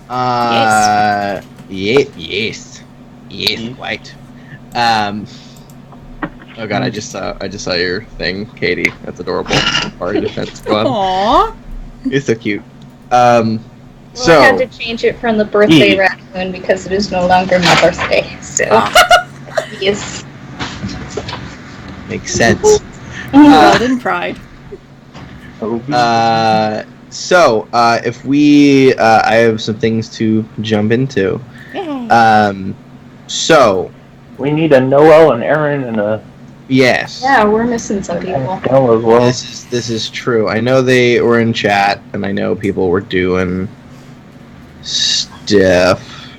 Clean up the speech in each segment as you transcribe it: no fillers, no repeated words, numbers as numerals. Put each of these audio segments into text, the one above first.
Yes, quite. Oh god, I just saw your thing, Katie. That's adorable. Party defense squad. Aww. It's so cute. I had to change it from the birthday raccoon because it is no longer my birthday. So yes, makes sense. Golden pride. If we, I have some things to jump into. Yay. So we need a Noel and Aaron and a. Yes. Yeah, we're missing some people. As well. This is true. I know they were in chat, and I know people were doing stuff.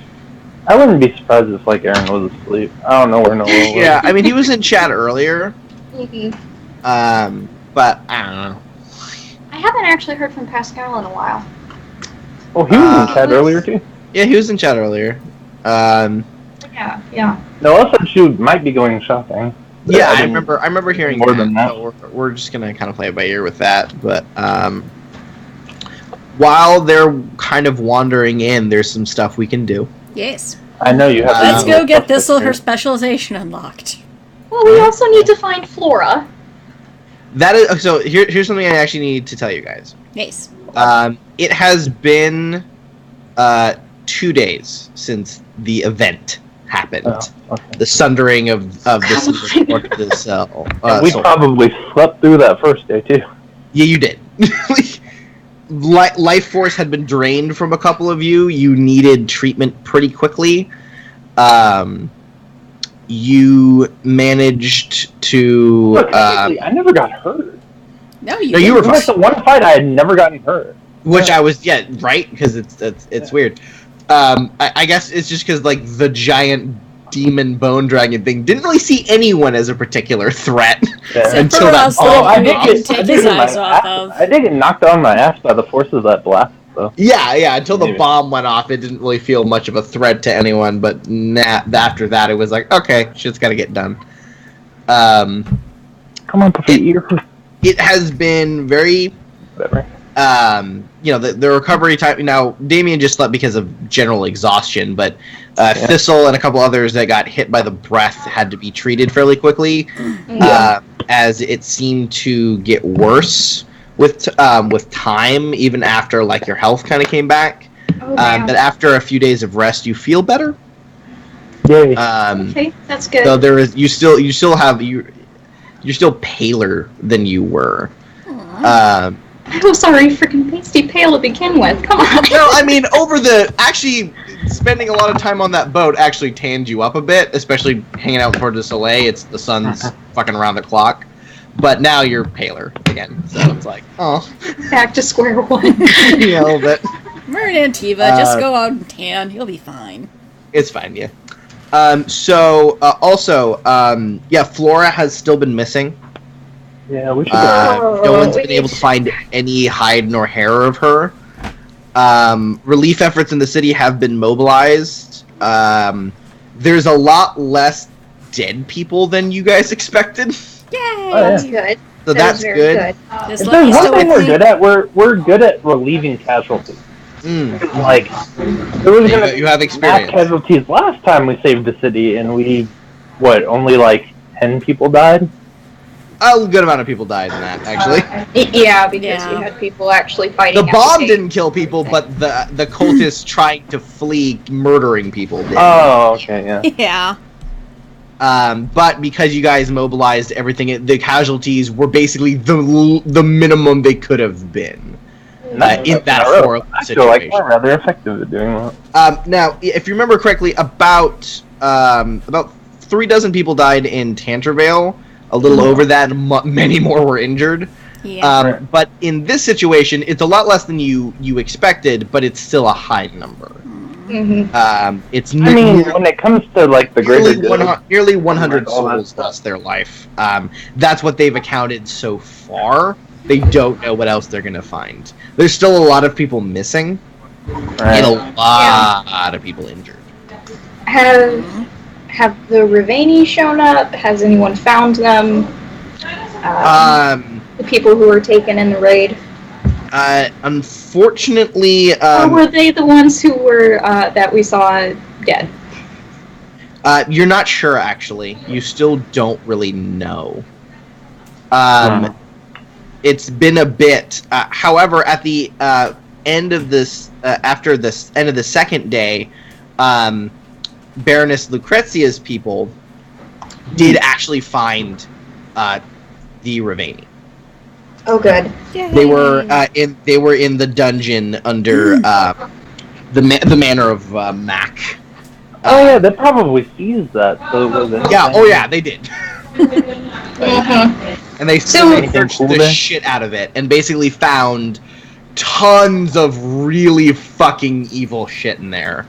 I wouldn't be surprised if Aaron was asleep. I don't know where Noel was. Yeah, I mean he was in chat earlier. Mm-hmm. But I don't know. I haven't actually heard from Pascal in a while. Oh, he was in chat earlier too. Yeah, he was in chat earlier. Yeah. Noel said she might be going shopping. Yeah, I remember hearing more than that. So we're just gonna kind of play it by ear with that. But while they're kind of wandering in, there's some stuff we can do. Yes. I know you have. Let's go get Thistle her specialization unlocked. Well, we also need to find Flora. That is so. Here's something I actually need to tell you guys. Yes. It has been 2 days since the event happened. Oh, okay. The sundering of this cell. We probably slept through that first day too. Yeah, you did. Life force had been drained from a couple of you. You needed treatment pretty quickly. You managed to. Look, I never got hurt. No, you were fine. That's the one fight I had never gotten hurt. Which I was, right? Because it's weird. I guess it's just because the giant demon bone dragon thing didn't really see anyone as a particular threat until that. I did get knocked on my ass by the forces of that blast. So. Yeah. Until the bomb went off, it didn't really feel much of a threat to anyone. But after that, it was like, okay, shit's got to get done. Come on, it has been very. Whatever. The recovery time. Now, Damien just slept because of general exhaustion, but Thistle and a couple others that got hit by the breath had to be treated fairly quickly, as it seemed to get worse with time, even after your health kind of came back. But after a few days of rest, you feel better. Yay. Okay, that's good. So you're still paler than you were. I'm sorry, freaking pasty pale to begin with. Come on. No, I mean, actually, spending a lot of time on that boat actually tanned you up a bit, especially hanging out in Port du Soleil. The sun's fucking around the clock. But now you're paler again, so it's like, oh. Back to square one. A little bit. Mern and Tiva, just go out and tan. You'll be fine. It's fine, yeah. Flora has still been missing. Yeah, we should no one's been able to find any hide nor hair of her. Relief efforts in the city have been mobilized. There's a lot less dead people than you guys expected. Yay! That's good. So that's good. If there's one thing we're good at, we're good at relieving casualties. There was you have experience. Casualties last time we saved the city, and only 10 people died? A good amount of people died in that, actually. You had people actually fighting. The bomb didn't kill people, but the cultists trying to flee, murdering people did. Oh, okay, yeah. Yeah. But because you guys mobilized everything, the casualties were basically the minimum they could have been. In that horrible situation. I feel like we're rather effective at doing that. Now, if you remember correctly, about 3 dozen people died in Tantervale. A little over that, many more were injured. Yeah. But in this situation, it's a lot less than you expected, but it's still a high number. Mm-hmm. It's when it comes to the greater nearly 100 souls lost their life. That's what they've accounted so far. They don't know what else they're going to find. There's still a lot of people missing, and a lot of people injured. Have the Ravani shown up? Has anyone found them? The people who were taken in the raid? Unfortunately, or were they the ones who were that we saw dead? You're not sure, actually. You still don't really know. It's been a bit. However, at the end of this, after the end of the second day, Baroness Lucrezia's people did actually find the Ravani. Oh, good. Yay. They were in the dungeon under the manor of Mac. Oh yeah, they probably seized that. So it wasn't. Yeah. Oh yeah, they did. Mm-hmm. And they searched the shit out of it and basically found tons of really fucking evil shit in there.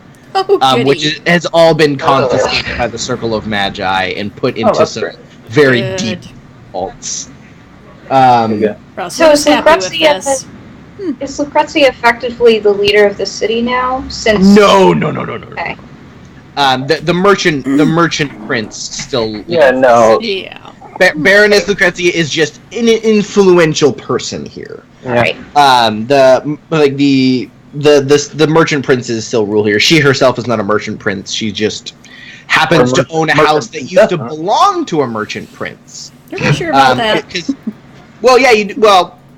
Which has all been confiscated by the Circle of Magi and put into some very deep vaults. So is Lucrezia effectively the leader of the city now? Since No. Okay. The merchant prince still. Yeah, no. Yeah. Baroness Lucrezia is just an influential person here. Right. The merchant princes still rule here. She herself is not a merchant prince. She just happens to own a house that used to belong to a merchant prince. You're not sure about that.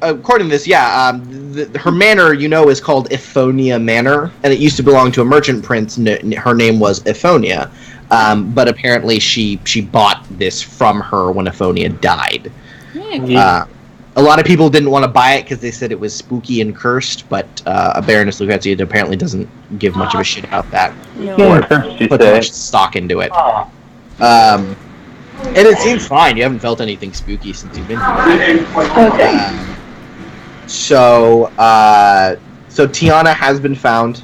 According to this, her manor, is called Ephonia Manor, and it used to belong to a merchant prince. Her name was Ephonia, but apparently she bought this from her when Ephonia died. A lot of people didn't want to buy it because they said it was spooky and cursed, but Baroness Lucrezia apparently doesn't give much of a shit about that. No. Or put much stock into it. And it seems fine. You haven't felt anything spooky since you've been here. Okay. So Tiana has been found.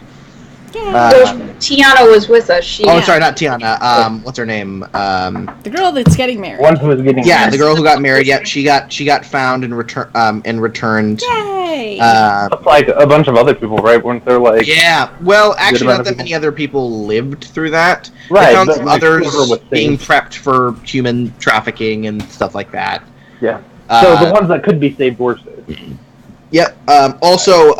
Tiana was with us. Sorry, not Tiana. What's her name? The girl that's getting married. One who was getting married. The girl who got married. Yeah, she got found and returned. Yay! That's like a bunch of other people, right? Weren't there like? Yeah. Well, actually, not that many other people lived through that. Right. They found some others being prepped for human trafficking and stuff like that. Yeah. So the ones that could be saved were saved. Yeah. Also,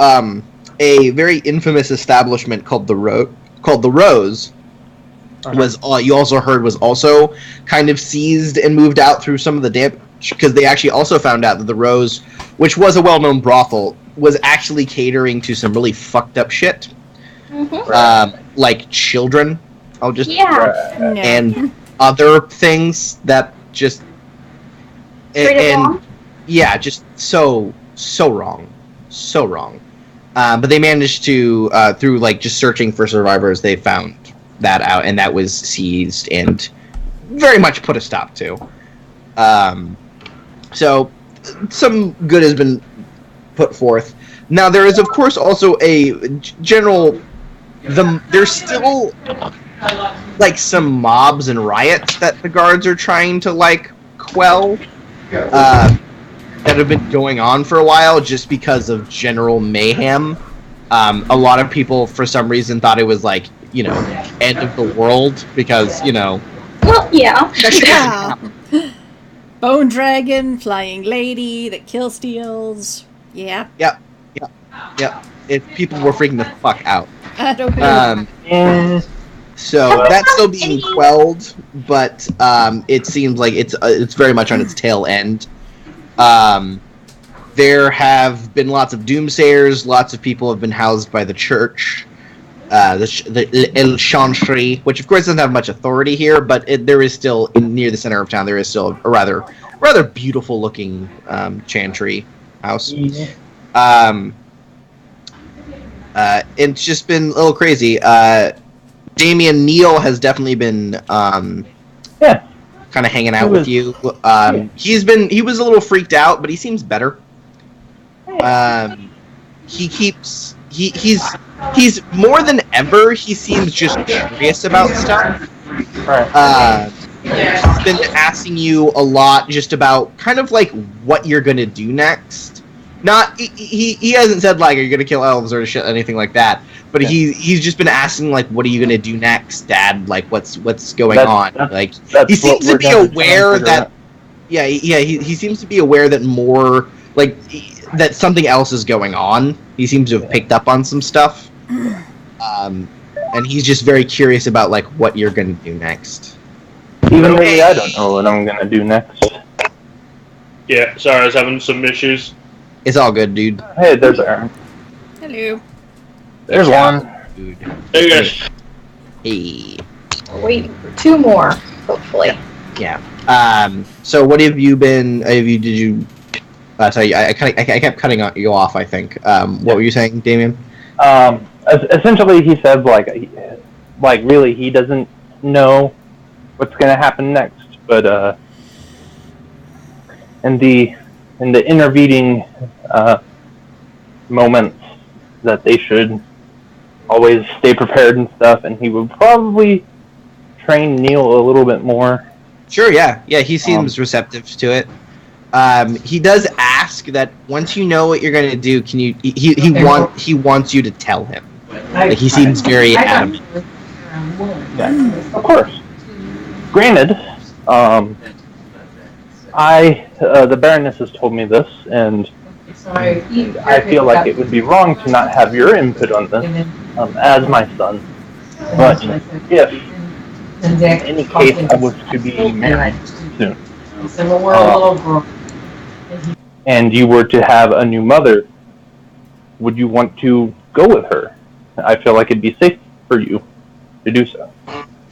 a very infamous establishment called the Rose was you also heard was also kind of seized and moved out through some of the damage, because they actually also found out that the Rose, which was a well-known brothel, was actually catering to some really fucked up shit, like children. And other things that just just so wrong. But they managed to, through just searching for survivors, they found that out, and that was seized and very much put a stop to. So some good has been put forth. Now there is, of course, also a general. There's still some mobs and riots that the guards are trying to quell. That have been going on for a while just because of general mayhem. A lot of people, for some reason, thought it was end of the world because, Well, yeah. Yeah. Bone dragon, flying lady that kills steals. Yeah. Yep. People were freaking the fuck out. I don't know. So that's still being quelled, but it seems like it's very much on its tail end. There have been lots of doomsayers. Lots of people have been housed by the church, the El Chantry, which of course doesn't have much authority here, but there is still near the center of town. There is still a rather beautiful looking chantry house. It's just been a little crazy. Damian Neal has definitely been kind of hanging out with you. He was a little freaked out, but he seems better. He's more than ever. He seems just curious about stuff. He's been asking you a lot just about kind of what you're gonna do next. Not he hasn't said are you gonna kill elves or shit, anything like that. But he's just been asking what are you gonna do next, Dad? What's going on? He seems to be aware that he seems to be aware that more that something else is going on. He seems to have picked up on some stuff, and he's just very curious about like what you're going to do next. Even maybe I don't know what I'm going to do next. Yeah, sorry, I was having some issues. It's all good, dude. Hey, there's Aaron. Hello. There's one. Dude. Hey guys. Hey. We're waiting for 2 more, hopefully. Yeah. So what have you been? Did you? Sorry, I kept cutting you off. I think. What were you saying, Damien? Essentially, he said like really, he doesn't know what's going to happen next, but in the intervening moments, that they should always stay prepared and stuff, and he would probably train Neil a little bit more. Sure, yeah. He seems receptive to it. He does ask that once you know what you're going to do, can you? He wants you to tell him. Like he seems very adamant. Yeah, of course. Granted, the Baroness has told me this, and I feel like it would be wrong to not have your input on this as my son. But if, in any case, I was to be married soon, and you were to have a new mother, would you want to go with her? I feel like it'd be safe for you to do so.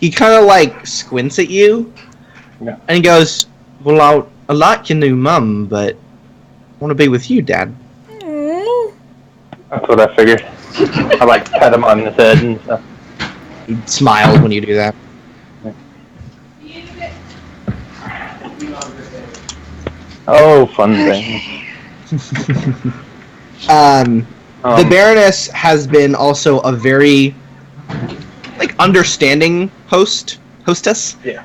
He kind of like squints at you, and he goes, "Well, I like your new mum, but I want to be with you, Dad." That's what I figured. I like pat him on the head and stuff. He smiles when you do that. Oh, fun thing. The Baroness has been also a very understanding hostess. Yeah.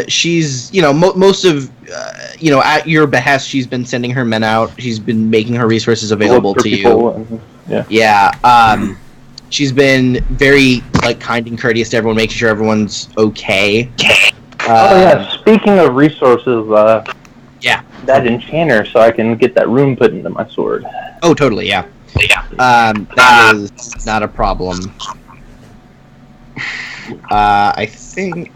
She's most of at your behest, she's been sending her men out. She's been making her resources available to you. She's been very kind and courteous to everyone, making sure everyone's okay. Speaking of resources, that enchanter, so I can get that rune put into my sword. Oh, totally, yeah. That is not a problem. I think.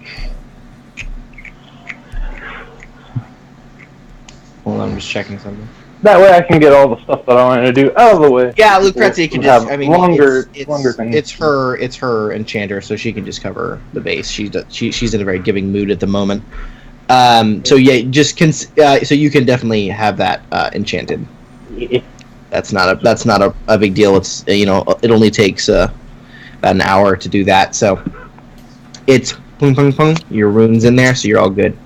Hold on, I'm just checking something. That way I can get all the stuff that I want to do out of the way. Yeah, Lucrezia can just. I mean, longer things. It's her enchanter, so she can just cover the base. She's in a very giving mood at the moment. So you can definitely have that enchanted. Yeah. That's not a big deal. It's it only takes about an hour to do that. So it's pung pung pung. Your rune's in there, so you're all good.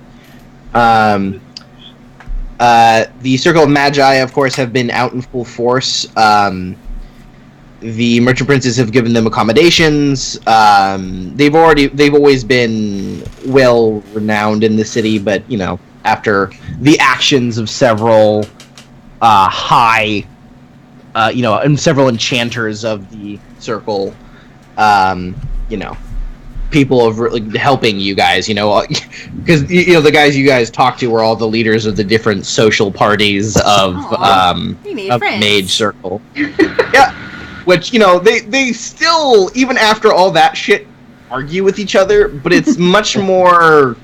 The Circle of Magi, of course, have been out in full force. The Merchant Princes have given them accommodations. They've always been well renowned in the city, but after the actions of several and several enchanters of the Circle, people of helping you guys, because the guys you guys talk to were all the leaders of the different social parties of Mage Circle. Yeah, which they still, even after all that shit, argue with each other, but it's much more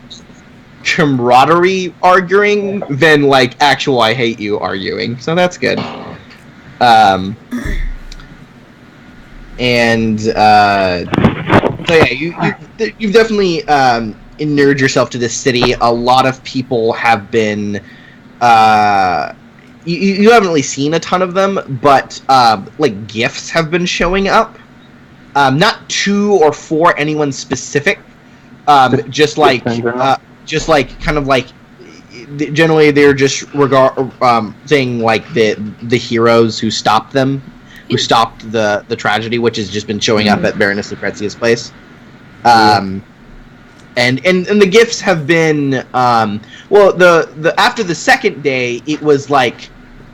camaraderie arguing than actual "I hate you" arguing. So that's good. So yeah, you've definitely inured yourself to this city. A lot of people have been. You haven't really seen a ton of them, but gifts have been showing up. Not to or for anyone specific. Generally they're just saying the heroes who stopped them. Who stopped the tragedy, which has just been showing up at Baroness Lucrezia's place. And the gifts have been the after the second day, it was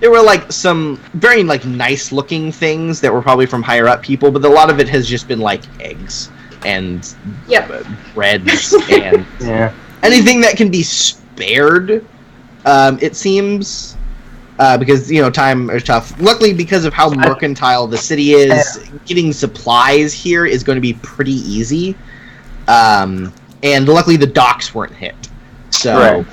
there were some very nice looking things that were probably from higher up people, but a lot of it has just been eggs and breads and anything that can be spared. It seems. because time is tough. Luckily, because of how mercantile the city is, getting supplies here is going to be pretty easy. And luckily, the docks weren't hit, so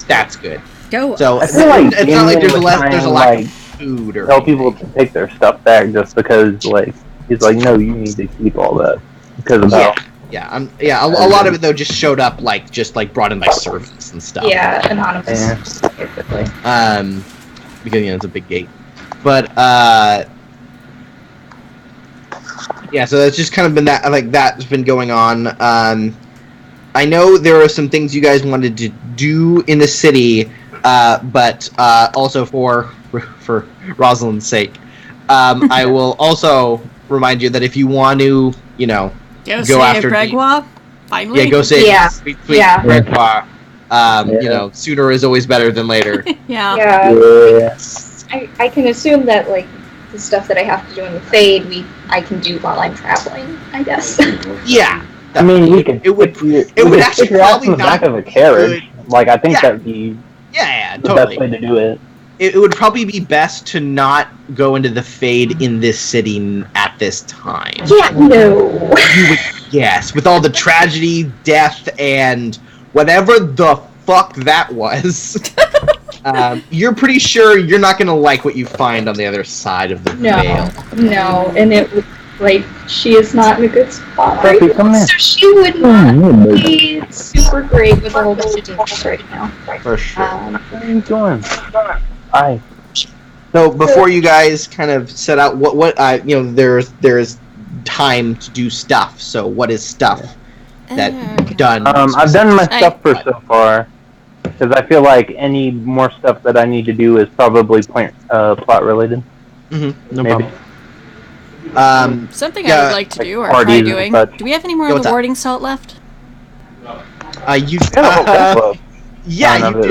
that's good. Go. So I feel like it's not like there's a lack like, of food or tell people to take their stuff back just because like he's like, no, you need to keep all that because of how. A lot of it though just showed up just brought in by servants and stuff. Yeah, anonymous. Basically. Because it's a big gate, but so that's just kind of been that's been going on. I know there are some things you guys wanted to do in the city, but also for Rosalind's sake, I will also remind you that if you want to, go after Gregoire. Finally, go save sweet Gregoire. Sooner is always better than later. Yeah. I can assume that the stuff that I have to do in the Fade, I can do while I'm traveling, I guess. Yeah. I mean, it would actually probably in the back of a carriage. I think that'd be the best way to do it. It would probably be best to not go into the Fade in this city at this time. Yeah, no. Yes, with all the tragedy, death, and whatever the fuck that was. You're pretty sure you're not going to like what you find on the other side of the veil. No, and it would, she is not in a good spot right now, so she would not be super great with a whole bunch of demons right now. For sure. What are you doing? Hi. So before you guys kind of set out there's time to do stuff. So what is stuff that you've done? I've done my stuff for so far. Because I feel like any more stuff that I need to do is probably plot related. Mm-hmm. No Maybe. problem. Something I would like to do or try doing. Do we have any more of the warding salt left? You do.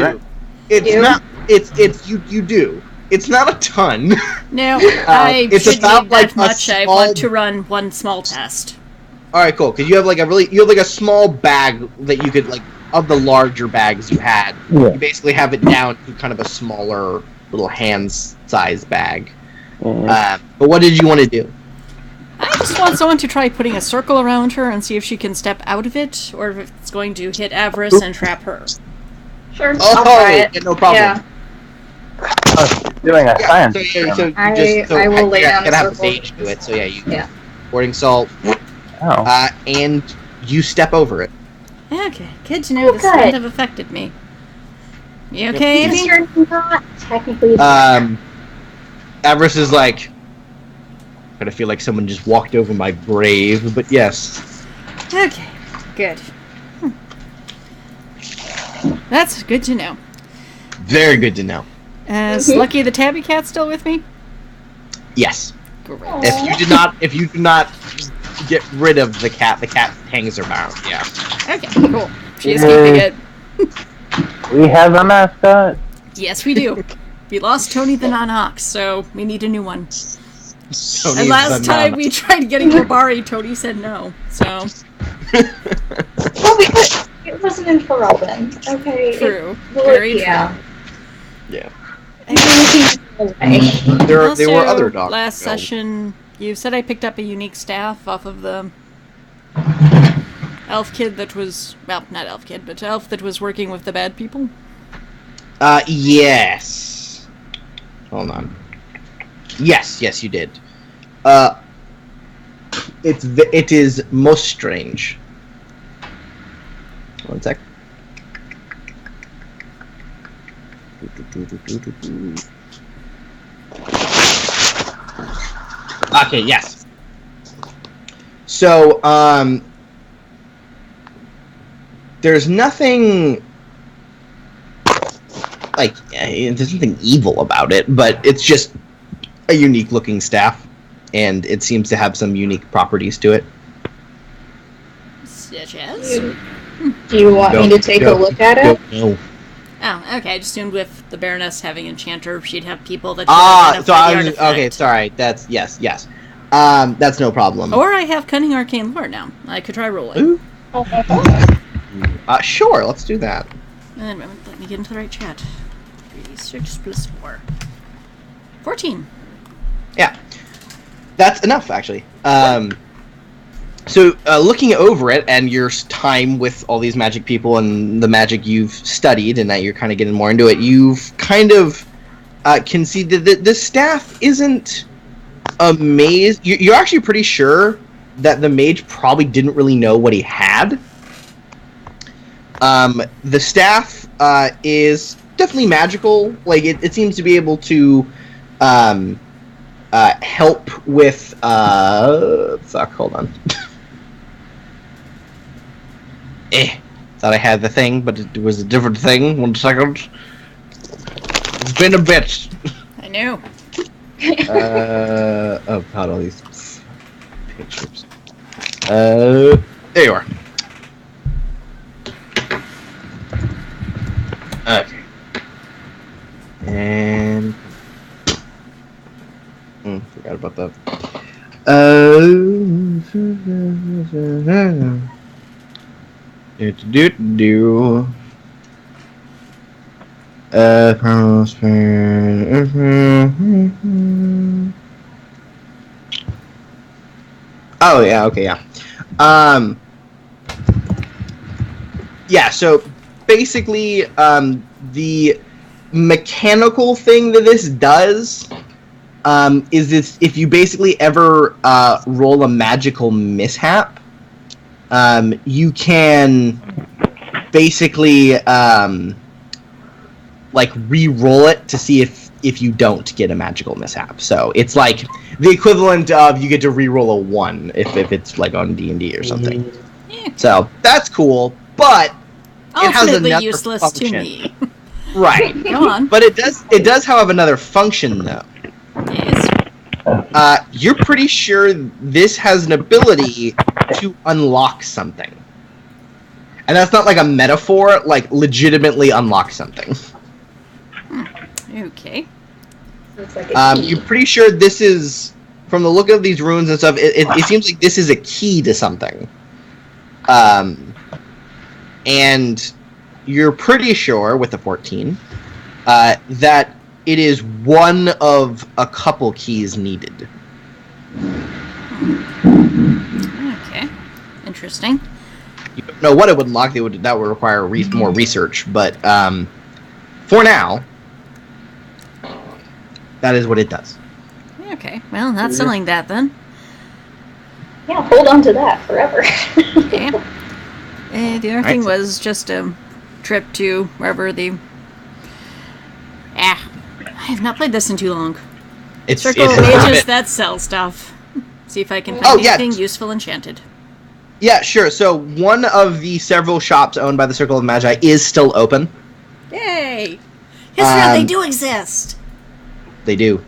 Right? It's not. It's you do. It's not a ton. No, I it's should about need that much. I want to run one small test. All right, cool. Because you have a small bag that you could of the larger bags you had. You basically have it down to kind of a smaller little hand-sized bag. But what did you want to do? I just want someone to try putting a circle around her and see if she can step out of it, or if it's going to hit Avarice and trap her. Sure, I'll try it. Yeah, no problem. Doing a science. I will lay down a have circle. a stage to it. So warding salt. Oh. And you step over it. Okay, good to know this wouldn't have affected me. You okay, Amy? You're not technically. Avarice is I feel like someone just walked over my grave, but yes. Okay, good. That's good to know. Very good to know. Is Lucky the Tabby Cat still with me? Yes. Great. If you do not get rid of the cat hangs around. Yeah. Okay, cool. She is keeping it. We have a mascot. Yes, we do. We lost Tony the Non-Ox, so we need a new one. And last time we tried getting Robari, Tony said no. So. Well, because it wasn't in Ferelden. Okay. True. Very true. Yeah. There were other dogs. Last session, you said I picked up a unique staff off of the elf kid that was, well, not elf kid, but elf that was working with the bad people. Yes. Hold on. Yes, you did. It is most strange. One sec. Okay, yes. So, there's nothing there's nothing evil about it, but it's just a unique looking staff, and it seems to have some unique properties to it. Such as? Do you want me to take a look at it? No. Oh, okay. I just assumed with the Baroness having Enchanter, she'd have people that okay, sorry. That's yes. That's no problem. Or I have Cunning Arcane Lore now. I could try rolling. Sure, let's do that. And let me get into the right chat. 3d6 plus 4. 14. Yeah. That's enough, actually. So, looking over it and your time with all these magic people and the magic you've studied, and that you're kind of getting more into it, you've kind of can see that the staff isn't amazed. You're actually pretty sure that the mage probably didn't really know what he had. The staff is definitely magical. Like, it seems to be able to help with... hold on. Thought I had the thing, but it was a different thing. 1 second. It's been a bit. I know. God, all these pictures. There you are. Okay. And... forgot about that. Do. Oh yeah, okay, yeah. Yeah, so basically, the mechanical thing that this does is this: if you basically ever roll a magical mishap, you can basically like re-roll it to see if you don't get a magical mishap. So it's like the equivalent of you get to re-roll a 1 if it's like on D&D or something. Yeah. So that's cool, but it has Ultimately another useless function. to me. Right. Go on. But it does have another function though. Yes. You're pretty sure this has an ability to unlock something. And that's not like a metaphor, like legitimately unlock something. Okay. It's like a key. You're pretty sure this is, from the look of these runes and stuff, it seems like this is a key to something. And you're pretty sure, with the 14, that it is one of a couple keys needed. Okay. Interesting. You don't know what it would unlock. That would require more research, but for now, that is what it does. Okay. Well, not selling that then. Yeah, hold on to that forever. Okay. The other thing was just a trip to wherever the... I have not played this in too long. Circle of Mages that sell stuff. See if I can find anything useful enchanted. Yeah, sure. So one of the several shops owned by the Circle of Magi is still open. Yay! Yes, sir, they do exist. They do,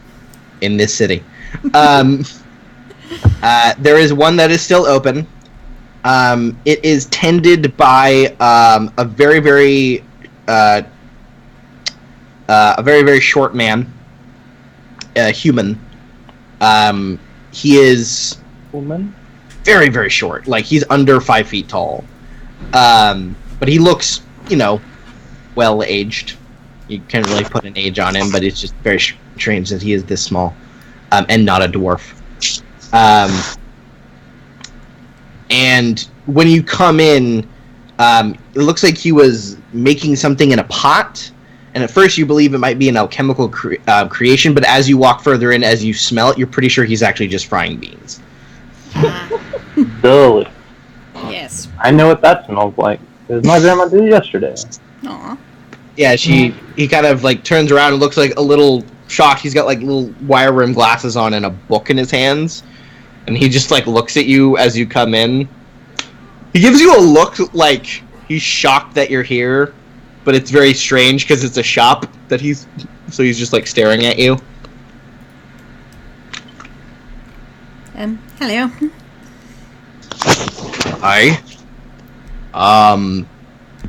in this city. There is one that is still open. It is tended by a very, very short man, human. He is Woman? very, very short. Like, he's under 5 feet tall. But he looks, well-aged. You can't really put an age on him, but it's just very strange that he is this small. And not a dwarf. And when you come in, it looks like he was making something in a pot. And at first you believe it might be an alchemical creation, but as you walk further in, as you smell it, you're pretty sure he's actually just frying beans. Delicious. Yes. I know what that smells like. It was my grandma did yesterday. Aw. Yeah, he kind of like turns around and looks like a little shocked. He's got like little wire rim glasses on and a book in his hands. And he just like looks at you as you come in. He gives you a look like he's shocked that you're here, but it's very strange because it's a shop that he's just like staring at you. Hello. Hi.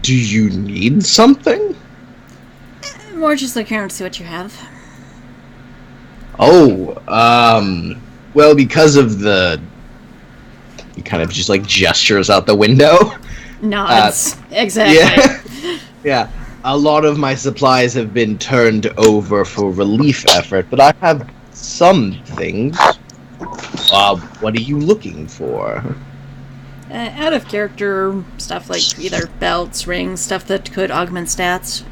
Do you need something? More just looking around to see what you have. Oh, well, because of the... He kind of just, like, gestures out the window. Nods. Exactly. Yeah. a lot of my supplies have been turned over for relief effort, but I have some things. What are you looking for? Out of character stuff like either belts, rings, stuff that could augment stats.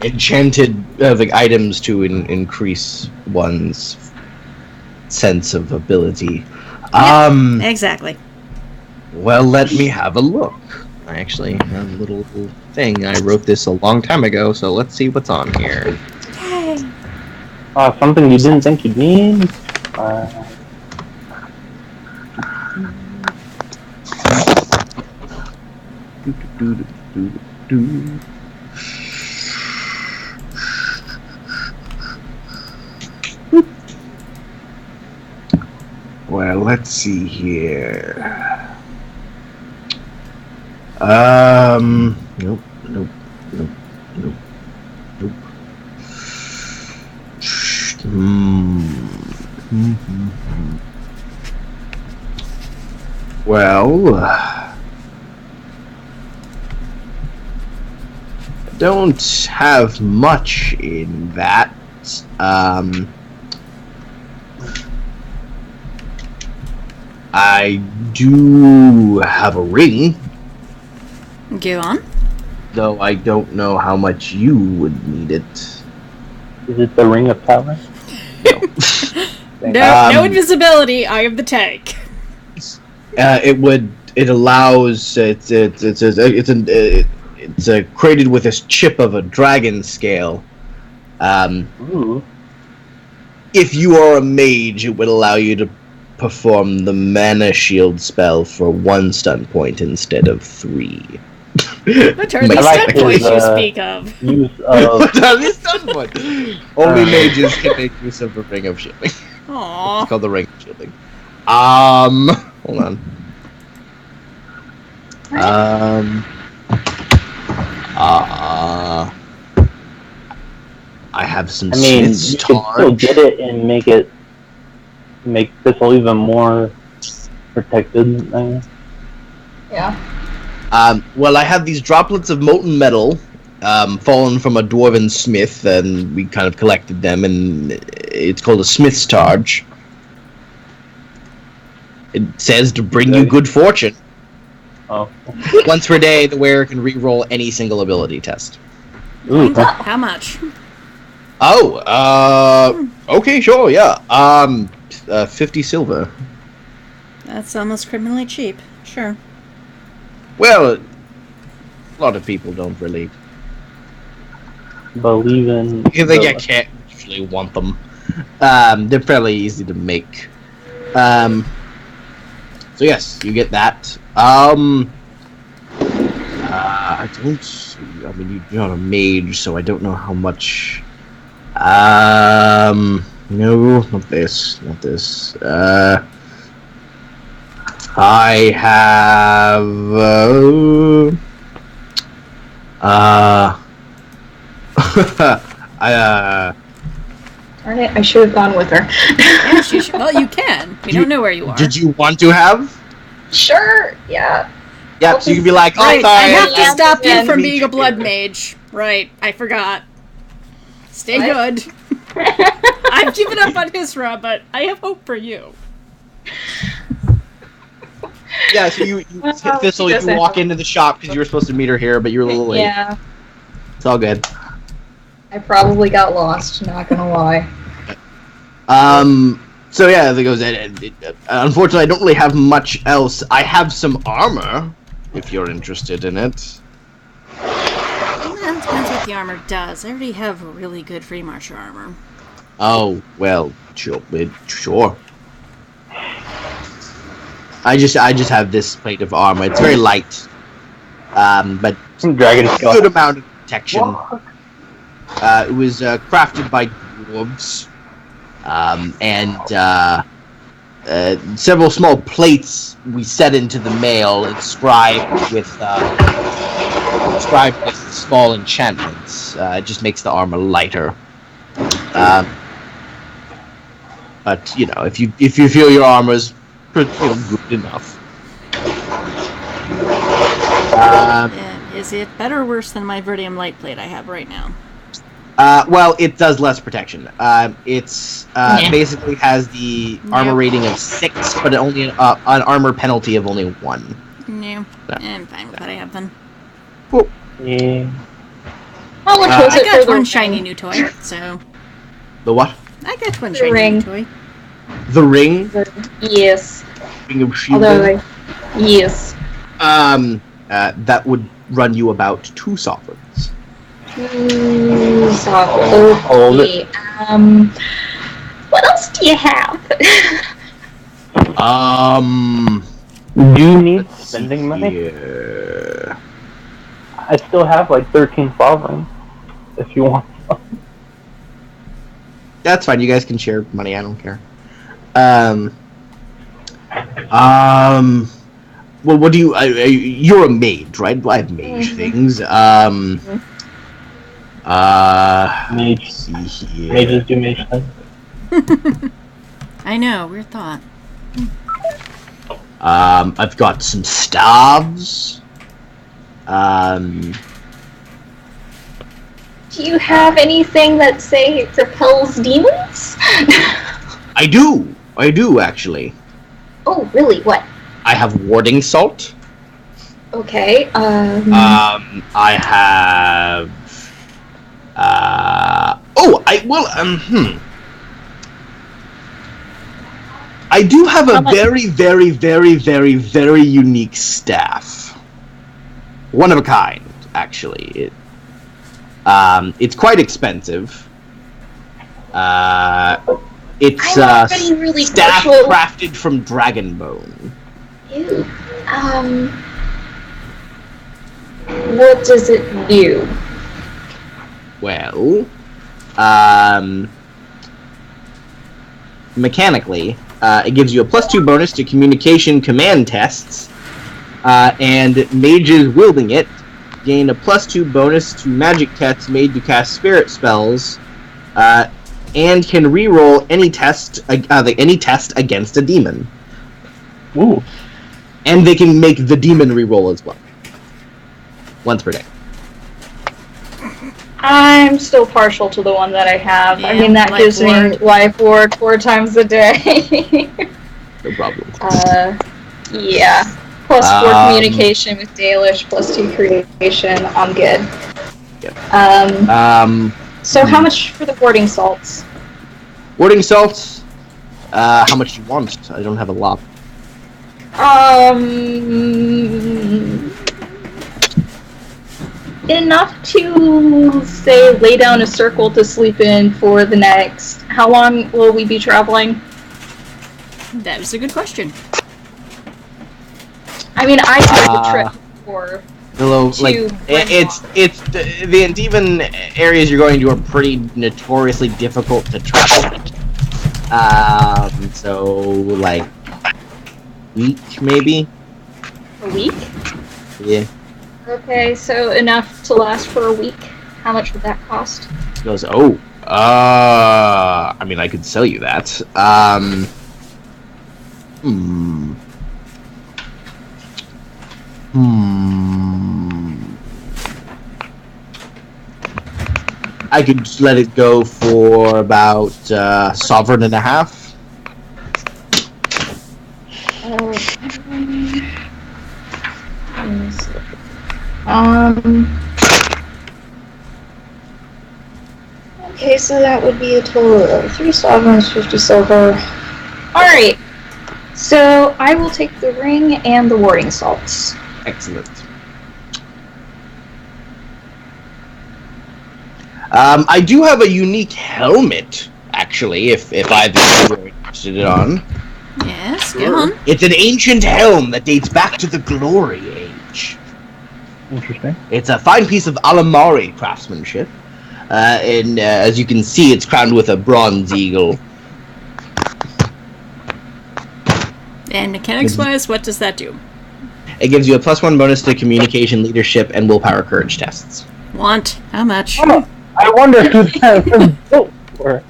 Enchanted items to increase one's sense of ability. Exactly. Well, let me have a look. I actually have a little thing. I wrote this a long time ago, so let's see what's on here. Yay! Something you didn't think you'd need. Well, let's see here. Nope. Well, don't have much in that. I do have a ring. Go on. Though I don't know how much you would need it. Is it the Ring of Power? No invisibility. I am the tank. It allows. It's created with this chip of a dragon scale. If you are a mage, it would allow you to perform the mana shield spell for 1 stun point instead of 3. What are these stun points you speak of? What are these stun points? Only mages can make use of the ring of shielding. Aww. It's called the ring of shielding. Hold on. I have some. I mean, you could still get it and make Thistle even more protected. Yeah. Well, I have these droplets of molten metal fallen from a dwarven smith, and we kind of collected them, and it's called a smith's targe. It says to bring you good fortune. Oh. Once per day, the wearer can re-roll any single ability test. Ooh. How much? Okay, sure, yeah. 50 silver. That's almost criminally cheap. Sure. Well, a lot of people don't really believe in. Because they can't usually want them. They're fairly easy to make. So yes, you get that. I don't. I mean, you're not a mage, so I don't know how much. No, not this. Not this. I have. Darn it, I should have gone with her. Yes, you should. Well, you can. We don't know where you are. Did you want to have? Sure, yeah. Yeah, so you can be like, oh, right, sorry, I have to stop you from me being a blood mage. Right, I forgot. Stay What? good. I've given up on Hisra, but I have hope for you. Yeah, so you Thistle, you walk into the shop because you were supposed to meet her here, but you're a little late. Yeah. It's all good. I probably got lost, not gonna lie. So yeah, as it goes, unfortunately, I don't really have much else. I have some armor, if you're interested in it. Well, that depends what the armor does. I already have really good free marcher armor. Oh, well, sure. I just have this plate of armor. It's very light, but some dragon skull. Good amount of protection. It was crafted by dwarves, and several small plates we set into the mail, inscribed with small enchantments. It just makes the armor lighter. But you know, if you feel your armor's good enough. Is it better or worse than my Verdium light plate I have right now? Well, it does less protection. It's basically has the armor rating of 6, but only an armor penalty of only 1. No, I'm fine with what I have then. Cool. Yeah. How much was it I got for one the shiny new toy, so... The what? I got one The shiny ring. new toy. The ring? Yes. Ring of Shield? Yes. That would run you about 2 sovereigns. Hold it. What else do you have? Do you need spending money? Yeah. I still have like 13 sovereigns, if you want some. That's fine. You guys can share money. I don't care. Well, what do you? You're a mage, right? Well, I have mage things. Mage. See here. Mages do mage things. I know, weird thought. I've got some staves. Do you have anything that, say, repels demons? I do actually. Oh, really? What? I have warding salt. Okay, I have. I do have a very, very, very, very, very unique staff. One of a kind, actually. It's quite expensive. It's really staff partial. crafted from dragon bone. Ew. What does it do? Well, mechanically, it gives you a +2 bonus to communication command tests, and mages wielding it gain a +2 bonus to magic tests made to cast spirit spells, and can reroll any test against a demon. Ooh. And they can make the demon reroll as well. Once per day. I'm still partial to the one that I have. Yeah, I mean, that gives me life ward 4 times a day. No problem. Yeah. +4 communication with Dalish, +2 creation. I'm good. Yep. So how much for the warding salts? Warding salts? How much do you want? I don't have a lot. Enough to, say, lay down a circle to sleep in for the next... How long will we be traveling? That is a good question. I mean, I did the trip for... It's the Andevan areas you're going to are pretty notoriously difficult to travel. So like week maybe. A week? Yeah. Okay, so enough to last for a week. How much would that cost? He goes, I mean, I could sell you that. I could let it go for about sovereign and a half. Okay, so that would be a total of 3 sovereigns, 50 silver. Alright, so I will take the ring and the warding salts. Excellent. I do have a unique helmet, actually, if either of you are interested in. Yes, go on. It's an ancient helm that dates back to the Glory Age. Interesting. It's a fine piece of Alamari craftsmanship, and as you can see, it's crowned with a bronze eagle. And mechanics-wise, what does that do? It gives you a +1 bonus to communication, leadership, and willpower courage tests. Want? How much? Oh, I wonder who that was built for.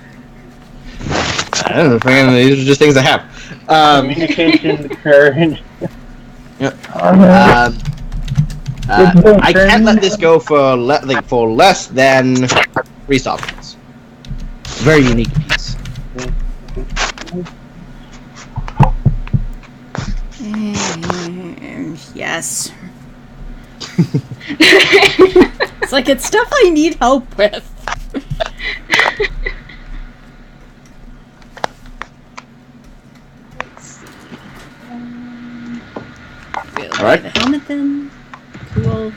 I don't know, these are just things I have. Communication, courage. Yep. I can't let this go for less than 3 sovereigns. Very unique piece. Yes. It's like it's stuff I need help with. Alright. The helmet then. Cool.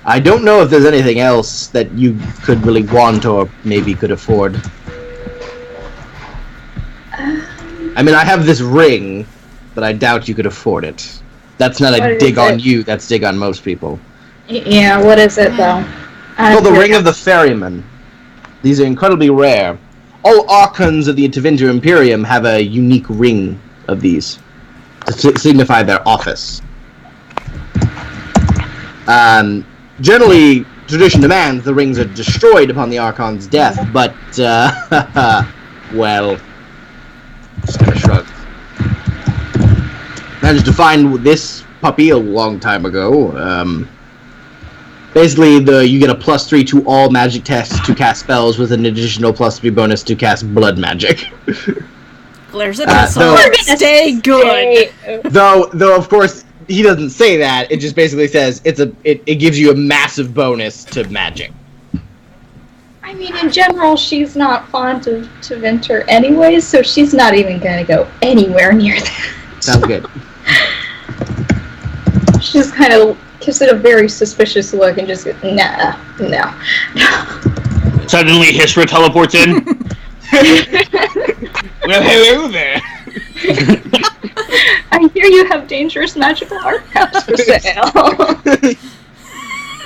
I don't know if there's anything else that you could really want or maybe could afford. I mean, I have this ring, but I doubt you could afford it. That's not a dig on you, that's dig on most people. Yeah, what is it, though? Well, the Ring of the Ferryman. These are incredibly rare. All Archons of the Interventor Imperium have a unique ring of these to signify their office. Generally, tradition demands the rings are destroyed upon the Archon's death, but, well, just kind of shrugged. Managed to find this puppy a long time ago. Basically, you get a +3 to all magic tests to cast spells with an additional +3 bonus to cast blood magic. Glares at us all. Stay good. Though of course he doesn't say that. It just basically says it gives you a massive bonus to magic. I mean, in general, she's not fond of Teventer anyways, so she's not even going to go anywhere near that. Sounds good. She just kind of gives it a very suspicious look and just goes, nah, no. Suddenly, Hisra teleports in. Well, hello there. I hear you have dangerous magical artifacts for sale.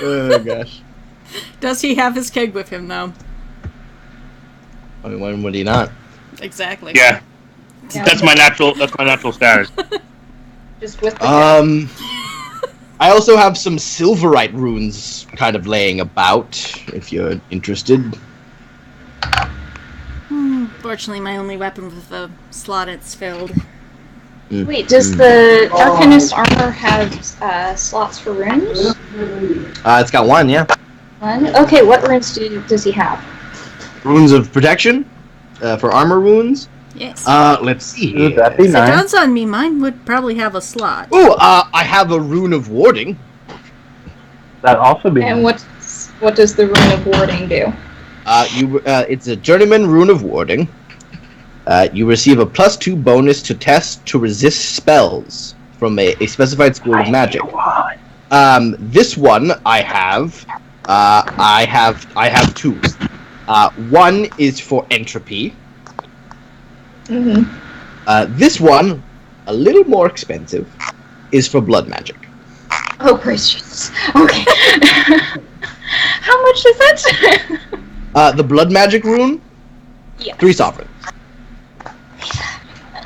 Oh gosh. Does he have his keg with him though? I mean, when would he not? Exactly. Yeah. That's my natural status. Just with the I also have some silverite runes kind of laying about, if you're interested. Fortunately, my only weapon with the slot it's filled. Wait, does the Arcanist armor have slots for runes? It's got 1, yeah. 1? Okay, what runes does he have? Runes of protection, for armor wounds. Yes. Let's see here. That'd be So nice. dawns on me, mine would probably have a slot. Ooh, I have a rune of warding. That'd also be And nice. what does the rune of warding do? It's a journeyman rune of warding. You receive a +2 bonus to test to resist spells from a specified school of magic. This one I have. I have 2. One is for entropy. Mm-hmm. This one, a little more expensive, is for blood magic. Oh, praise Jesus. Okay. How much is it? The blood magic rune, Yeah. 3 sovereigns.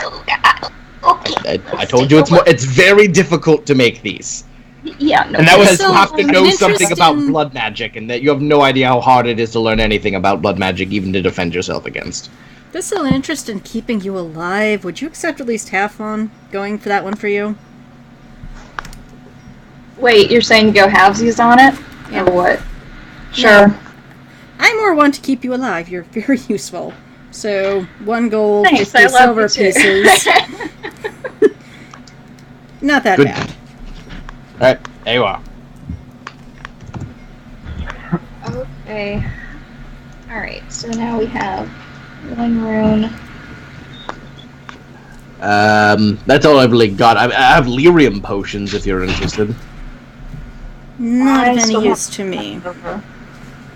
Oh, God. Okay. I told you it's very difficult to make these. Yeah, no. And that was So, you have to know an something about interesting- blood magic, and that you have no idea how hard it is to learn anything about blood magic, even to defend yourself against. This is an interest in keeping you alive. Would you accept at least half one? Going for that one for you? Wait, you're saying go halvesies on it? Yeah. Or what? Sure. No. I more want to keep you alive. You're very useful. So, 1 gold, Thanks, 50 I love silver you too. pieces. Not that Good. bad. Alright, there you are. Okay. Alright, so now we have 1 rune. That's all I've really got. I have lyrium potions if you're interested. Not I of still any have- use to me.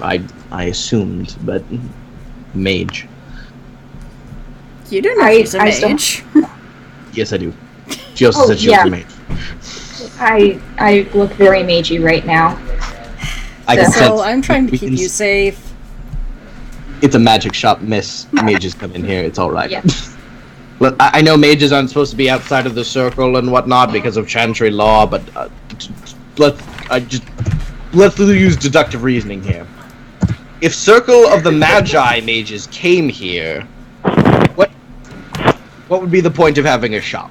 I assumed, but mage. You don't know I- she's a I still- mage. Yes, I do. She also Oh, said she was yeah. a mage. I look very magey right now. I can So sense. So I'm trying to we keep can you safe. It's a magic shop, miss. Mages come in here. It's all right. Yeah. Look, I know mages aren't supposed to be outside of the circle and whatnot because of chantry law, but let's use deductive reasoning here. If Circle of the Magi mages came here, what would be the point of having a shop?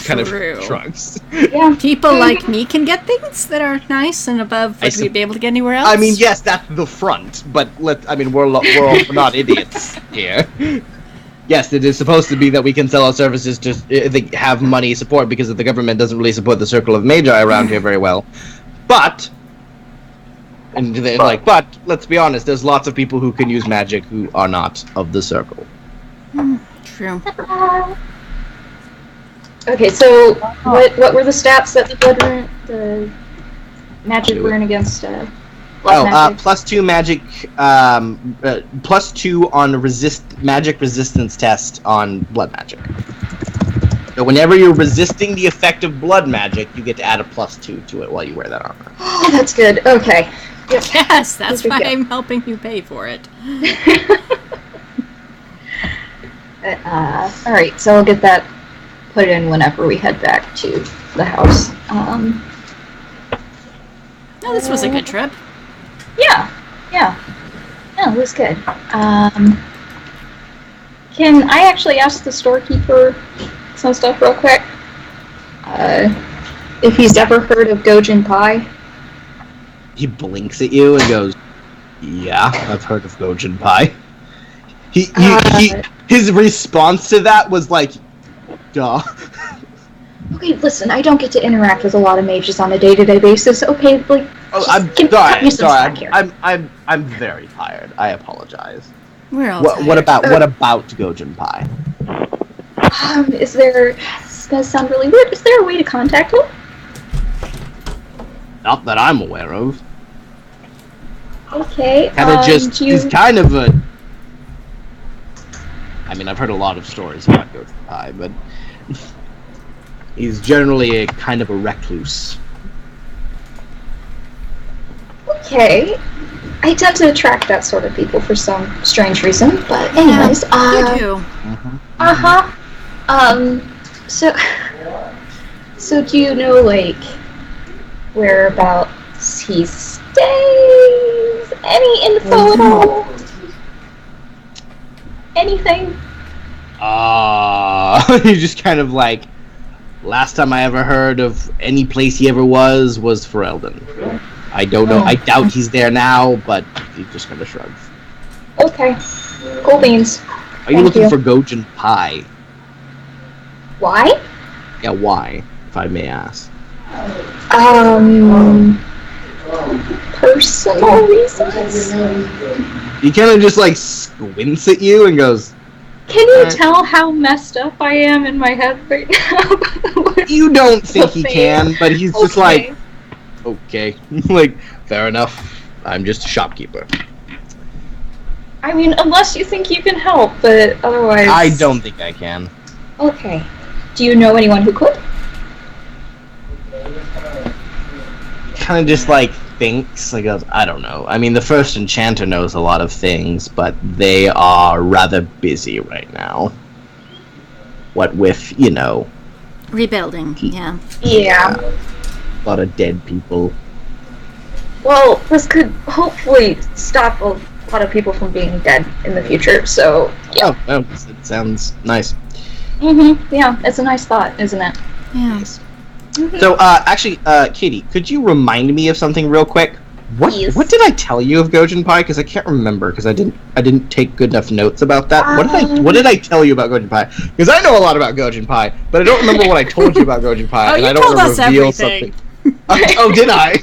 kind of True. shrugs. Yeah. People like me can get things that are nice and above what we'd be able to get anywhere else. I mean, yes, that's the front, but we're not idiots here. Yes, it is supposed to be that we can sell our services to have money support because the government doesn't really support the Circle of Magi around here very well. But, and they're like, but let's be honest, there's lots of people who can use magic who are not of the Circle. True. Okay, so what were the stats that the magic rune against blood magic? +2 magic, +2 on magic resistance test on blood magic. So whenever you're resisting the effect of blood magic, you get to add a +2 to it while you wear that armor. Oh, that's good. Okay. Yep. Yes, that's why I'm helping you pay for it. Alright, so I'll get that put in whenever we head back to the house. No, this was a good trip. Yeah. No, it was good. Can I actually ask the storekeeper some stuff real quick? If he's ever heard of Gojin Pie? He blinks at you and goes, "Yeah, I've heard of Gojin Pie." His response to that was like, "Duh." Okay, listen, I don't get to interact with a lot of mages on a day-to-day basis. Okay, like, sorry. I'm very tired. I apologize. We're all What about Gojin Pie? Is there? This does sound really weird. Is there a way to contact him? Not that I'm aware of. Okay. He's kind of a. I mean, I've heard a lot of stories about Gojin Pie, but he's generally a kind of a recluse. Okay. I tend to attract that sort of people for some strange reason, but anyways, you do. So do you know, like, whereabouts he stays? Any info at all? Anything? You just kind of like, last time I ever heard of any place he ever was Ferelden. I don't know. I doubt he's there now, but he just kind of shrugs. Okay. Cool beans. Are you looking for Gojin Pie? Why? Yeah, why, if I may ask? Personal reasons? He kind of just like squints at you and goes, "Can you tell how messed up I am in my head right now?" You don't think he can, but he's just like, okay, like, fair enough. I'm just a shopkeeper. I mean, unless you think you can help, but otherwise... I don't think I can. Okay. Do you know anyone who could? Kind of just, like, thinks, like, I don't know. I mean, the first enchanter knows a lot of things, but they are rather busy right now. What with, Rebuilding, yeah. Yeah. A lot of dead people. Well, this could hopefully stop a lot of people from being dead in the future, so... Yeah. Oh, it sounds nice. Yeah, it's a nice thought, isn't it? Yeah. Nice. So, actually, Katie, could you remind me of something real quick? What did I tell you of Gojin Pie? Because I can't remember, because I didn't take good enough notes about that. What did I tell you about Gojin Pie? Because I know a lot about Gojin Pie, but I don't remember what I told you about Gojin Pie, and I don't want to reveal something. Did I?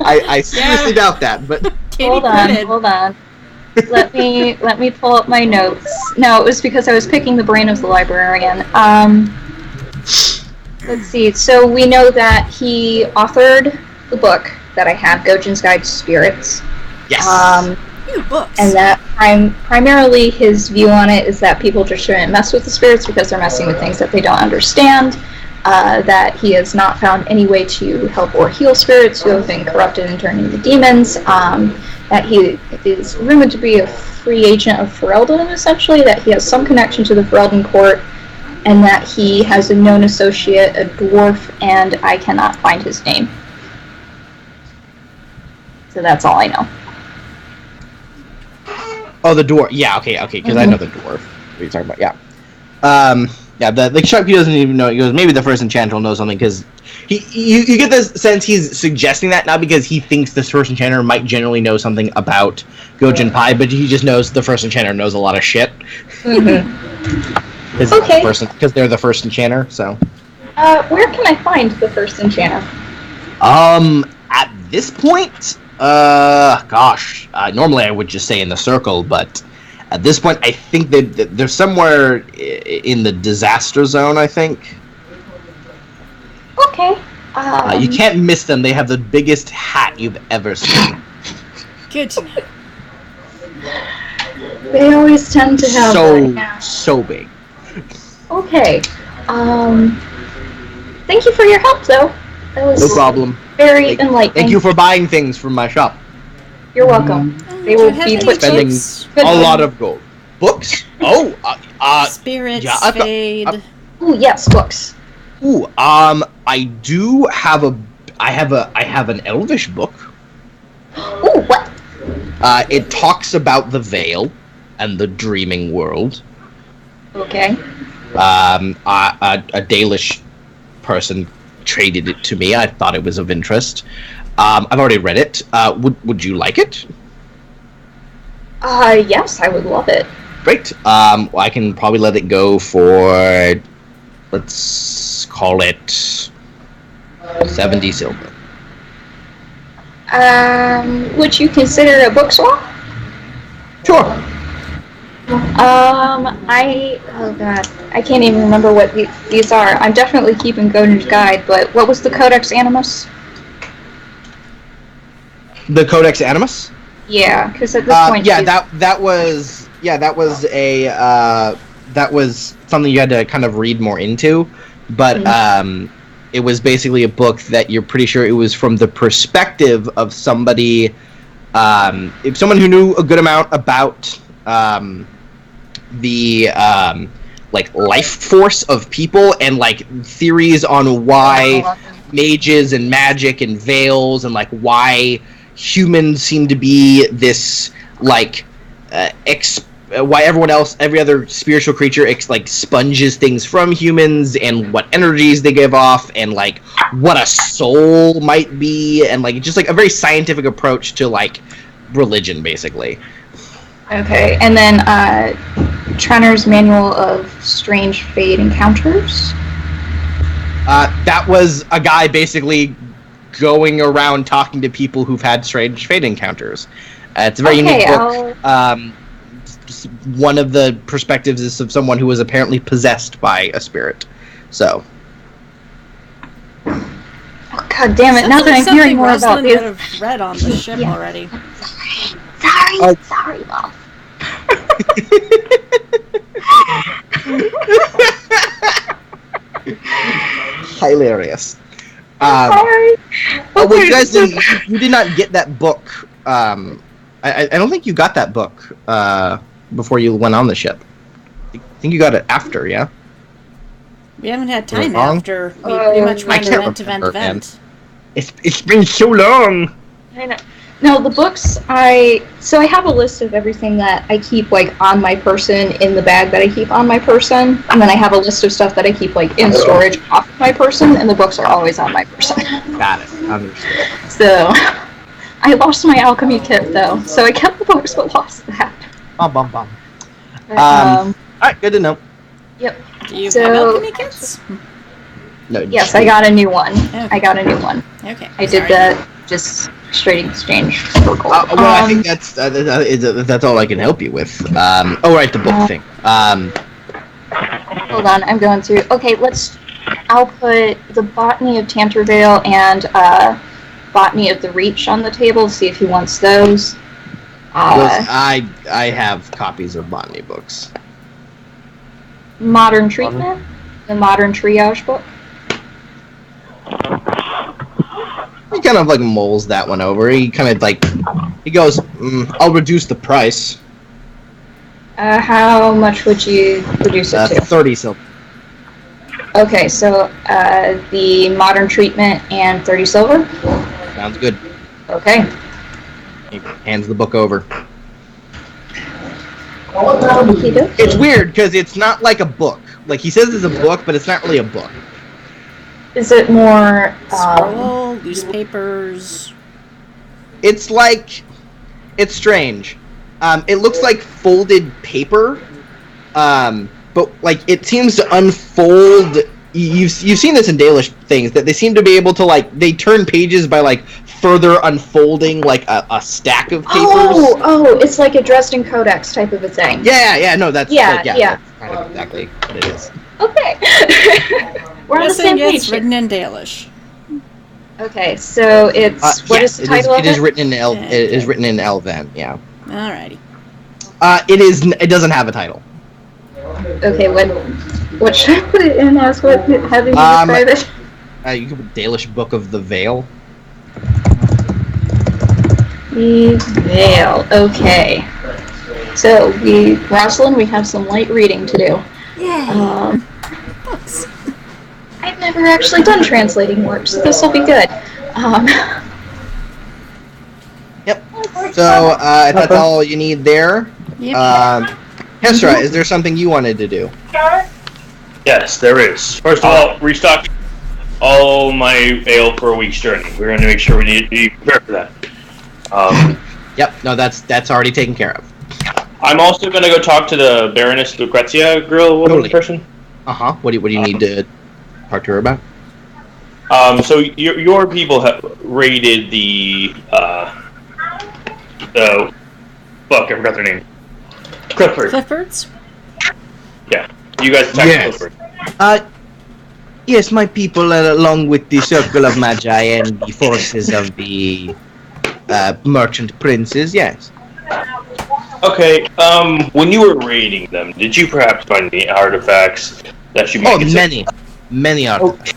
I seriously doubt that, but Hold on. Let me pull up my notes. No, it was because I was picking the brain of the librarian. Let's see. So we know that he authored the book that I have, Gojin's Guide to Spirits. yes. Books. And that primarily his view on it is that people just shouldn't mess with the spirits because they're messing with things that they don't understand. That he has not found any way to help or heal spirits who have been corrupted and turned into demons. That he is rumored to be a free agent of Ferelden, essentially, that he has some connection to the Ferelden court, and that he has a known associate, a dwarf, and I cannot find his name. So that's all I know. Oh, the dwarf. Yeah, okay, because I know the dwarf. What are you talking about? Yeah. Yeah, the Chuck, he doesn't even know. He goes, maybe the first enchanter will know something, because you get this sense he's suggesting that, not because he thinks this first enchanter might generally know something about Gojin Pai, but he just knows the first enchanter knows a lot of shit. Mm-hmm. Okay. Because they're the first enchanter, so. Where can I find the first enchanter? At this point, normally I would just say in the circle, but at this point, I think that they're somewhere in the disaster zone, I think. Okay. You can't miss them. They have the biggest hat you've ever seen. Good to know. They always tend to have so big. Okay. Thank you for your help, though. That was no problem. Very enlightening. Thank you for buying things from my shop. You're welcome. They will be spending a lot of gold. Books? Oh, Spirits, Fade. Oh yes, books. Ooh, I do have I have an Elvish book. Ooh, what? It talks about the Veil and the dreaming world. Okay. A Dalish person traded it to me. I thought it was of interest. I've already read it. Would you like it? Yes, I would love it. Great. I can probably let it go for, let's call it 70 silver. Would you consider a book swap? Sure. Oh god, I can't even remember what these are. I'm definitely keeping Godin's Guide, but what was the Codex Animus? The Codex Animus? Yeah, because at this point, that was something you had to kind of read more into, but it was basically a book that you're pretty sure it was from the perspective of somebody, if someone who knew a good amount about the like life force of people and like theories on why mages and magic and veils and like why humans seem to be this like why every other spiritual creature like sponges things from humans and what energies they give off and like what a soul might be and like just like a very scientific approach to like religion basically. Okay, and then Trenor's Manual of Strange Fade Encounters? That was a guy basically going around talking to people who've had strange fate encounters. It's a very unique book. One of the perspectives is of someone who was apparently possessed by a spirit. So. Oh, God damn it! Now that I'm hearing more about this, I've read on the ship already. Sorry, Mom. Hilarious. Sorry. Well, you guys you did not get that book. I don't think you got that book before you went on the ship. I think you got it after, yeah? We haven't had time after. We pretty much went event. It's been so long. I know. No, the books, I have a list of everything that I keep, like, on my person in the bag that I keep on my person, and then I have a list of stuff that I keep, like, in storage off of my person, and the books are always on my person. Got it. Understood. So, I lost my alchemy kit, though, so I kept the books but lost that. Bum. Alright, good to know. Yep. Do you have alchemy kits? No. Yes, I got a new one. Okay. I got a new one. Okay. I did that just straight exchange for gold. Well, I think that's all I can help you with. Right, the book thing. Hold on, I'm going through. Okay, I'll put the Botany of Tantervale and Botany of the Reach on the table, see if he wants those. I have copies of botany books. Modern Treatment, the Modern Triage book. He kind of like mulls that one over. He kind of like he goes, "I'll reduce the price." How much would you reduce it to? 30 silver. Okay, so the Modern Treatment and 30 silver. Sounds good. Okay. He hands the book over. Okey-dokey. It's weird because it's not like a book. like he says it's a book, but it's not really a book. Is it more scroll, loose papers? It's strange. It looks like folded paper, but like it seems to unfold. You've seen this in Dalish things that they seem to be able to they turn pages by further unfolding a stack of papers. Oh, it's like a Dresden Codex type of a thing. Yeah, no, that's yeah. That's kind of exactly what it is. Okay. We're on the same page. It's written in Dalish. Okay, so it's what is the title of it? It is written in It is written in Elven. Yeah. Alrighty. It doesn't have a title. Okay, what should I put it in as? How do you describe it? You could put Dalish Book of the Veil. The Veil. Okay. So Rosalind, we have some light reading to do. Yeah. Books. I've never actually done translating work, so this will be good. Yep. So if that's all you need there. Yep. Hesra, is there something you wanted to do? Yes, there is. First of all, restock all my ale for a week's journey. We're going to make sure we need to be prepared for that. Yep. No, that's already taken care of. I'm also going to go talk to the Baroness Lucrezia woman person. What do you need to talk to her about? So your people have raided the fuck, I forgot their name. Cliffords? Yeah. You guys attacked Clifford. Yes, my people, along with the Circle of Magi and the forces of the merchant princes, yes. Okay, when you were raiding them, did you perhaps find any artifacts that you might consider? Many artifacts.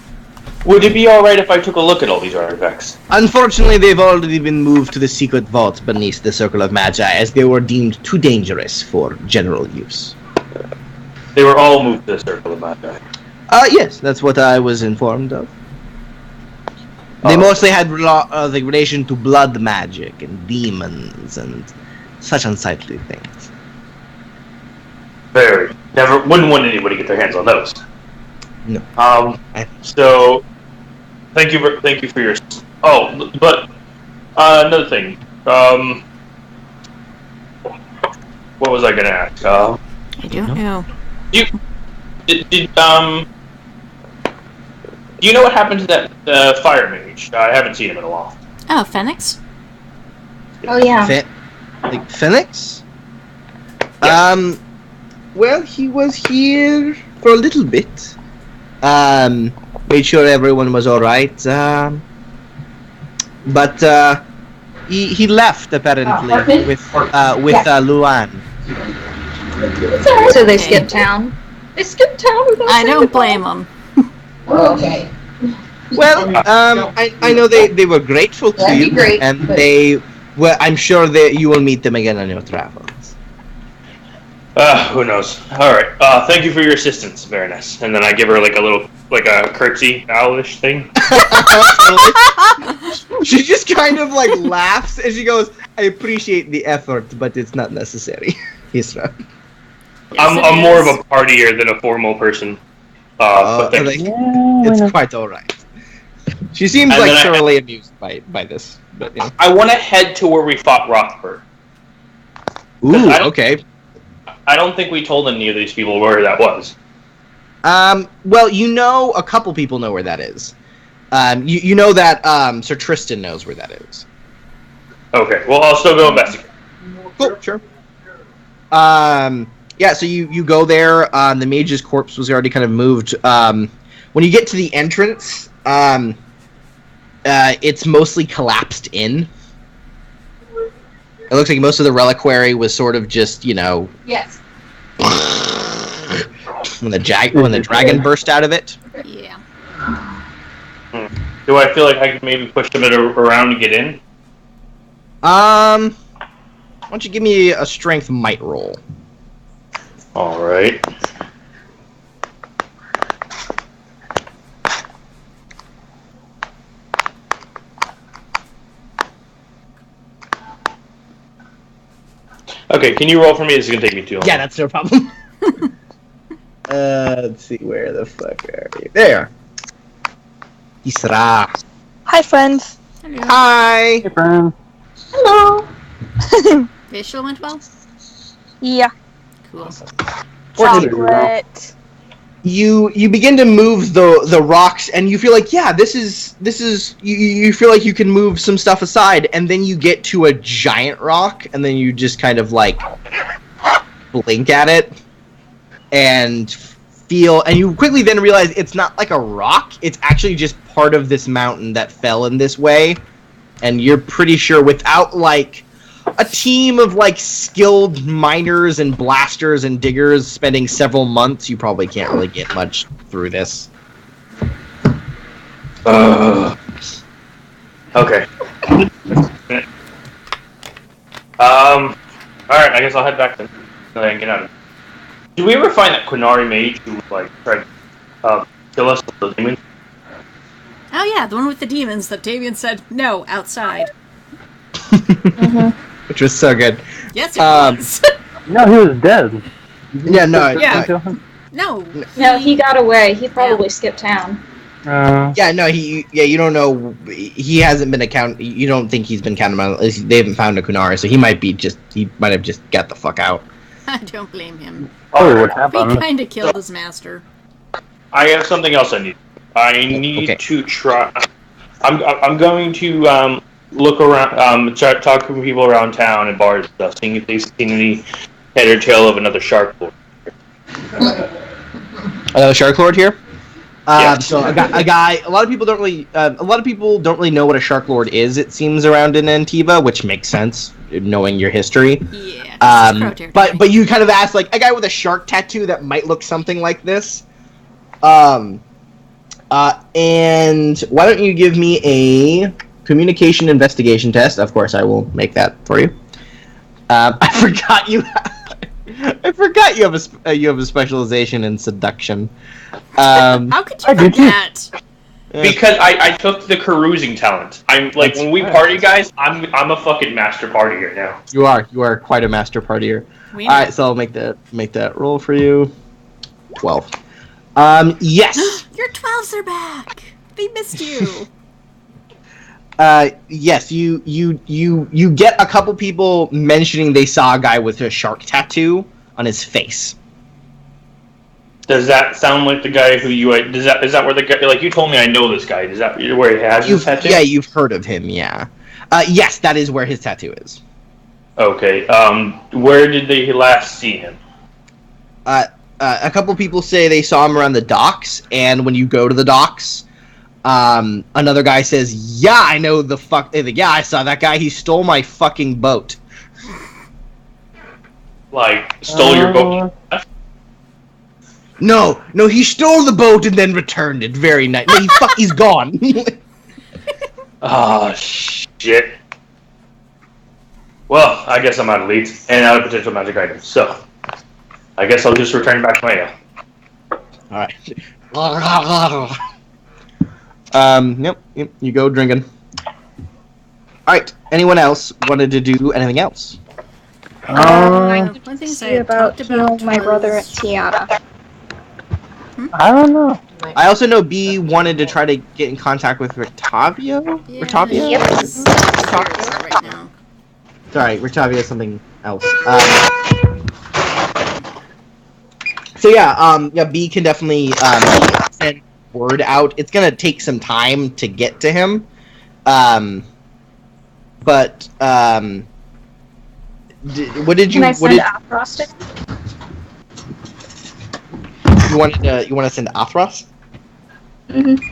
Would it be alright if I took a look at all these artifacts? Unfortunately, they've already been moved to the secret vault beneath the Circle of Magi, as they were deemed too dangerous for general use. They were all moved to the Circle of Magi. Yes, that's what I was informed of. They mostly had relation to blood magic and demons and such unsightly things. Wouldn't want anybody to get their hands on those. No. So, thank you for your. Oh, but another thing. What was I gonna ask? I don't know. Do you know what happened to that fire mage? I haven't seen him in a while. Oh, Phoenix? Oh, yeah. Phoenix? Yes. Well, he was here for a little bit. Made sure everyone was alright. But he left, apparently, with Luan. So they skipped town? They skipped town without I don't blame them. Okay. Well, I know they were grateful to That'd you, be great, and but... I'm sure that you will meet them again on your travels. Who knows? Alright, thank you for your assistance, Baroness. And then I give her a curtsy, owlish thing. She just kind of laughs and she goes, I appreciate the effort, but it's not necessary. Hisra. I'm more of a partier than a formal person. But it's quite alright. She seems thoroughly amused by this. But I want to head to where we fought Rothberg. Ooh, okay. I don't think we told any of these people where that was. Well, a couple people know where that is. You know that Sir Tristan knows where that is. Okay, well, I'll still go investigate. Cool, sure. Yeah, so you go there. The mage's corpse was already kind of moved. When you get to the entrance, it's mostly collapsed in. It looks like most of the reliquary was sort of just, Yes. when the dragon burst out of it. Yeah. Do I feel like I could maybe push them around to get in? Why don't you give me a strength might roll? All right. Okay, can you roll for me? This is gonna take me too long. Yeah, that's no problem. Let's see, where the fuck are you? There. Isra. Hi, friends. Hello. Hi. Hey, friend. Hello. Facial went well? Yeah. Cool. Chocolate. You begin to move the rocks, and you feel like, yeah, this is you feel like you can move some stuff aside, and then you get to a giant rock, and then you just kind of like blink at it and you quickly then realize it's not like a rock, it's actually just part of this mountain that fell in this way, and you're pretty sure without like a team of like skilled miners and blasters and diggers spending several months, you probably can't really get much through this. Okay. Alright, I guess I'll head back then. And get out of it. Did we ever find that Quinari mage who like tried to kill us with the demons? Oh yeah, the one with the demons that Damien said, no, outside. Which was so good. Yes, it was. No, he was dead. Yeah, no. Yeah. No, he got away. He probably skipped town. Yeah, no, you don't know. He hasn't been you don't think he's been counted on. They haven't found a Kunara, so he might have just got the fuck out. I don't blame him. Oh, what He happened? kind of killed his master. I have something else I need. I need to try. I'm going to look around, talk to people around town and bars and stuff, seeing if they've seen any head or tail of another shark lord. Another shark lord here. Yes. So a guy. A lot of people don't really know what a shark lord is. It seems around in Antiva, which makes sense knowing your history. Yeah. But you kind of ask like a guy with a shark tattoo that might look something like this. And why don't you give me a communication investigation test? Of course, I will make that for you. I forgot you. I forgot you have a specialization in seduction. How could you forget? Because I took the carousing talent. I'm like when we party, guys. I'm a fucking master partier now. You are quite a master partier. All right, so I'll make that roll for you. 12. Yes. Your 12s are back. They missed you. Yes, you get a couple people mentioning they saw a guy with a shark tattoo on his face. Does that sound like the guy who you? Is that where the guy? Like you told me, I know this guy. Is that where he has his tattoo? Yeah, you've heard of him. Yeah. Yes, that is where his tattoo is. Okay. Where did they last see him? A couple people say they saw him around the docks, and when you go to the docks, another guy says, "Yeah, I know the fuck. Yeah, I saw that guy. He stole my fucking boat." Like stole your boat? No, he stole the boat and then returned it. Very nice. No, he's gone. Oh shit. Well, I guess I'm out of leads and out of potential magic items, so I guess I'll just return back to my ale. Alright. Yep, you go drinking. Alright, anyone else wanted to do anything else? I One could thing say I about talked about my brother at was- Tiana. I don't know. I also know B wanted to try to get in contact with Rictavio? Yeah, Rictavio? yes. Right now. Sorry, Rictavio is something else. So yeah, B can definitely send word out. It's gonna take some time to get to him, but what did you? Can I send Athros to him? You want to send Athros? Mm-hmm.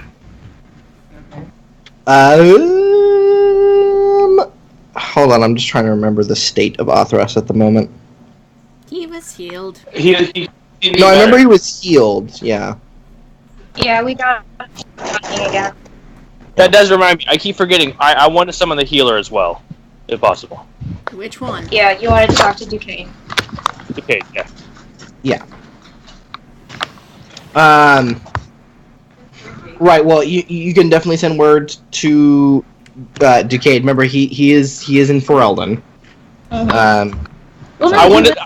Hold on, I'm just trying to remember the state of Athros at the moment. He was healed. He No, I remember he was healed. Yeah. Yeah, we got talking again. That does remind me. I keep forgetting. I want to summon the healer as well, if possible. Which one? Yeah, you wanted to talk to Duquesne. Okay, yeah. Yeah. Right. Well, you can definitely send word to Duquesne. Remember, he is in Ferelden. Mm-hmm. Well, no, I wanted.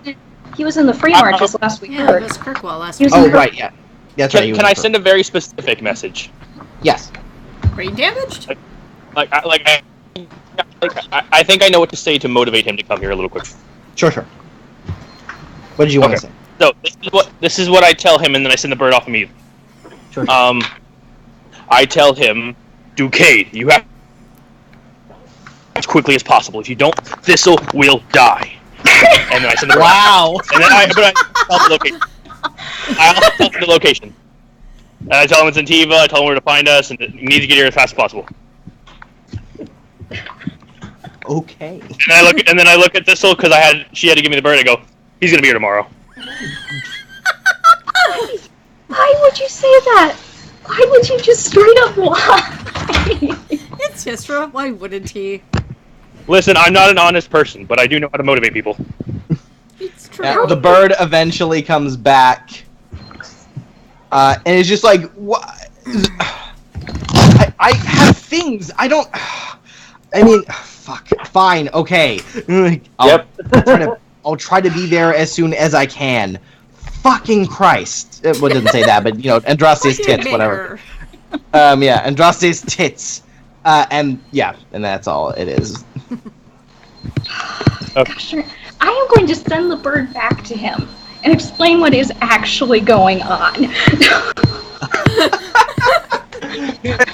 he was in the free marches last week. Yeah, it was Kirkwall last He week. was Oh, in right. Yeah. That's can, right. Can I send a very specific message? Yes. Brain damaged? I think I know what to say to motivate him to come here a little quick. Sure. What did you want to say? So this is what I tell him, and then I send the bird off immediately. Sure. I tell him, Ducade, you have as quickly as possible. If you don't, Thistle will die. And then I send the bird. Wow. And then I tell the location. I also tell him the location. And I tell him it's in Tiva. I tell him where to find us, and you need to get here as fast as possible. Okay. And then I look at Thistle because she had to give me the bird. I go, he's gonna be here tomorrow. Why would you say that? Why would you just straight up lie? It's Histra. Why wouldn't he? Listen, I'm not an honest person, but I do know how to motivate people. It's true. Yeah, the bird eventually comes back, and it's just like, what? I have things. I don't. I mean, fuck. Fine. Okay. I'll try to be there as soon as I can. Fucking Christ. Well, it doesn't say that, but, Andraste's tits, whatever. Andraste's tits. And that's all it is. Gosh, I am going to send the bird back to him and explain what is actually going on.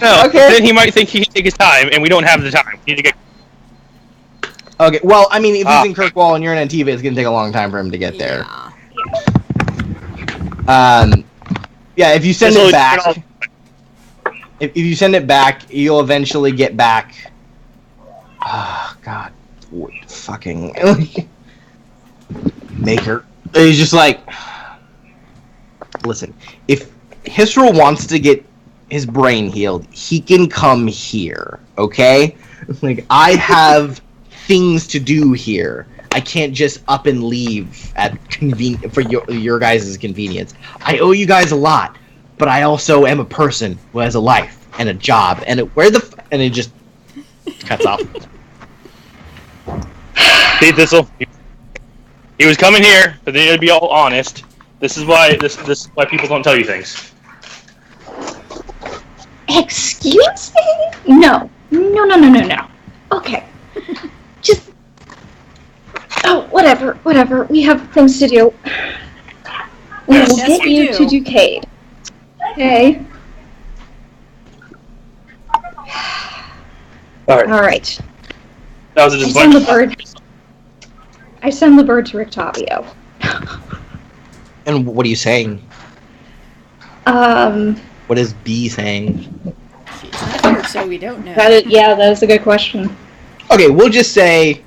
No, okay. Then he might think he can take his time, and we don't have the time. We need to get... Okay, well, I mean, if he's in Kirkwall and you're in Antiva, it's going to take a long time for him to get there. If you send it back... If you send it back, you'll eventually get back... Oh, God. Fucking... Maker. He's just like... Listen, if Hisril wants to get his brain healed, he can come here, okay? Like, I have things to do here. I can't just up and leave at for your guys' convenience. I owe you guys a lot, but I also am a person who has a life and a job, and it just cuts off. See, Thistle, he was coming here, but they need to be all honest. This is why people don't tell you things. Excuse me? No. Okay. Just... Oh, whatever. We have things to do. We will get you to Ducade. Okay? Alright. That was a disappointment. I send the bird to Rictavio. And what are you saying? What is B saying? She's not here, so we don't know. That is a good question. Okay, we'll just say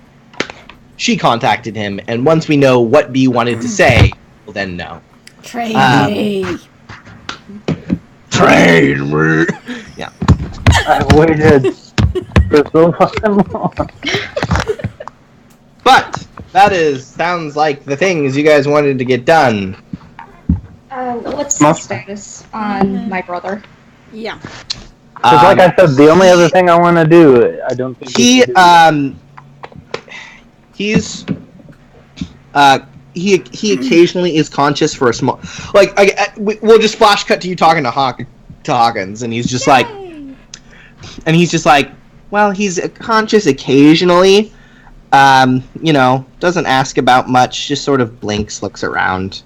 she contacted him, and once we know what B wanted to say, we'll then know. Train me. Train me. Yeah. I waited for so fucking long. But that sounds like the things you guys wanted to get done. What's the status on my brother? Yeah. Because like I said, the only other thing I want to do, I don't think he occasionally is conscious for a small, we'll just flash cut to you talking to Hawkins, and he's just like, well, he's conscious occasionally, doesn't ask about much, just sort of blinks, looks around.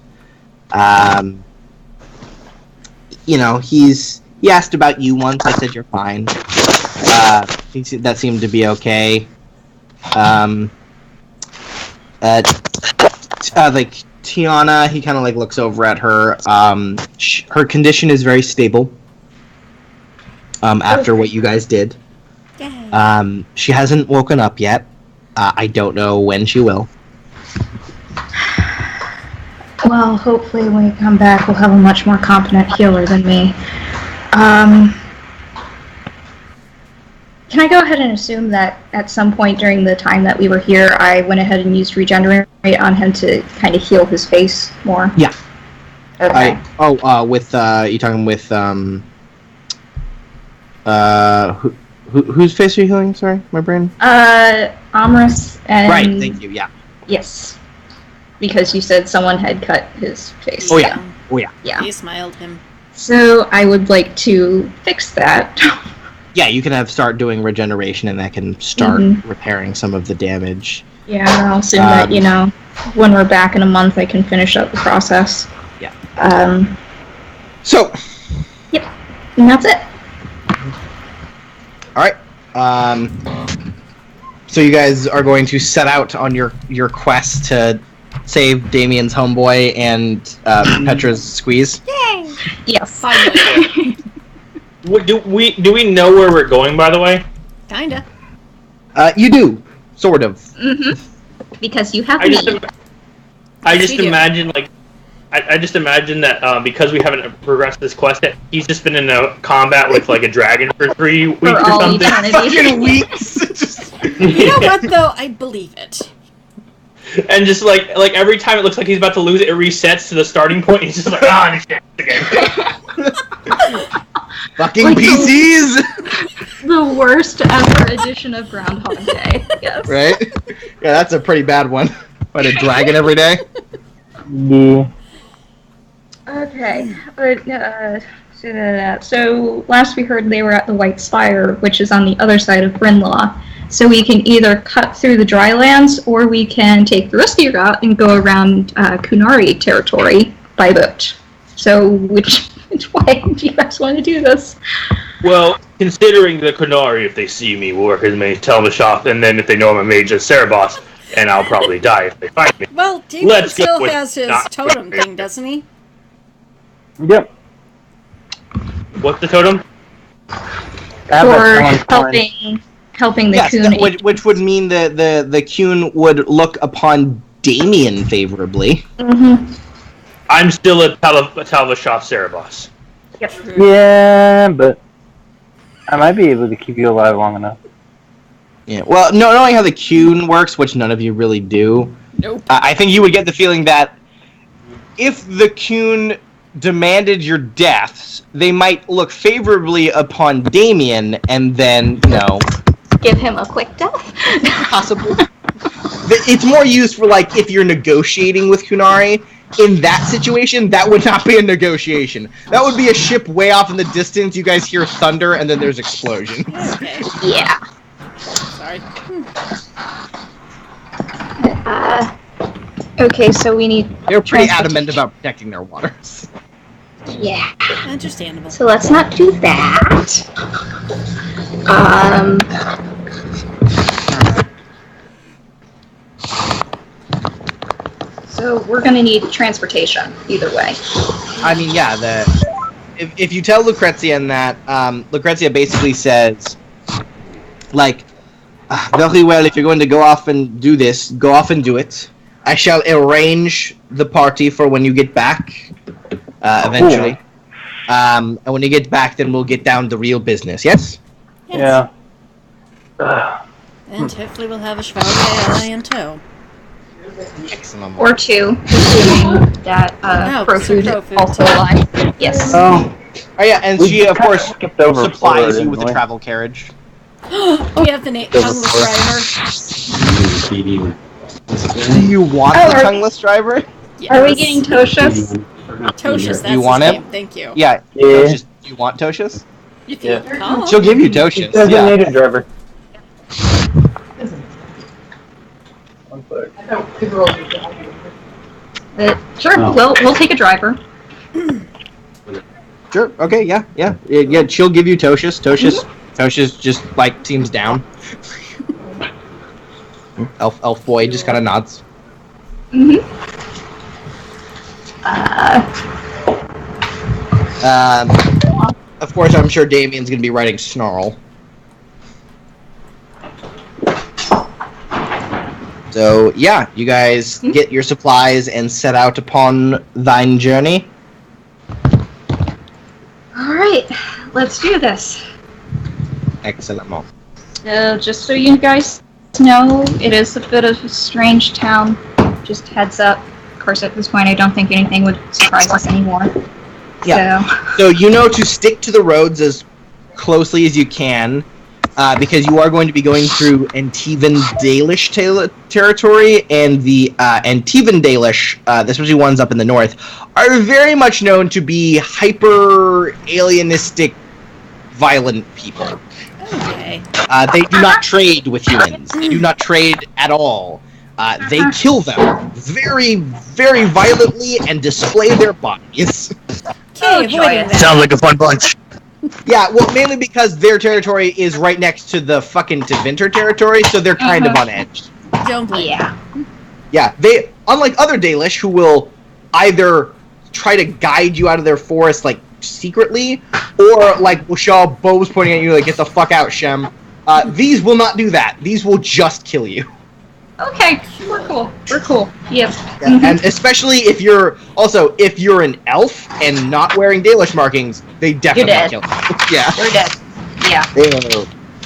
He asked about you once. I said you're fine. That seemed to be okay. Tiana, he kind of looks over at her. Her condition is very stable. After what you guys did. She hasn't woken up yet. I don't know when she will. Well, hopefully when we come back, we'll have a much more competent healer than me. Can I go ahead and assume that at some point during the time that we were here, I went ahead and used Regenerate on him to kind of heal his face more? Yeah. Okay. You talking with, whose face are you healing? Sorry, my brain? Amris and... Right, thank you, yeah. Yes. Because you said someone had cut his face. Oh, yeah. Oh, yeah. Yeah. He smiled him. So I would like to fix that. Yeah, you can start doing regeneration, and that can start repairing some of the damage. Yeah, I'll assume that, when we're back in a month, I can finish up the process. Yeah. Yep. And that's it. Alright. So you guys are going to set out on your quest to save Damien's homeboy and Petra's squeeze? Yay! Yes. Finally. Do we know where we're going, by the way? Kinda. You do. Sort of. Mm-hmm. Because you have I just imagine that because we haven't progressed this quest yet, he's just been in a combat with like a dragon for 3 weeks or something. Fucking weeks. You know what though? I believe it. And just like every time it looks like he's about to lose it, it resets to the starting point. He's just like, this shit again. Fucking like PCs. The worst ever edition of Groundhog Day. Yes. Right? Yeah, that's a pretty bad one. Fight a dragon every day. Yeah. Okay. So last we heard they were at the White Spire, which is on the other side of Brynlaw. So we can either cut through the drylands, or we can take the risky route and go around Kunari territory by boat. So which way do you guys want to do this? Well, considering the Kunari, if they see me, will work as mage, tell the shop, and then if they know I'm a mage, as Cerebos, and I'll probably die if they find me. Well, Damien still has his totem thing, doesn't he? Yep. What's the totem? For helping the Kun. Which would mean the Kun would look upon Damien favorably. Mm-hmm. I'm still a Talva shop Cerebos. Yep. Yeah, but I might be able to keep you alive long enough. Yeah. Well, no, knowing how the Kun works, which none of you really do. Nope. I think you would get the feeling that if the Kun demanded your deaths, they might look favorably upon Damien, and then give him a quick death. Possibly. It's more used for if you're negotiating with Kunari. In that situation, that would not be a negotiation. That would be a ship way off in the distance. You guys hear thunder, and then there's explosion. Okay. Yeah. Sorry. Okay, so we need. They're pretty adamant about protecting their waters. Yeah. Understandable. So let's not do that. So we're gonna need transportation either way. I mean, yeah. If you tell Lucrezia that, Lucrezia basically says, very well. If you're going to go off and do this, go off and do it. I shall arrange the party for when you get back, eventually. And when you get back, then we'll get down to real business. Yes? Yes. Yeah. And hopefully we'll have a Chevalier ally in tow. Excellent. Or two, assuming that Profood is also alive. Yes. Oh yeah, and she of course supplies you with a travel carriage. Oh, you have the tongueless driver. Do you want the tongueless driver? Yes. Are we getting Toshus? Toshus, that's you want his him? name. Thank you. Yeah. Toshus, do you want Toshus? Yeah. She'll give you Toshus. Designated driver. Sure, we'll take a driver. Sure. Okay. Yeah. She'll give you Toshus. Toshus just seems down. Elf boy just kind of nods. Mm-hmm. Of course, I'm sure Damien's gonna be writing Snarl. So yeah, you guys get your supplies and set out upon thine journey. All right, let's do this. Excellent. Just so you guys know, it is a bit of a strange town. Just heads up. Of course, at this point, I don't think anything would surprise us anymore. Yeah. So you know to stick to the roads as closely as you can. because you are going to be going through Antivan Dalish territory, and the Antivan Dalish, especially ones up in the north, are very much known to be hyper-alienistic, violent people. Okay. They do not trade with humans. They do not trade at all. They kill them very, very violently and display their bodies. Okay, avoiding that. Sounds like a fun bunch. Yeah, well, mainly because their territory is right next to the fucking Tevinter territory, so they're kind of on edge. Don't blame. Yeah. Yeah, they, unlike other Dalish who will either try to guide you out of their forest, like, secretly, or, like, will show bows pointing at you, like, get the fuck out, Shem. These will not do that. These will just kill you. Okay, we're cool. We're cool. Yep. Yeah, and especially if you're an elf and not wearing Dalish markings, they definitely kill you. Yeah. We're dead. Yeah. They are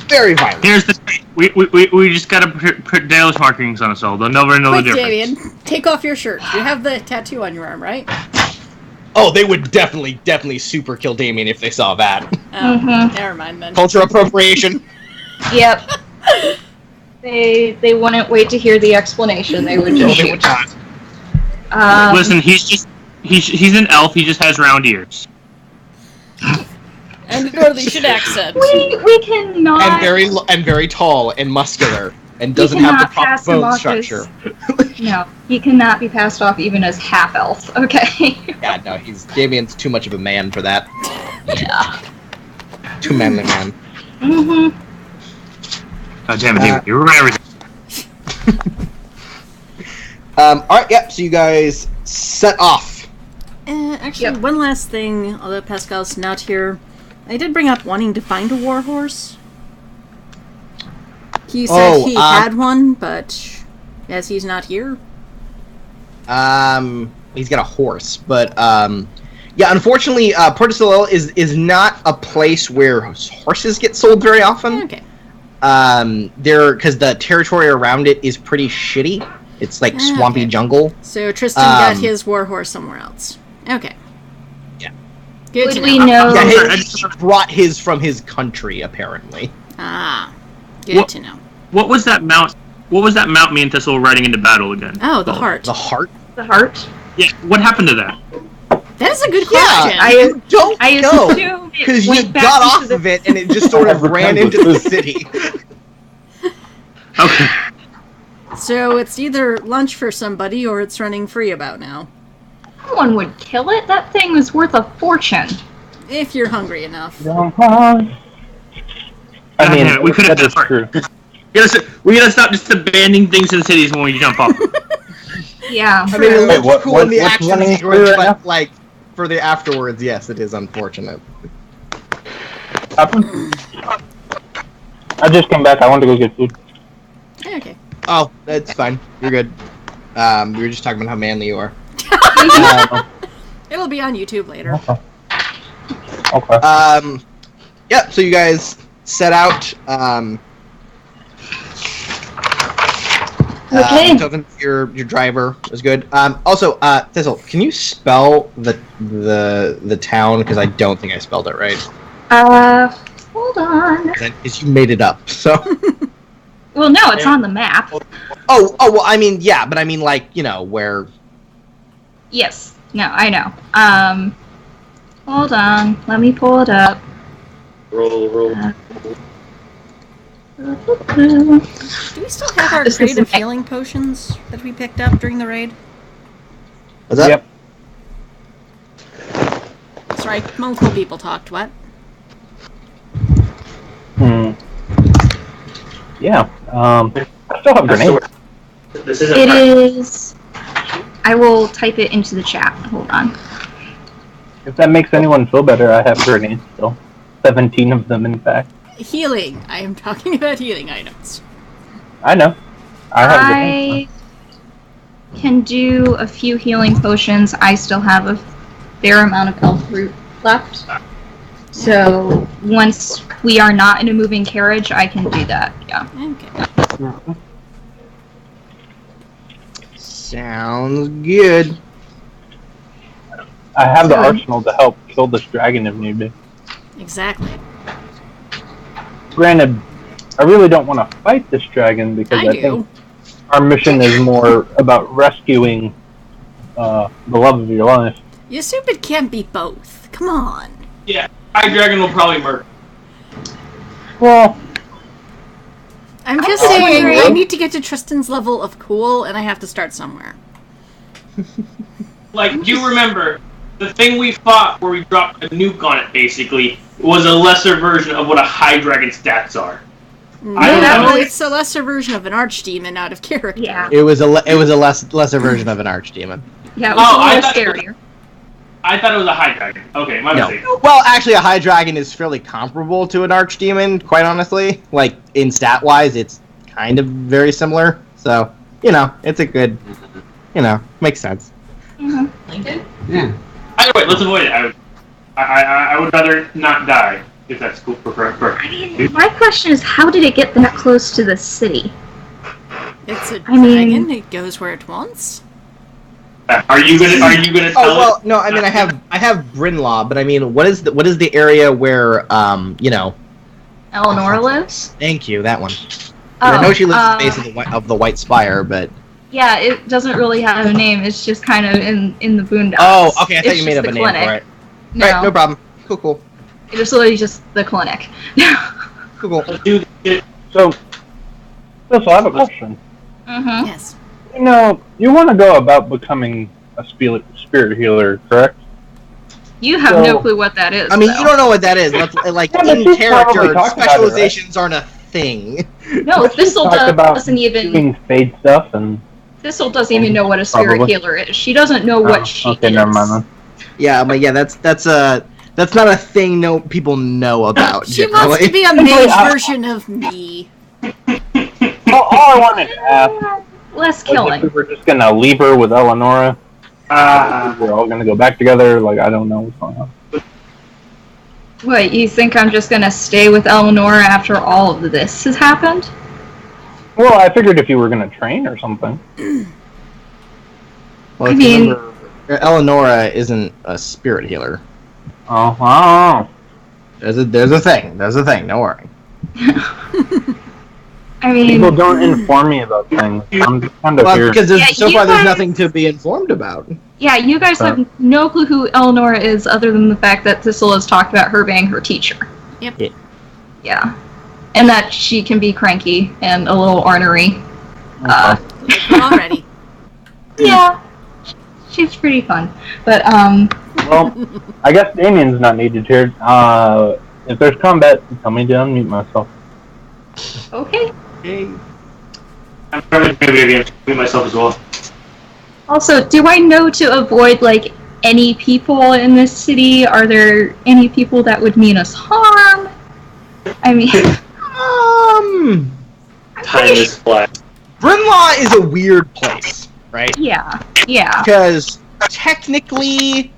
very violent. Here's the thing. We just gotta put Dalish markings on us all. They'll never know the Quick, difference. Damien, take off your shirt. You have the tattoo on your arm, right? Oh, they would definitely super kill Damien if they saw that. Oh, never mind then. Culture appropriation. Yep. They wouldn't wait to hear the explanation. They would just shoot. Listen, he's an elf. He just has round ears. And a Northern accent. We cannot. And very tall and muscular and doesn't have the proper bone structure. No, he cannot be passed off even as half elf. Okay. Yeah, no, Damien's too much of a man for that. Yeah. Too manly man. Mhm. God damn it, Damien. You ruined everything. Alright, yep, so you guys set off. Actually, one last thing, although Pascal's not here, I did bring up wanting to find a warhorse. He said he had one, but as he's not here. He's got a horse, but yeah, unfortunately, Portosalel is not a place where horses get sold very often. Okay. Because the territory around it is pretty shitty. It's like swampy jungle. So Tristan got his warhorse somewhere else. Okay. Yeah. Good Would to we know. know? Yeah, he brought his from his country, apparently. Ah. Good to know. What was that mount? What was that mount me and Thistle riding into battle again? Oh, the heart. The heart? The heart? Yeah. What happened to that? That is a good question. I don't know. assume Because you got off of it and it just sort of ran into the city. Okay. So it's either lunch for somebody or it's running free about now. No one would kill it. That thing was worth a fortune. If you're hungry enough. I mean, we could have that is true. We gotta stop just abandoning things in the cities when we jump off. Yeah. I mean, it looks Wait, cool in the what's action running sequence, through right but, now? like, for the afterwards, yes, it is unfortunate. I just came back. I wanted to go get food. Okay. Oh, that's fine. You're good. We were just talking about how manly you are. It'll be on YouTube later. Okay. Yeah, so you guys set out. Okay. Token, your driver was good. Also, Thistle, can you spell the town? Because I don't think I spelled it right. Hold on. Because you made it up. So. Well, no, it's on the map. Oh, well, I mean, yeah, but I mean, like, you know, where. Yes. No, I know. Hold on. Let me pull it up. Roll. Do we still have our creative healing potions that we picked up during the raid? What's that? Yep. That's right, multiple people talked, what? Yeah. I still have grenades. This isn't It hard. is. I will type it into the chat. Hold on. If that makes anyone feel better, I have grenades still. 17 of them, in fact. Healing. I am talking about healing items. I know. I have grenades. I can do a few healing potions. I still have a fair amount of elf root left. So once we are not in a moving carriage, I can do that. Yeah. Okay. Sounds good. I have the arsenal to help kill this dragon if need be. Exactly. Granted, I really don't want to fight this dragon because I think our mission is more about rescuing the love of your life. You stupid can't be both. Come on. Yeah, High Dragon will probably murder. Well, I'm just saying, I need to get to Tristan's level of cool, and I have to start somewhere. Like, you remember, the thing we fought where we dropped a nuke on it, basically, was a lesser version of what a High Dragon stats are. No, it's a lesser version of an archdemon out of character. Yeah. It was a lesser version of an archdemon. Yeah, it was a little scarier. I thought it was a High Dragon. Okay, my mistake. Well, actually, a High Dragon is fairly comparable to an archdemon, quite honestly. Like, in stat-wise, it's kind of very similar. So, it's a good, makes sense. Mm-hmm. Lincoln? Yeah. Either way, let's avoid it. I would rather not die, if that's cool for I mean, my question is, how did it get that close to the city? It's a dragon. It goes where it wants. Are you gonna tell Oh well, no. I mean, I have Brynlaw, but I mean, what is the area where Eleanor lives? Thank you, that one. Oh, I know she lives at the base of the White Spire, but yeah, it doesn't really have a name. It's just kind of in the boondocks. Oh, okay. I thought you made up a name for it. No, right, no problem. Cool. It's literally just the clinic. Cool. So, I have a question. Mm-hmm. Yes. You want to go about becoming a spirit healer, correct? You have no clue what that is. I mean, though. you don't know what that is. Like, in character, specializations aren't a thing. No, Thistle doesn't even... doing fade stuff and... Thistle doesn't even know what a spirit healer is. She doesn't know what she is. Never mind then. Yeah, but that's not a thing people know about. She wants to be a mage version of me. All I wanted to ask... Less killing. If we were just gonna leave her with Eleonora. We're all gonna go back together. Like, I don't know what's going on. What, you think I'm just gonna stay with Eleonora after all of this has happened? Well, I figured if you were gonna train or something. Well, remember, Eleonora isn't a spirit healer. Oh. There's a thing. Don't worry. I mean, people don't inform me about things. I'm just kind of here. Because so far there's nothing to be informed about. Yeah, you guys have no clue who Eleonora is, other than the fact that Thistle has talked about her being her teacher. Yep. Yeah, and that she can be cranky and a little ornery. Already. Yeah, she's pretty fun. But Well, I guess Damien's not needed here. If there's combat, tell me to unmute myself. Okay. I'm probably going to be myself as well. Also, do I know to avoid, like, any people in this city? Are there any people that would mean us harm? I mean... Time is flat. Brynlaw is a weird place, right? Yeah. Because technically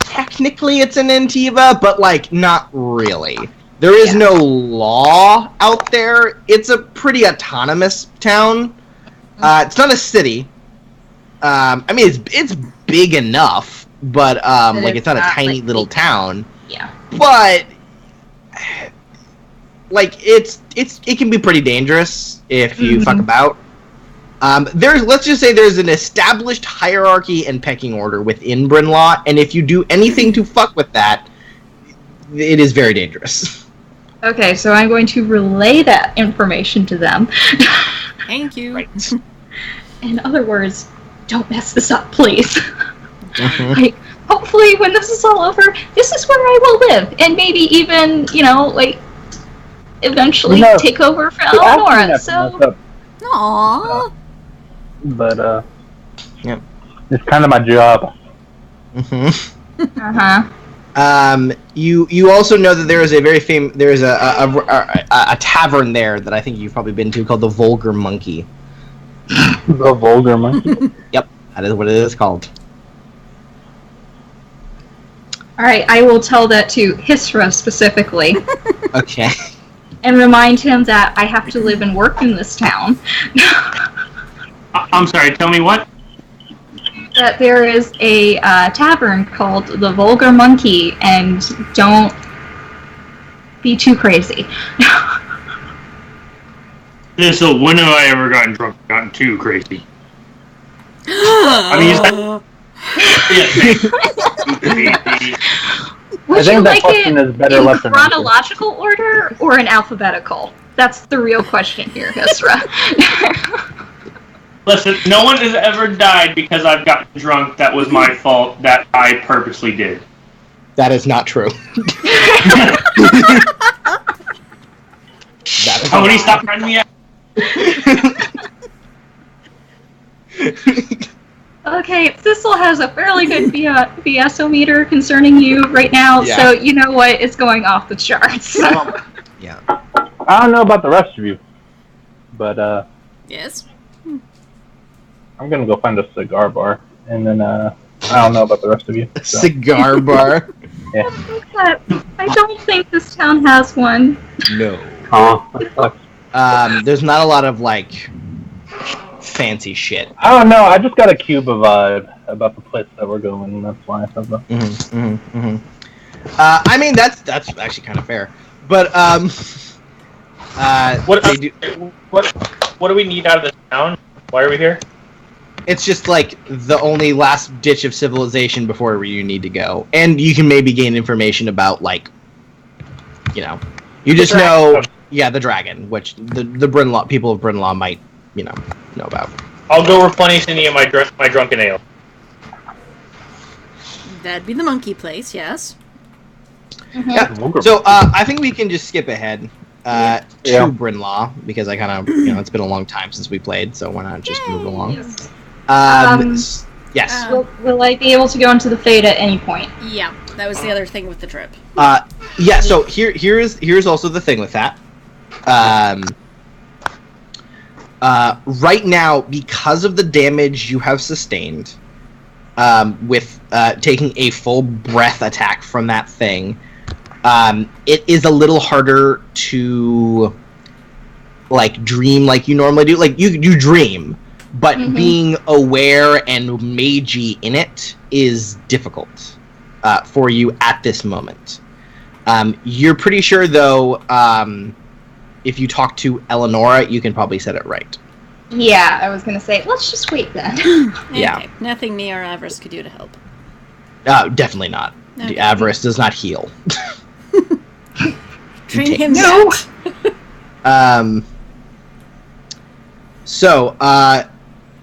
it's an Antiva, but, like, not really. There is no law out there. It's a pretty autonomous town. It's not a city. I mean, it's big enough, but like, it's not a tiny little town. Yeah. But like, it can be pretty dangerous if you fuck about. Let's just say there's an established hierarchy and pecking order within Brynlaw, and if you do anything to fuck with that, it is very dangerous. Okay, so I'm going to relay that information to them. Thank you. Right. In other words, don't mess this up, please. Like, hopefully when this is all over, this is where I will live. And maybe even, eventually take over for Eleonora. So... Aww. But, it's kind of my job. Uh-huh. You also know that there is a very there's a tavern there that I think you've probably been to called the Vulgar Monkey. The Vulgar Monkey? Yep, that is what it is called. Alright, I will tell that to Hisra specifically. Okay. And remind him that I have to live and work in this town. I'm sorry, tell me what? That there is a tavern called the Vulgar Monkey, and don't be too crazy. So when have I ever gotten drunk, gotten too crazy? I mean, Would you like question it is better in left than chronological order or in alphabetical? That's the real question here, Hisra. Listen, no one has ever died because I've gotten drunk. That was my fault. That I purposely did. That is not true. Tony, stop running me out. Okay, Thistle has a fairly good BS-o-meter concerning you right now, so you know what? It's going off the charts. Yeah. I don't know about the rest of you, but Yes. I'm gonna go find a cigar bar, and then I don't know about the rest of you. So. Cigar bar. Yeah. I don't think this town has one. No. Oh, that sucks. There's not a lot of like fancy shit. I don't know. I just got a cube of vibe about the place that we're going, and that's why I said that. I mean, that's actually kind of fair, but What do we need out of this town? Why are we here? it's just like the only last ditch of civilization before you need to go, and you can maybe gain information about like, you just know, the dragon, which the Brynlaw people of Brynlaw might know about. I'll go replenish any of my drunken ale. That'd be the monkey place, yes. Mm-hmm. Yeah. So I think we can just skip ahead to Brynlaw because I kind of it's been a long time since we played, so why not just move along? Yes. Will I be able to go into the Fade at any point? Yeah, that was the other thing with the trip. Yeah. So here's also the thing with that. Right now, because of the damage you have sustained, with taking a full breath attack from that thing, it is a little harder to like dream like you normally do. Like you dream, but being aware and magey in it is difficult for you at this moment. You're pretty sure though, if you talk to Eleonora, you can probably set it right. Yeah, I was gonna say, let's just wait then. Okay. Nothing me or Avarice could do to help. Definitely not. Okay. The Avarice does not heal. Train him. No. So,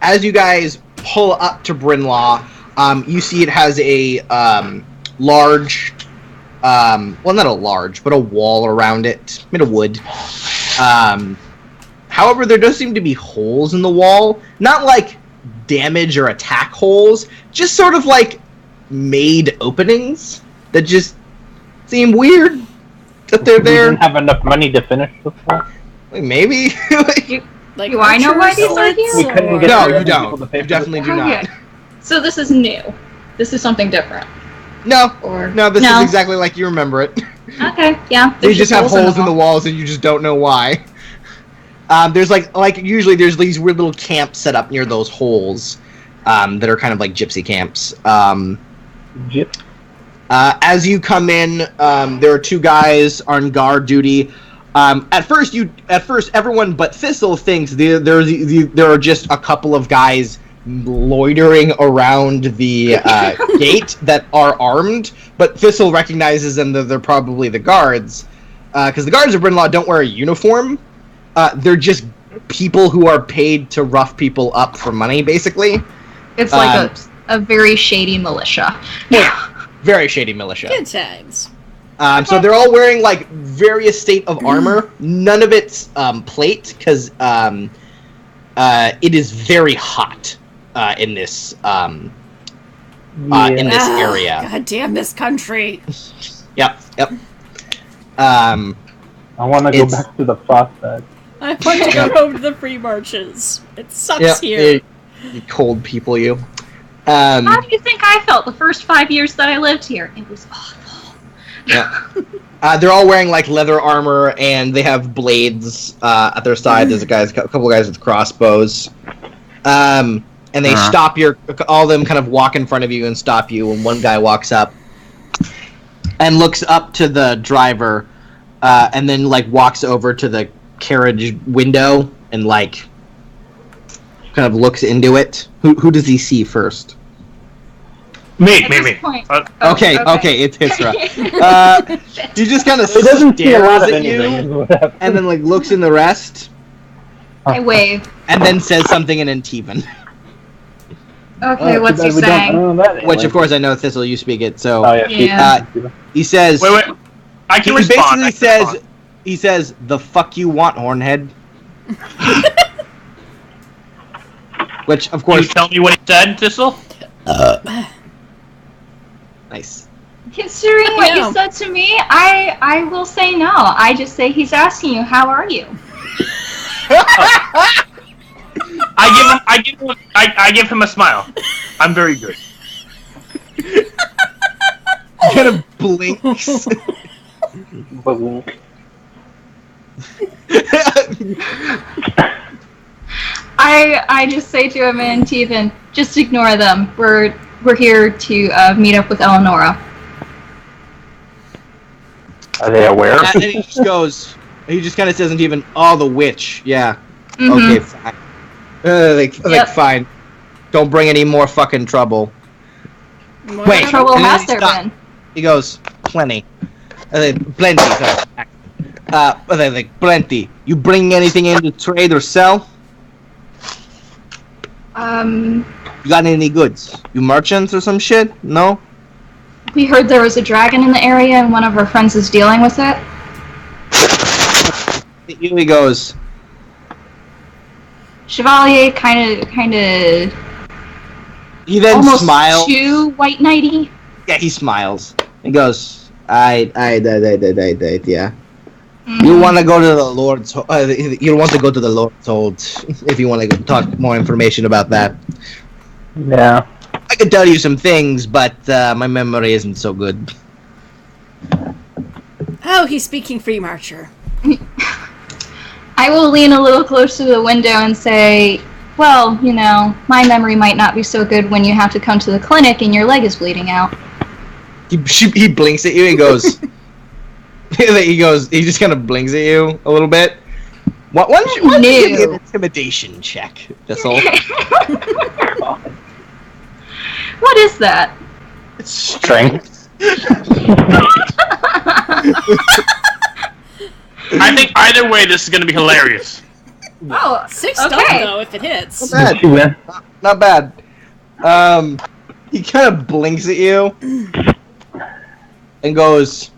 as you guys pull up to Brynlaw, you see it has a large, well, not a large, but a wall around it, made of wood. However, there does seem to be holes in the wall. Not like damage or attack holes, just sort of like made openings that just seem weird that they're there. We didn't have enough money to finish this wall? Maybe. Like, do I know why these are here? We couldn't get No, the you don't. people to pay You for definitely this. do not. Okay. So this is new. This is something different. No, Or this is exactly like you remember it. Okay, yeah. They just have holes in the walls and you just don't know why. There's like usually there's these weird little camps set up near those holes that are kind of like gypsy camps. As you come in, there are two guys on guard duty. At first, everyone but Thistle thinks there are just a couple of guys loitering around the gate that are armed, but Thistle recognizes them that they're probably the guards, because the guards of Brynlaw don't wear a uniform. They're just people who are paid to rough people up for money, basically. It's like a very shady militia. Yeah, very shady militia. Good times. So they're all wearing like various state of armor. None of it's plate, because it is very hot in this area. God damn this country. Yep. I want to go back to the faucet. I want to go home to the free marches. It sucks here. You cold people, you. How do you think I felt the first 5 years that I lived here? It was awful. Yeah. They're all wearing like leather armor, and they have blades at their side. There's a couple guys with crossbows. And they stop all of them kind of walk in front of you and stop you, and one guy walks up and looks up to the driver, and then like walks over to the carriage window and like kind of looks into it. Who does he see first? Me. Okay, it's Hitsra. He just kind of It doesn't see a lot stares of at you, anything. and then like looks in the rest, I wave. and then says something in Antivan. Okay, what's he we don't saying? know that anyway. Which, of course, I know Thistle, you speak it. So Oh, yeah. he says. Wait. I can He respond. basically says, he says, "The fuck you want, Hornhead." Which, of Can you course, tell me what he said, Thistle? nice. Considering what you said to me, I will say no. I just say he's asking you, how are you? I give him a smile. I'm very good. He kind of blinks. I just say to him and Teven, just ignore them. We're here to meet up with Eleonora. Are they aware? And he just goes. He just kind of says, "Even oh, the witch, yeah, Mhm. okay, fine, like fine, don't bring any more fucking trouble." More Wait, Trouble and then has he there stops. been? He goes, "Plenty, plenty, sorry. Like plenty. You bring anything in to trade or sell? You got any goods? You merchants or some shit? No." We heard there was a dragon in the area and one of our friends is dealing with it. He goes, Chevalier kind of he then almost smiles. too white knighty. Yeah, he smiles. He goes, yeah. Mhm. You want to go to the Lord's. You want to go to the Lord's Hold if you want to talk more information about that. Yeah. I could tell you some things, but my memory isn't so good. Oh, he's speaking free marcher. I will lean a little closer to the window and say, well, you know, my memory might not be so good when you have to come to the clinic and your leg is bleeding out. He blinks at you and goes. He just kind of blinks at you a little bit. Why don't you give me an intimidation check, Thistle? What is that? It's Strength. I think either way, this is going to be hilarious. Oh, 6 okay. stuff, though, if it hits. Not Did you win? Not bad. He kind of blinks at you and goes,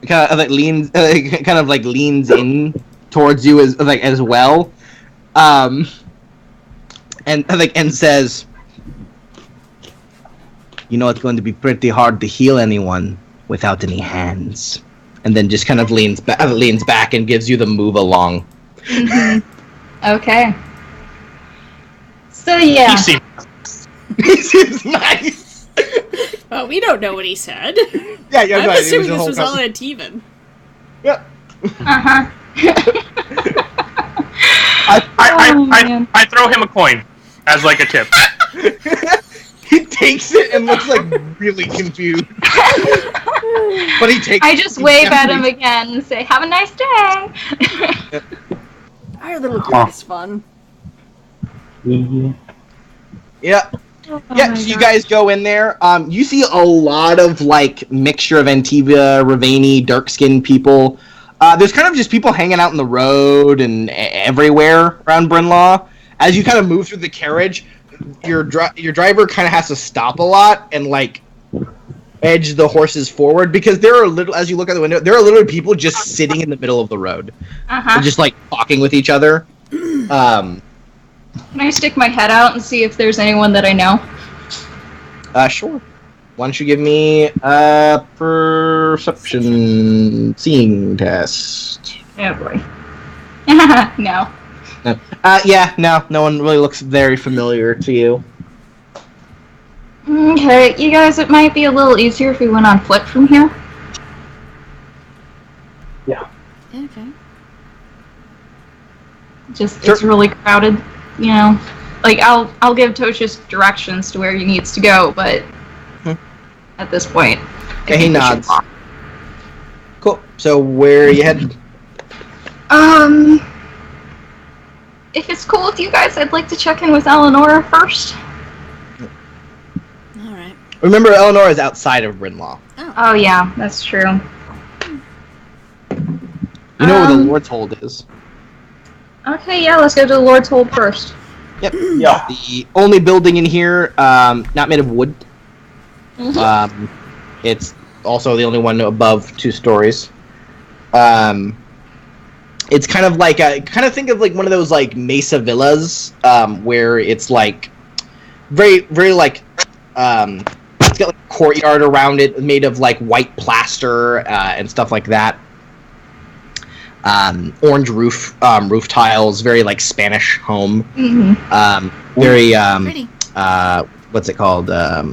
kind of like leans in towards you as well, and says, "You know, it's going to be pretty hard to heal anyone without any hands." And then just kind of leans back and gives you the move along. Mm-hmm. Okay. So yeah. He seems nice. Well, we don't know what he said. Yeah, I'm right. assuming this was all Antivan. Yep. Uh-huh. I throw him a coin as like a tip. He takes it and looks like really confused. But he takes. I just wave at him again and say, "Have a nice day." Our little group is fun. Yeah. Yeah, so you guys go in there. You see a lot of like mixture of Antiva, Ravani, dark-skinned people. There's kind of just people hanging out in the road and everywhere around Brynlaw. As you kind of move through the carriage, your driver kind of has to stop a lot and like edge the horses forward because there are as you look out the window, there are literally people just sitting in the middle of the road, just like talking with each other. Can I stick my head out and see if there's anyone that I know? Sure. Why don't you give me a perception seeing test? Oh boy. No. No one really looks very familiar to you. Okay, you guys, it might be a little easier if we went on foot from here. Yeah. Okay. It's really crowded, you know. Like I'll give Toshis directions to where he needs to go, but at this point, he nods. Cool. So where are you headed? If it's cool with you guys, I'd like to check in with Eleanor first. All right. Remember, Eleanor is outside of Brynlaw. Oh yeah, that's true. You know where the Lord's Hold is. Okay, yeah, let's go to the Lord's Hold first. Yep. Yeah. The only building in here, not made of wood. Mm-hmm. It's also the only one above 2 stories. It's kind of like think of like one of those like mesa villas, where it's like very, very like it's got like a courtyard around it made of like white plaster and stuff like that. Orange roof tiles, very like Spanish home. Mm-hmm. Very pretty. What's it called? A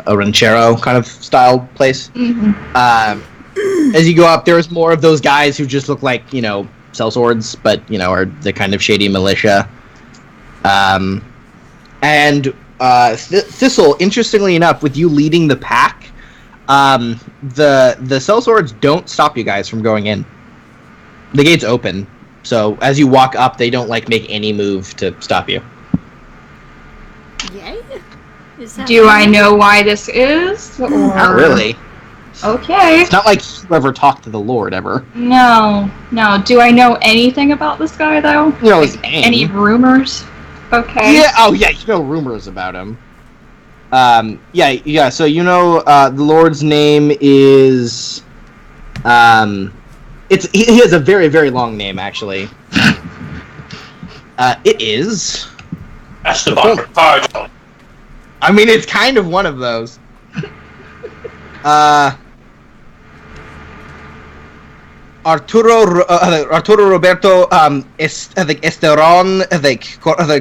ranchero kind of style place. Mm-hmm. As you go up, there's more of those guys who just look like, sell swords, but, are the kind of shady militia. And Thistle, interestingly enough, with you leading the pack, the sell swords don't stop you guys from going in. The gate's open, so as you walk up, they don't, make any move to stop you. Yay? Do I know why this is? Or... Not really. Okay. It's not like you ever talked to the Lord, ever. No. Do I know anything about this guy, though? You know his name. Any rumors? Okay. Yeah, you know rumors about him. Yeah, so the Lord's name is... He has a very, very long name, actually. It is... Esteban Ricardo. I mean, it's kind of one of those. Arturo Roberto Esteron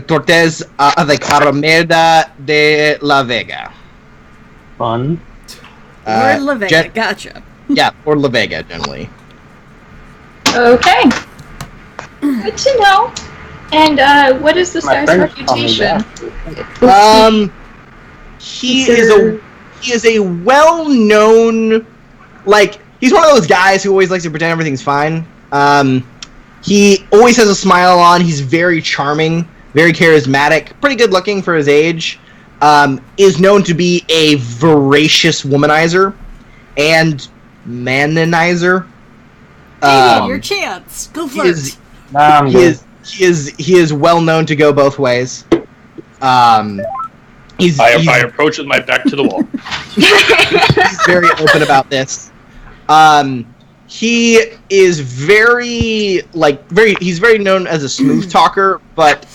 Cortez Arameda de la Vega. Fun. Lord La Vega, gotcha. Yeah, or La Vega, generally. Okay. Good to know. And what is this guy's reputation? He is a well-known, he's one of those guys who always likes to pretend everything's fine. He always has a smile on. He's very charming, very charismatic, pretty good looking for his age. Is known to be a voracious womanizer and manonizer. Your chance. Go flirt. He is well known to go both ways. I approach with my back to the wall. He's very open about this. He is he's very known as a smooth talker, but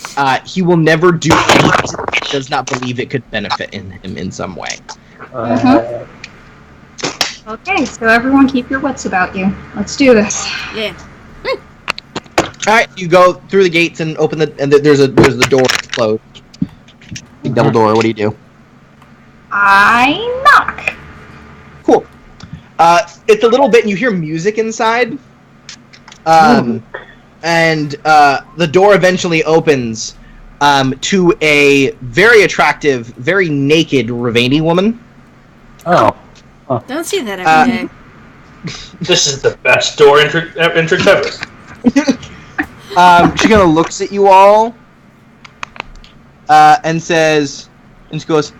he will never do anything he does not believe it could benefit him in some way. Okay, so everyone keep your wits about you. Let's do this. Yeah. Alright, you go through the gates and open there's the door closed. Big double door, what do you do? I knock. Cool. It's a little bit, and you hear music inside. And the door eventually opens to a very attractive, very naked Ravani woman. Oh. Huh. Don't see that every day. This is the best door entrance ever. She kind of looks at you all and says, and she goes,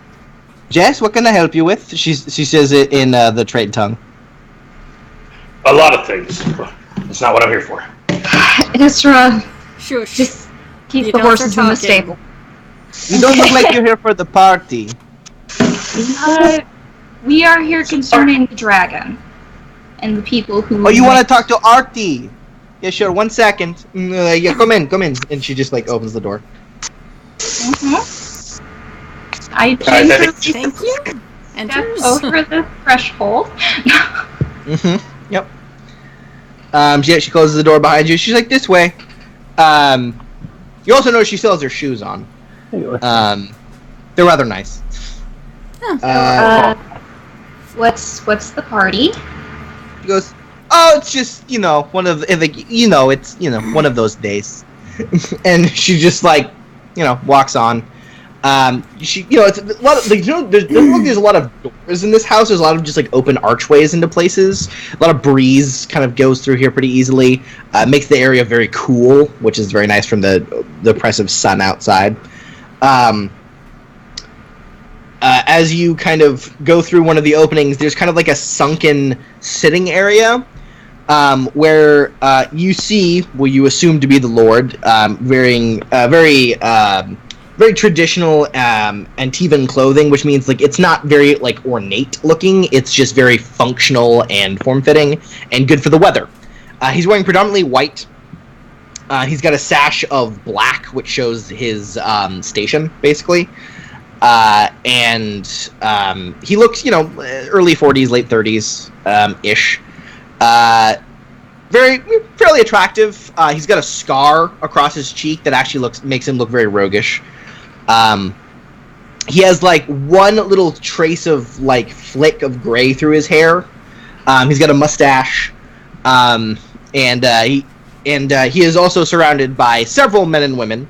"Jess, what can I help you with?" She says it in the trade tongue. A lot of things. It's not what I'm here for. Isra, shush. Just keep the horses in the stable. You don't look like you're here for the party. We are here concerning the dragon and the people who... Oh, you want to talk to Artie? Yeah, sure. 1 second. Yeah, come in. And she just, opens the door. Mm-hmm. I thank you. Enters. Over the threshold. Mm-hmm. Yep. She closes the door behind you. She's like, this way. You also notice she still has her shoes on. They're rather nice. What's the party? He goes, oh, it's just, one of it's, one of those days. And she just, walks on. It's a lot of there's a lot of doors in this house. There's a lot of just like open archways into places. A lot of breeze kind of goes through here pretty easily. Makes the area very cool, which is very nice from the oppressive sun outside. As you kind of go through one of the openings, there's kind of like a sunken sitting area where you see what you assume to be the Lord, wearing very traditional Antivan clothing, which means like it's not very like ornate looking. It's just very functional and form-fitting and good for the weather. He's wearing predominantly white. He's got a sash of black, which shows his station, basically. And he looks, early 40s, late 30s ish. Fairly attractive. He's got a scar across his cheek that actually makes him look very roguish. He has like one little trace of like flick of gray through his hair. He's got a mustache, and he is also surrounded by several men and women.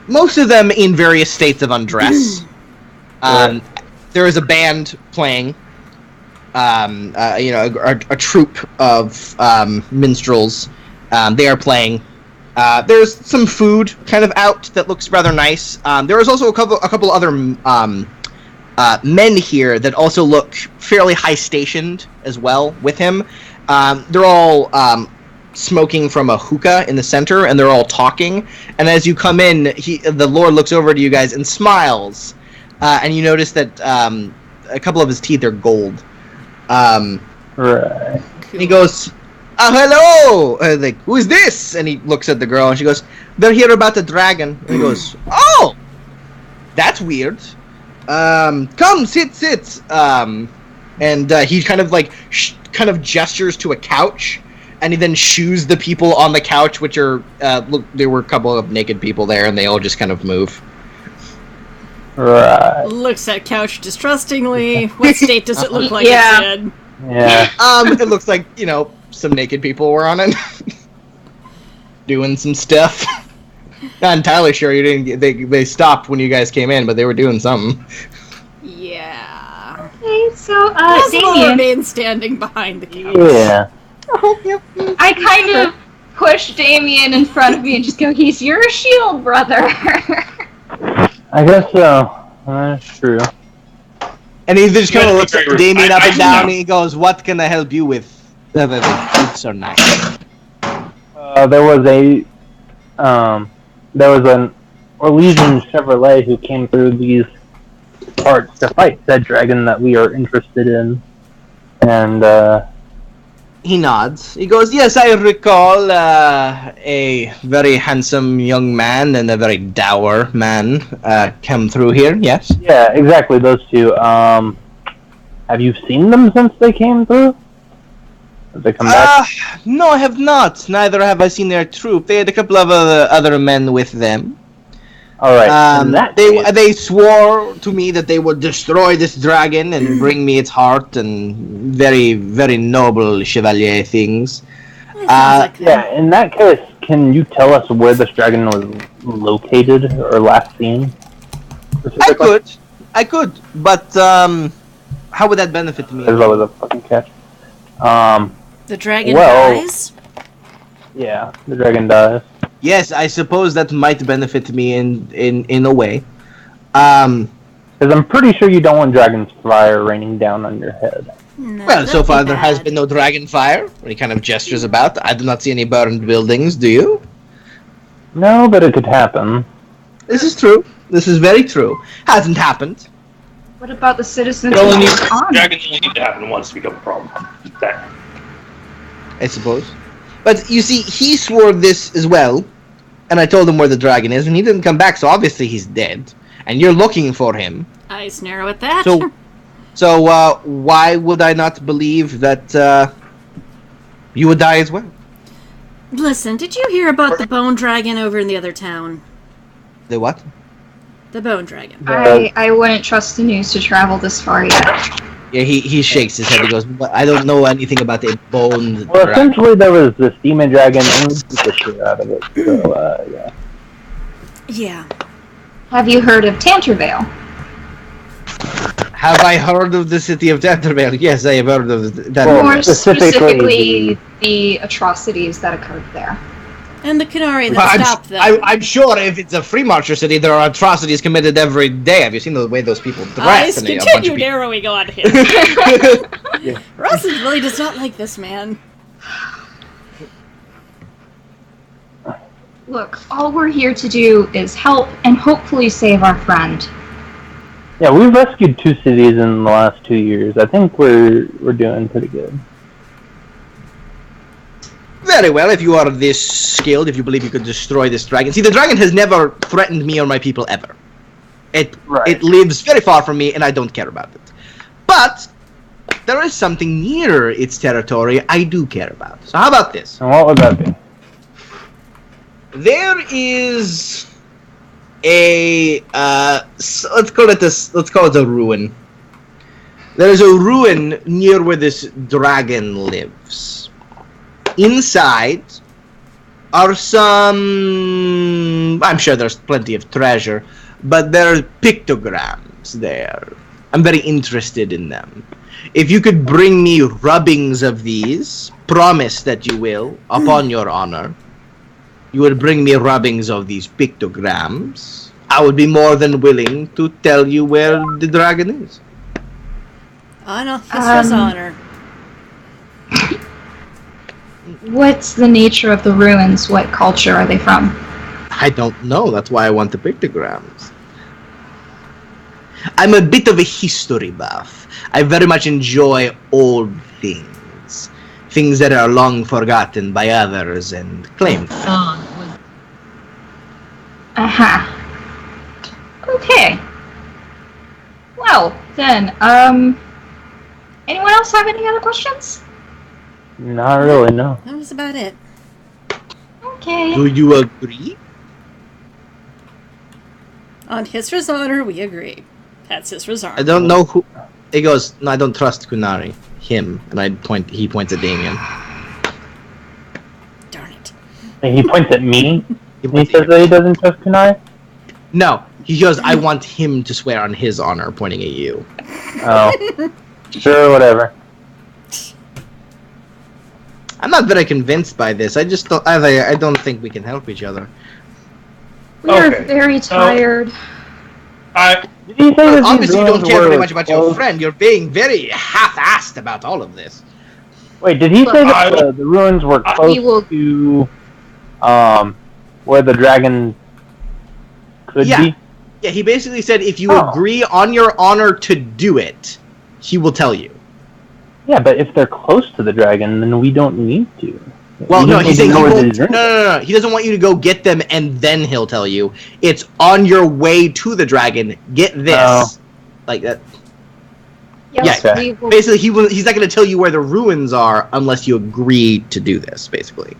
Most of them in various states of undress. There is a band playing. A troupe of men. They are playing. There's some food kind of out that looks rather nice. There is also a couple other men here that also look fairly high stationed as well with him. They're all smoking from a hookah in the center, and they're all talking. And as you come in, the Lord looks over to you guys and smiles, and you notice that a couple of his teeth are gold. Right. And he goes, hello! Like, who is this? And he looks at the girl, and she goes, they're here about the dragon. And he goes, oh! That's weird. Come, sit. And he kind of, like, kind of gestures to a couch, and he then shoos the people on the couch, which are, look, there were a couple of naked people there, and they all just kind of move. Right. Looks at couch distrustingly. What state does it look like it's in? Yeah. It looks like, some naked people were on it. Doing some stuff. Not entirely sure you didn't. They stopped when you guys came in, but they were doing something. Yeah. Okay, so Damien remains standing behind the couch. Yeah. I kind of push Damien in front of me and just go, he's your shield, brother. I guess so. That's true. And he just kind of looks at Damien up and down, and he goes, what can I help you with? It's so nice. There was an Orlesian Chevrolet who came through these parts to fight said dragon that we are interested in. And, he nods. He goes, yes, I recall a very handsome young man and a very dour man come through here, yes? Yeah, exactly, those two. Have you seen them since they came through? Have they come back? No, I have not. Neither have I seen their troop. They had a couple of other men with them. Alright, they swore to me that they would destroy this dragon and bring me its heart and very, very noble chevalier things. Yeah, in that case, can you tell us where this dragon was located or last seen? I could, but how would that benefit me? There's always a fucking catch. The dragon dies? Yeah, the dragon dies. Yes, I suppose that might benefit me in a way. Because I'm pretty sure you don't want dragon's fire raining down on your head. No, well, so far there has been no dragon fire. He kind of gestures about. I do not see any burned buildings, do you? No, but it could happen. This is true. This is very true. Hasn't happened. What about the citizens Dragons of only need to happen once to become a problem. That. I suppose. But you see, he swore this as well, and I told him where the dragon is, and he didn't come back, so obviously he's dead. And you're looking for him. Eyes narrow at that. So why would I not believe that you would die as well? Listen, did you hear about the bone dragon over in the other town? The what? The bone dragon. I wouldn't trust the news to travel this far yet. Yeah, he shakes his head. He goes, I don't know anything about the bone. Well, essentially there was this demon dragon and we beat the shit out of it. So, yeah. Yeah. Have you heard of Tantervale? Have I heard of the city of Tantervale? Yes, I have heard of that. More specifically, the atrocities that occurred there. And the Canary that stopped them. I'm sure if it's a free marcher city, there are atrocities committed every day. Have you seen the way those people dress? Continue narrowing on him. Ross really does not like this man. Look, all we're here to do is help and hopefully save our friend. Yeah, we've rescued 2 cities in the last 2 years. I think we're doing pretty good. Very well, if you are this skilled, if you believe you could destroy this dragon. See, the dragon has never threatened me or my people ever. It lives very far from me, and I don't care about it. But there is something near its territory I do care about. So how about this? And what would that be? There is a let's call it a ruin. There is a ruin near where this dragon lives. Inside are some... I'm sure there's plenty of treasure, but there are pictograms there. I'm very interested in them. If you could bring me rubbings of these, promise that you will, upon your honor, you would bring me rubbings of these pictograms, I would be more than willing to tell you where the dragon is. On Officer's honor. What's the nature of the ruins? What culture are they from? I don't know. That's why I want the pictograms. I'm a bit of a history buff. I very much enjoy old things. Things that are long forgotten by others and claimed. Okay. Well, then, anyone else have any other questions? Not really, no. That was about it. Okay. Do you agree? On Hisra's honor, we agree. That's Hisra's honor. I don't know who... He goes, no, I don't trust Kunari. Him. And he points at Damien. Darn it. And he points at me? He says that he doesn't trust Kunai? No. He goes, I want him to swear on his honor, pointing at you. Oh. Sure, whatever. I'm not very convinced by this. I just don't... I don't think we can help each other. We're very tired. Did he say that obviously you don't care very much about your friend. You're being very half-assed about all of this. Wait, did he say that the ruins were close to where the dragon could be? Yeah, he basically said if you agree on your honor to do it, he will tell you. Yeah, but if they're close to the dragon, then we don't need to. Well, no, he's saying no. He doesn't want you to go get them and then he'll tell you. It's on your way to the dragon. Get this, like that. Yes, yeah, basically, he's not going to tell you where the ruins are unless you agree to do this. Basically.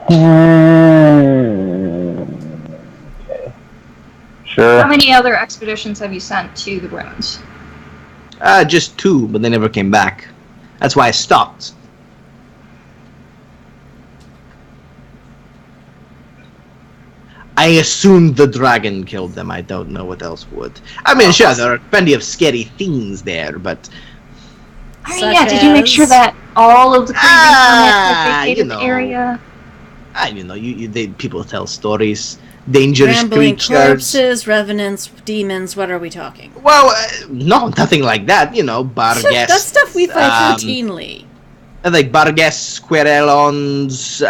Okay. Sure. How many other expeditions have you sent to the ruins? Just 2, but they never came back. That's why I stopped. I assumed the dragon killed them. I don't know what else would. I mean, sure, there are plenty of scary things there, but... I mean, yeah, did you make sure that all of the crazy hermits vacated the area? People tell stories. Dangerous Rambling creatures. corpses, revenants, demons, what are we talking? Well, no, nothing like that. Barges. That's stuff we fight routinely. Like Barges, Squirrelons,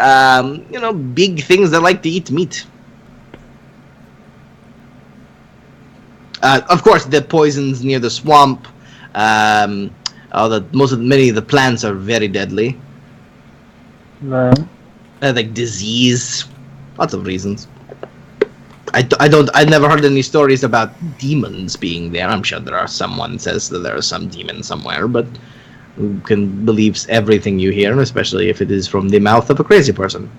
big things that like to eat meat. Of course, the poisons near the swamp. Many of the plants are very deadly. Right. Like disease, lots of reasons. I've never heard any stories about demons being there. I'm sure someone says that there are some demons somewhere, but you can believe everything you hear, especially if it is from the mouth of a crazy person.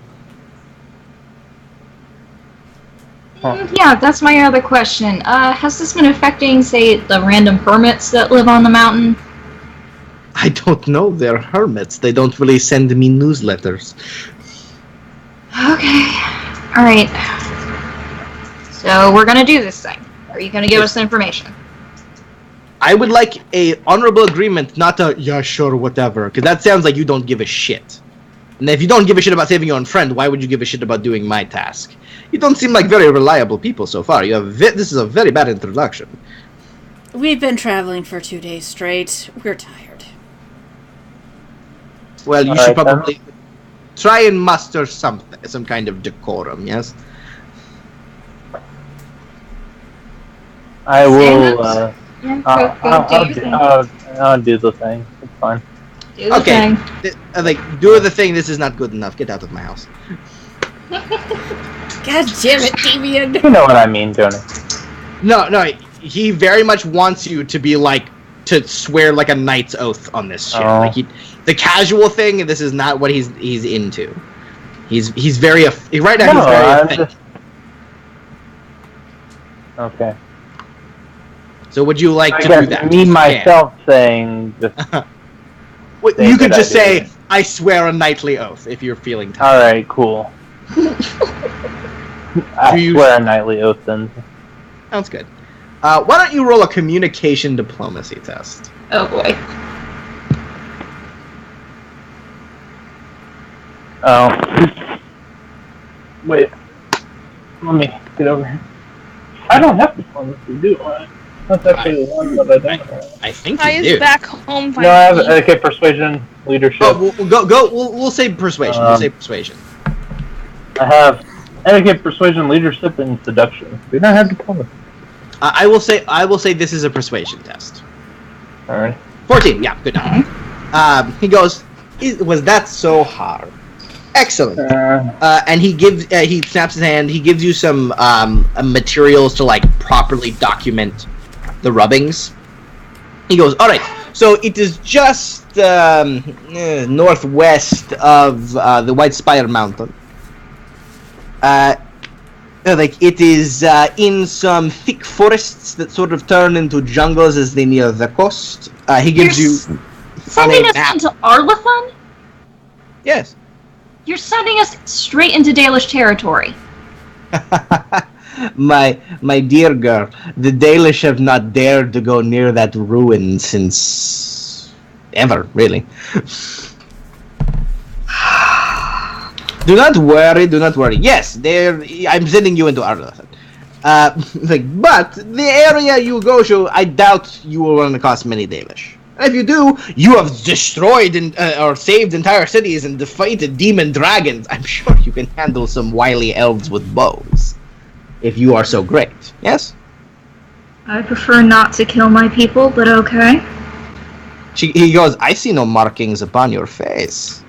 Yeah, that's my other question. Has this been affecting, say, the random hermits that live on the mountain? I don't know. They're hermits. They don't really send me newsletters. Okay. Alright. So So we're gonna do this thing. Are you gonna give us the information? I would like a honorable agreement, not a yeah, sure, whatever, because that sounds like you don't give a shit. And if you don't give a shit about saving your own friend, why would you give a shit about doing my task? You don't seem like very reliable people so far. This is a very bad introduction. We've been traveling for 2 days straight. We're tired. Well, you should probably try and muster some kind of decorum, yes? I will, I'll do the thing. It's fine. Okay. Do the thing. This is not good enough. Get out of my house. God damn it, Damien. You know what I mean, don't you? No. He very much wants you to be like, to swear like a knight's oath on this shit. Oh. Like the casual thing, this is not what he's into. He's very, right now he's very offended. Okay. So would you like to do that? Me, myself, saying this. You could just say, I swear a knightly oath, if you're feeling tired. Alright, cool. I swear a knightly oath then. Sounds good. Why don't you roll a communication diplomacy test? Oh boy. Oh. Wait. Let me get over here. I don't have diplomacy, do I? That's actually the one that I think. I think I you is do. back home. No, I have okay, persuasion, leadership. Oh, we'll say persuasion. We'll say persuasion. I have etiquette, persuasion, leadership, and seduction. We don't have diplomacy. I will say this is a persuasion test. All right. 14. Yeah, good enough. He goes, was that so hard? Excellent. And he snaps his hand. He gives you some materials to like properly document the rubbings. He goes, all right. So it is just northwest of the White Spire Mountain. It is in some thick forests that sort of turn into jungles as they near the coast. He gives you sending us into Arlathan? Yes. You're sending us straight into Dalish territory. my dear girl, the Dalish have not dared to go near that ruin since ever, really. Do not worry. Yes, I'm sending you into Arlathan. But the area you go to, I doubt you will run across many Dalish. And if you do, you have destroyed or saved entire cities and defeated demon dragons. I'm sure you can handle some wily elves with bows, if you are so great. Yes? I prefer not to kill my people, but okay. He goes, I see no markings upon your face.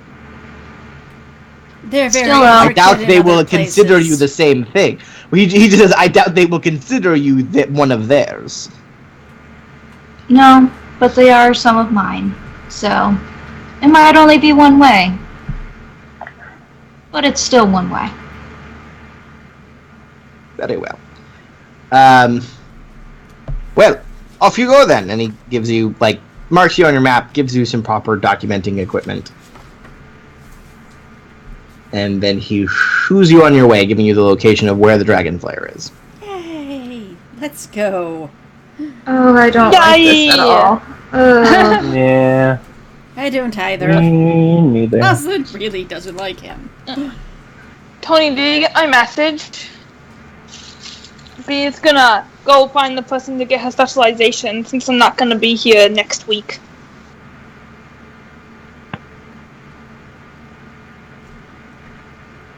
They're very I doubt they will consider you the same thing. He just says, I doubt they will consider you one of theirs. No, but they are some of mine. So, it might only be one way. But it's still one way. Very well. Well, off you go then. And he gives you, marks you on your map, gives you some proper documenting equipment. And then he shoos you on your way, giving you the location of where the dragon flare is. Yay! Let's go. Oh, I don't like this at all. Yeah. I don't either. Me neither. Osland really doesn't like him. Tony, did you get my message? Bee's gonna go find the person to get her specialization since I'm not gonna be here next week.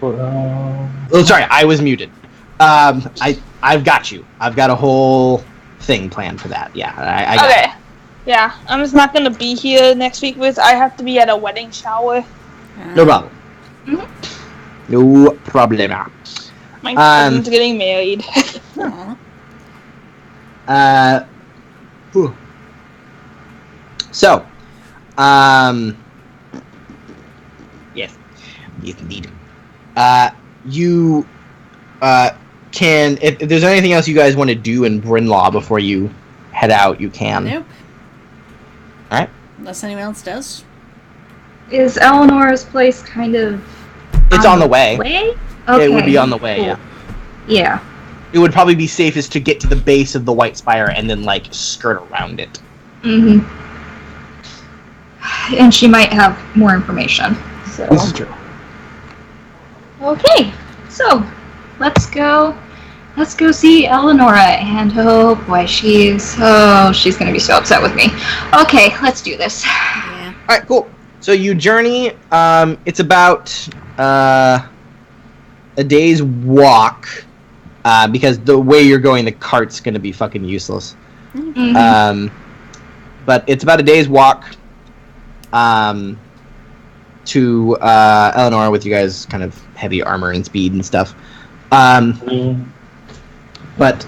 Oh, sorry, I was muted. I've got you. I've got a whole thing planned for that. Yeah, I got okay. it. Yeah, I'm just not gonna be here next week because I have to be at a wedding shower. No problem. Mm-hmm. No problem. My cousin's getting married. So, yes, indeed. You can, if there's anything else you guys want to do in Brynlaw before you head out, you can. Nope. Alright. Unless anyone else does. Is Eleanor's place kind of... It's on the way. Okay, It would be on the way, cool. yeah. Yeah. it would probably be safest to get to the base of the White Spire and then, like, skirt around it. Mm-hmm. And she might have more information. So. This is true. Okay, so let's go see Eleonora, and oh boy, she's gonna be so upset with me. Okay, let's do this. Yeah. All right, cool. So you journey. It's about a day's walk because the way you're going, the cart's gonna be fucking useless. Mm-hmm. But it's about a day's walk to Eleanor with you guys kind of heavy armor and speed and stuff. But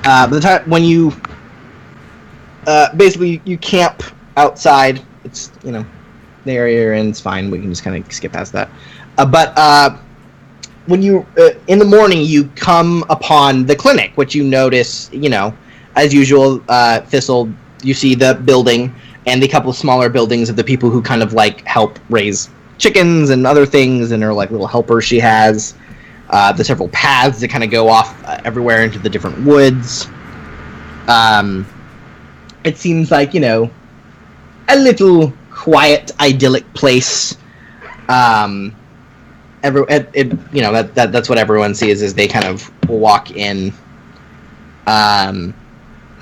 by the time when you basically you camp outside, it's the area you're in is fine. We can just kind of skip past that. But when you in the morning you come upon the clinic, which you notice, as usual, Thistle. You see the building and the couple of smaller buildings of the people who kind of like help raise chickens and other things, and are like little helpers she has. The several paths that kind of go off everywhere into the different woods. It seems like a little quiet, idyllic place. That's what everyone sees as they kind of walk in.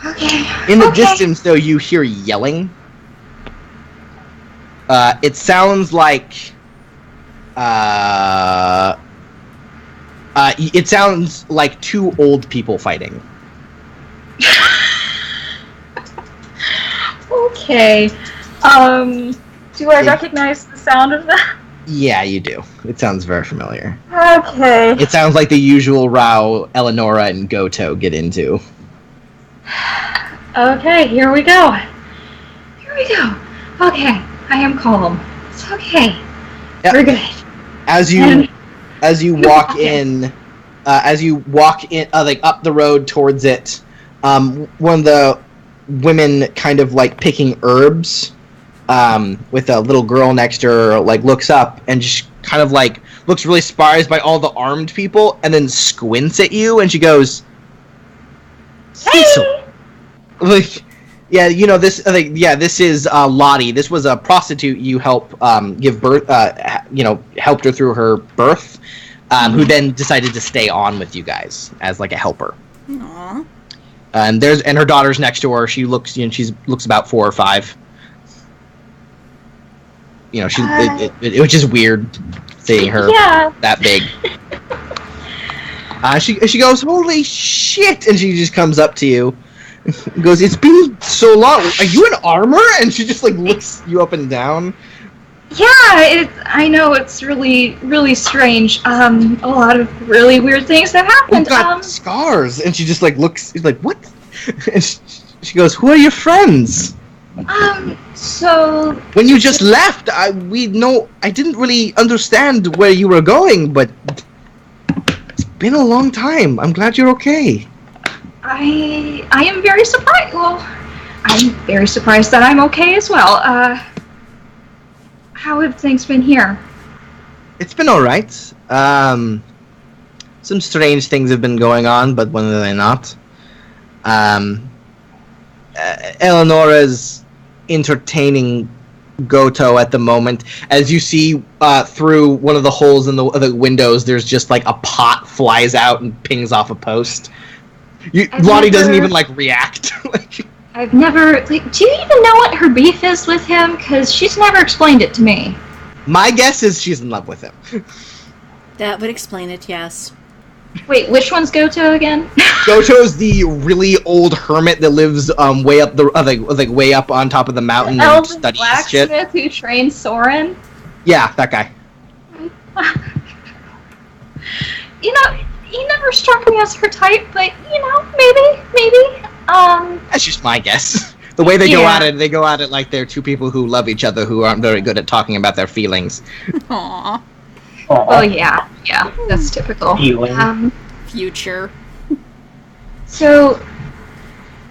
Okay. In the distance, though, you hear yelling. It sounds like two old people fighting. Okay. Do I recognize the sound of that? Yeah, you do. It sounds very familiar. Okay. It sounds like the usual row Eleonora and Goto get into. Okay, here we go. Okay, I am calm. It's okay. Yep. We're good. As you walk in, like up the road towards it, one of the women kind of like picking herbs, with a little girl next to her, like looks up and just kind of like looks really surprised by all the armed people, and then squints at you, and she goes, "Cecil." Like, yeah, this. This is Lottie. This was a prostitute you helped give birth. Helped her through her birth, who then decided to stay on with you guys as like a helper. Aww. And her daughter's next to her. She looks, she looks about 4 or 5. It was just weird seeing her that big. She goes, "Holy shit!" And she just comes up to you. Goes, "It's been so long. Are you in armor?" And she just like looks you up and down. Yeah, I know it's really, really strange. A lot of really weird things have happened. You've got scars, and she just like looks. She's like, "What?" And she goes, "Who are your friends?" So when you just left, I didn't really understand where you were going, but it's been a long time. I'm glad you're okay. I am very surprised. Well, I'm very surprised that I'm okay as well. How have things been here? It's been all right. Some strange things have been going on, but when are they not? Eleonora's entertaining Goto at the moment. As you see through one of the holes in the windows, there's just like a pot flies out and pings off a post. Lottie doesn't even like react. I've never. Do you even know what her beef is with him? Because she's never explained it to me. My guess is she's in love with him. That would explain it, yes. Wait, which one's Goto again? Goto's the really old hermit that lives way up way up on top of the mountain and studies shit. Blacksmith who trained Soren. Yeah, that guy. He never struck me as her type, but maybe. That's just my guess. The way they go at it like they're two people who love each other who aren't very good at talking about their feelings. Aww. Oh yeah, that's typical. Future. So,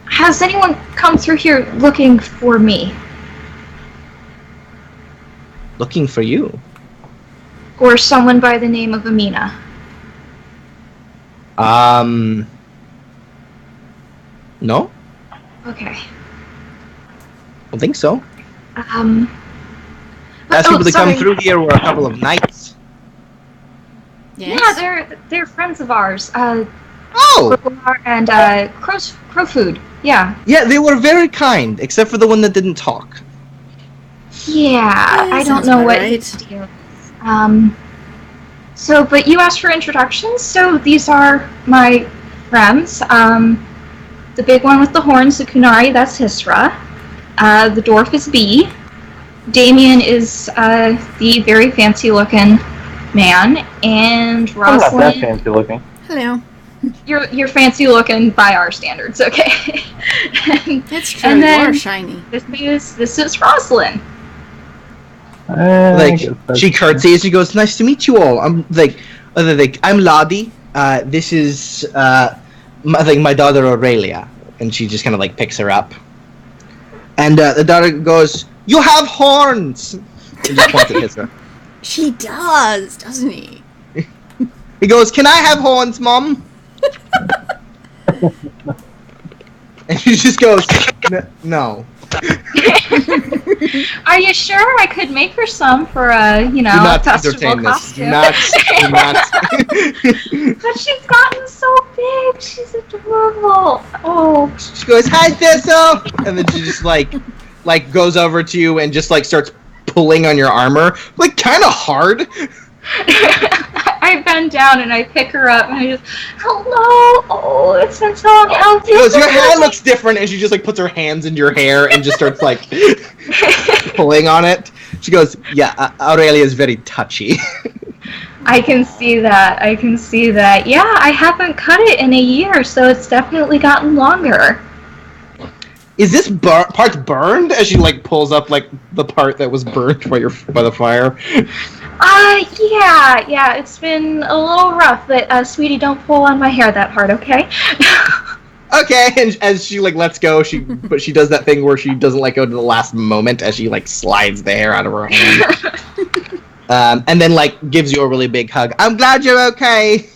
has anyone come through here looking for me? Looking for you? Or someone by the name of Amina? No? Okay. I don't think so. Last people to come through here were a couple of knights. Yes? Yeah, they're friends of ours. Oh! And Crow Food. Yeah. Yeah, they were very kind, except for the one that didn't talk. Yeah, I don't know what his deal is. So, but you asked for introductions, so these are my friends. The big one with the horns, the Kunari, that's Hisra. The dwarf is B. Damien is the very fancy-looking man, and Rosalind... I'm not that fancy-looking. Hello. You're fancy-looking by our standards, okay? That's true, and you then are shiny. This is Rosalind. She curtsies. She goes, "Nice to meet you all." I'm I'm Lottie. This is my daughter Aurelia, and she just kind of like picks her up. And the daughter goes, "You have horns." And just points at Hisra. She does, doesn't he? He goes, "Can I have horns, Mom?" And she just goes, "No." Are you sure? I could make her some for a, festival costume. Do not. But she's gotten so big. She's adorable. Oh. She goes, "Hi, Thistle," and then she just like goes over to you and just like starts pulling on your armor, like kind of hard. I bend down and I pick her up and I just, hello, oh, it's been so long. How She goes, "Your hair looks different," and she just like puts her hands into your hair and just starts like pulling on it. She goes, "Yeah, Aurelia is very touchy." I can see that. Yeah, I haven't cut it in a year, so it's definitely gotten longer. Is this part burned? As she like pulls up like the part that was burnt by the fire. Yeah, it's been a little rough, but sweetie, don't pull on my hair that hard, okay? Okay, and as she like lets go, she does that thing where she doesn't let go to the last moment as she like slides the hair out of her hand. And then like gives you a really big hug. "I'm glad you're okay."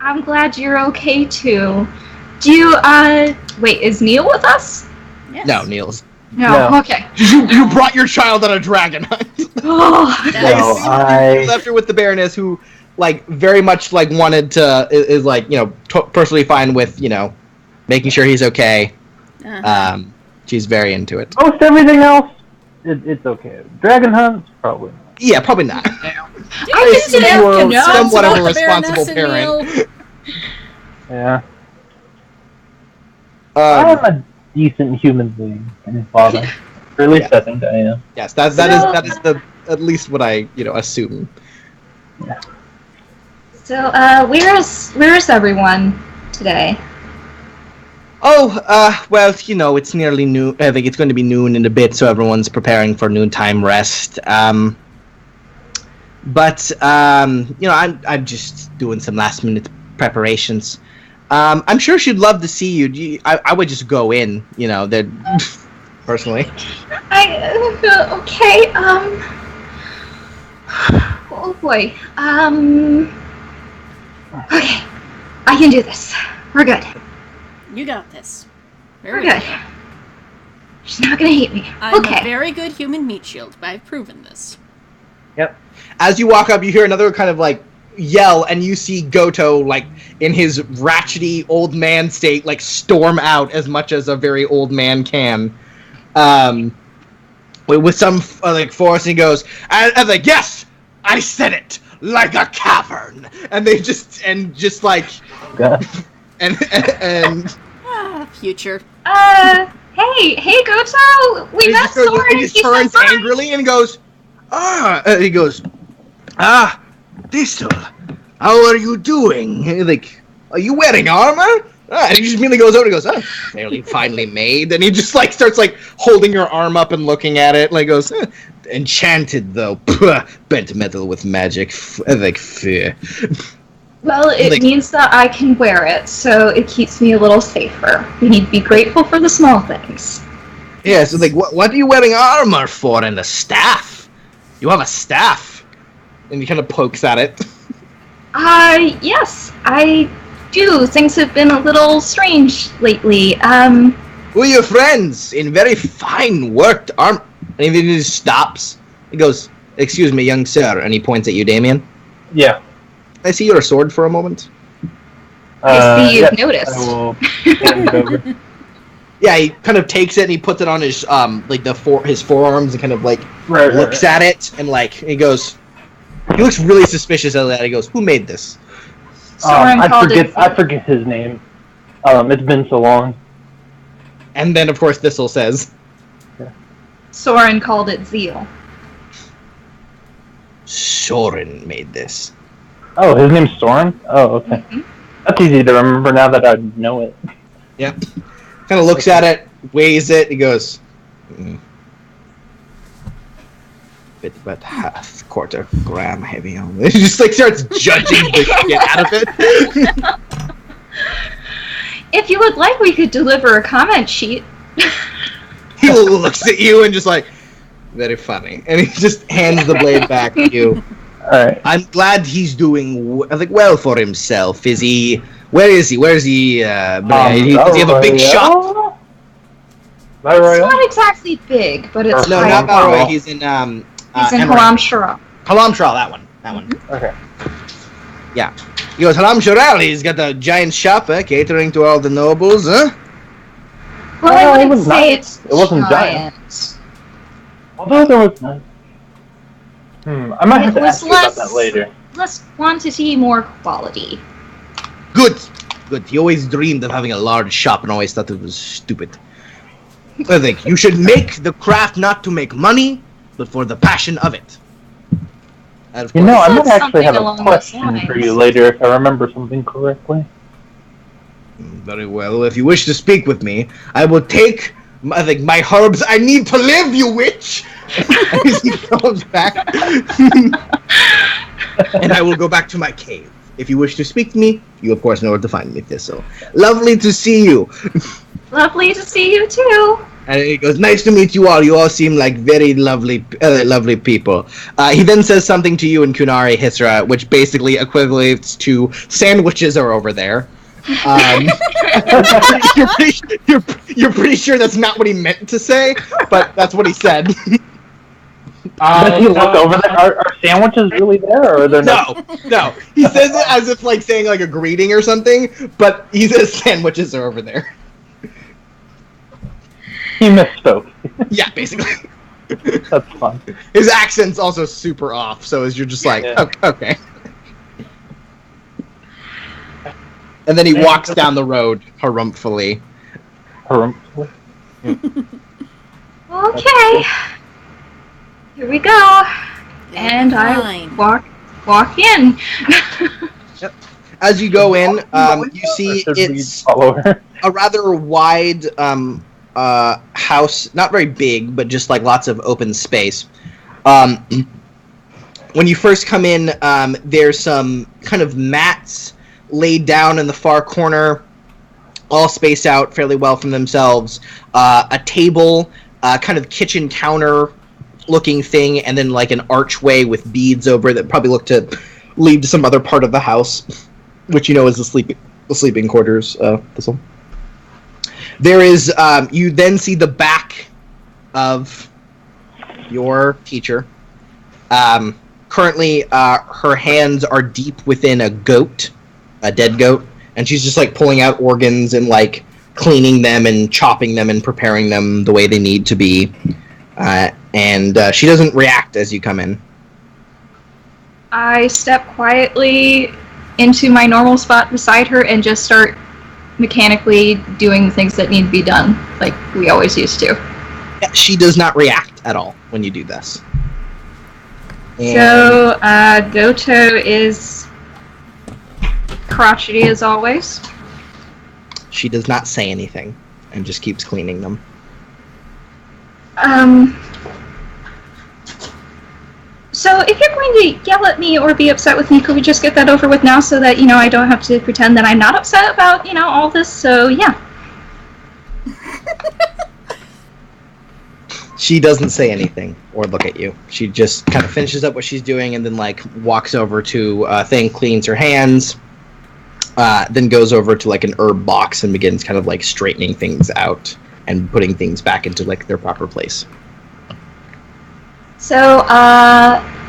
I'm glad you're okay too. Do you wait, is Neil with us? Yes. No, Niels. No. Okay. You brought your child on a dragon hunt. You left her with the Baroness, who like very much like wanted to is like personally fine with making sure he's okay. Uh-huh. She's very into it. Most everything else, it's okay. Dragon hunts, probably not. Yeah, probably not. I assume you were somewhat of a responsible parent. Yeah. Um, I'm a decent human being and father. Or at least I think I am. Yes, that is the at least what I assume. Yeah. So where is everyone today? Oh, well, it's nearly noon. I think it's going to be noon in a bit, so everyone's preparing for noontime rest. But I'm just doing some last minute preparations. I'm sure she'd love to see you. I would just go in, personally. Okay. Oh boy. Okay, I can do this. We're good. You got this. We're good. She's not gonna hate me. I'm okay. a very good human meat shield, but I've proven this. Yep. As you walk up, you hear another kind of like yell, and you see Goto like in his ratchety old man state like storm out as much as a very old man can, with some like force. And he goes, and like, "Yes, I said it, like a cavern." And they just like and future. Hey Goto, we met Soren. He just turns angrily and goes, "Thistle, how are you doing?" Like, "Are you wearing armor?" And he just immediately goes over and goes, "Oh, fairly finely made." And he just like starts like holding your arm up and looking at it, like goes, "Enchanted though, bent metal with magic, like fear." Well, it means that I can wear it, so it keeps me a little safer. We need to be grateful for the small things. Yeah, so like, what are you wearing armor for? And a staff? You have a staff? And he kind of pokes at it. Yes, I do? Things have been a little strange lately. Who are your friends? In very fine worked arm. And he just stops. He goes, "Excuse me, young sir," and he points at you, Damien. Yeah. Can I see your sword for a moment? I see you've yes, noticed. I will hand it over. Yeah, he kind of takes it and he puts it on his his forearms and kind of like looks at it and like he goes. He looks really suspicious at that. He goes, "Who made this?" I forget his name. It's been so long. And then, of course, Thistle says, Soren called it Zeal. Soren made this. Oh, his name's Soren? Oh, okay. Mm-hmm. That's easy to remember now that I know it. Yeah. Kind of looks at it, weighs it, he goes, bit about half quarter gram heavy on it. He just like starts judging the shit out of it. If you would like, we could deliver a comment sheet. He looks at you and just like, very funny. And he just hands the blade back to you. Alright. I'm glad he's doing well for himself. Is he... Where is he? Does he have a big shop? It's not exactly big, but it's... No, not Balroy. He's in... he's in Halam Shara. Halam Shara, that one. Okay. Yeah. He goes, Halam Shara, he's got a giant shop, catering to all the nobles, huh? Well, I wouldn't say it's It wasn't giant. Although there was... I might have to ask you about that later. Less quantity, more quality. Good. He always dreamed of having a large shop and always thought it was stupid. I think you should make the craft not to make money, but for the passion of it. You know, I might actually have a question for you later if I remember something correctly. Very well. If you wish to speak with me, I will take my herbs. I need to live, you witch! As he comes back. And I will go back to my cave. If you wish to speak to me, you of course know where to find me, Thistle. Lovely to see you. Lovely to see you too. And he goes, nice to meet you all. You all seem like very lovely people. He then says something to you in Kunari Hisra, which basically equates to sandwiches are over there. You're pretty sure that's not what he meant to say, but that's what he said. Does he look over there? Are sandwiches really there, or are there No. He says it as if like saying like a greeting or something, but he says sandwiches are over there. He misspoke. Yeah, basically. That's fun. His accent's also super off, so as you're just like, okay. And then he walks down the road, harumphfully. Okay. Here we go. And I walk in. Yep. As you go in, you see it's a rather wide house, not very big, but just like lots of open space. When you first come in, there's some kind of mats laid down in the far corner, all spaced out fairly well from themselves. A table, kind of kitchen counter looking thing, and then like an archway with beads over it that probably look to lead to some other part of the house, which you know is the sleeping quarters. Thistle. There is, you then see the back of your teacher. Currently, her hands are deep within a dead goat, and she's just like pulling out organs and like cleaning them and chopping them and preparing them the way they need to be. And she doesn't react as you come in. I step quietly into my normal spot beside her and just start mechanically doing the things that need to be done, like we always used to. Yeah, she does not react at all when you do this. And so, Goto is crotchety as always. She does not say anything and just keeps cleaning them. So if you're going to yell at me or be upset with me, could we just get that over with now so that, I don't have to pretend that I'm not upset about, all this, so yeah. She doesn't say anything or look at you. She just kind of finishes up what she's doing and then, like, walks over to a thing, cleans her hands, then goes over to like an herb box and begins kind of like straightening things out and putting things back into like their proper place. So,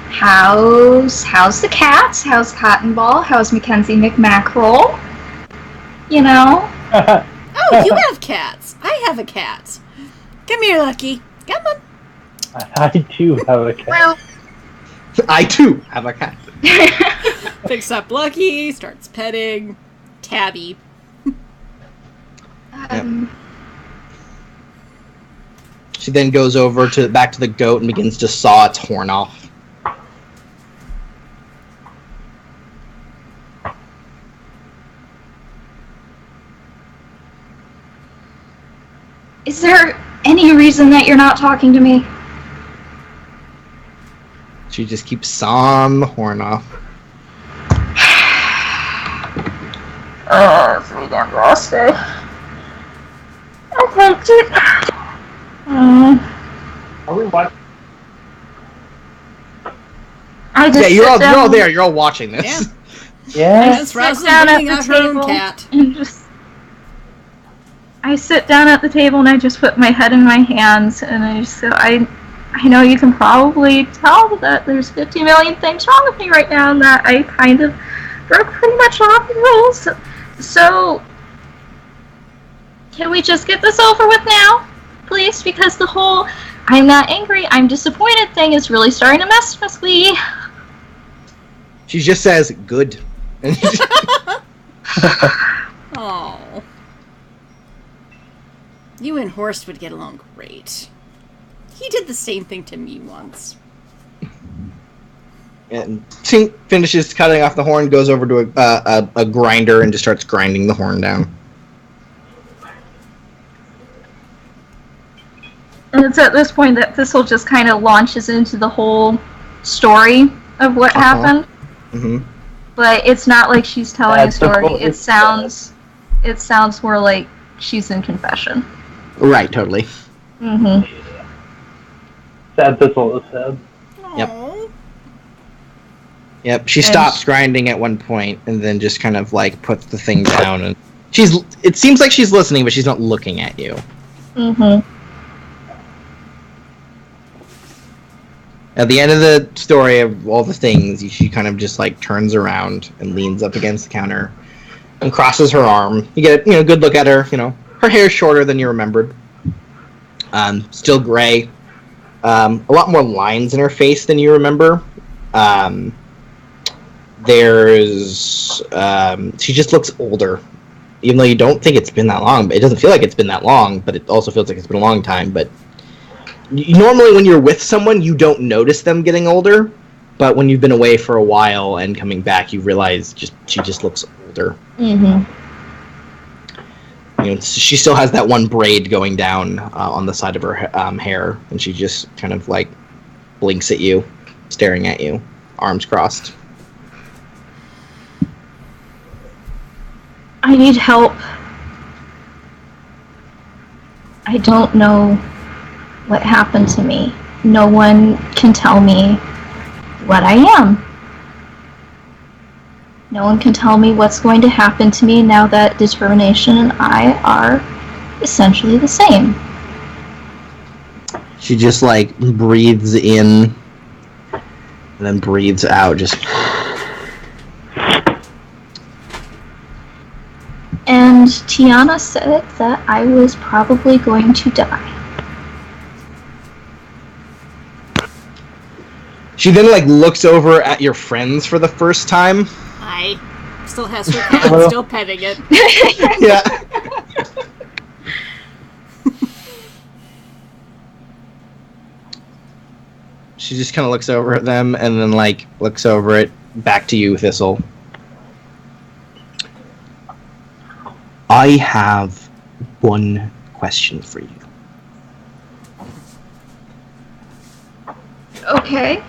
how's the cats? How's Cotton Ball? How's Mackenzie McMackerel? You know? Oh, you have cats. I have a cat. Come here, Lucky. Come on. I too have a cat. Well, I too have a cat. Picks up Lucky, starts petting Tabby. She then goes over back to the goat and begins to saw its horn off. is there any reason that you're not talking to me? She just keeps sawing the horn off. Oh, it's really damn rusty. I hate it. Are we watching? I just You're all there. You're all watching this. Yeah. Yes. That's sit down at Rosalyn the out her own table cat. and I sit down at the table and I just put my head in my hands and I know you can probably tell that there's 50 million things wrong with me right now and that I kind of broke pretty much all the rules. So, can we just get this over with now, please? Because the whole I'm not angry, I'm disappointed thing is really starting to mess with me. She just says, good. Oh. You and Horst would get along great. He did the same thing to me once. And Tink finishes cutting off the horn, goes over to a grinder and just starts grinding the horn down. And it's at this point that Thistle just kind of launches into the whole story of what happened. Mm-hmm. But it's not like she's telling a story. Cool. It sounds more like she's in confession. Right, totally. Mm-hmm. Sad Thistle is sad. Yep. Yep. She stops grinding at one point and then just kind of like puts the thing down, and it seems like she's listening, but she's not looking at you. Mm-hmm. At the end of the story of all the things, she kind of just like turns around and leans up against the counter and crosses her arm. You get a good look at her. Her hair's shorter than you remembered. Still gray. A lot more lines in her face than you remember. She just looks older. Even though you don't think it's been that long, but it doesn't feel like it's been that long, but it also feels like it's been a long time. But normally when you're with someone, you don't notice them getting older. But when you've been away for a while and coming back, you realize she just looks older. Mm-hmm. She still has that one braid going down on the side of her hair, and she just kind of like blinks at you, staring at you, arms crossed. I need help. I don't know what happened to me. No one can tell me what I am. No one can tell me what's going to happen to me now that Determination and I are essentially the same. She just like breathes in and then breathes out, just. And Tiana said that I was probably going to die. She then like looks over at your friends for the first time. I still has her cat, still petting it. Yeah. She just kind of looks over at them and then like looks over it back to you, Thistle. I have one question for you. Okay.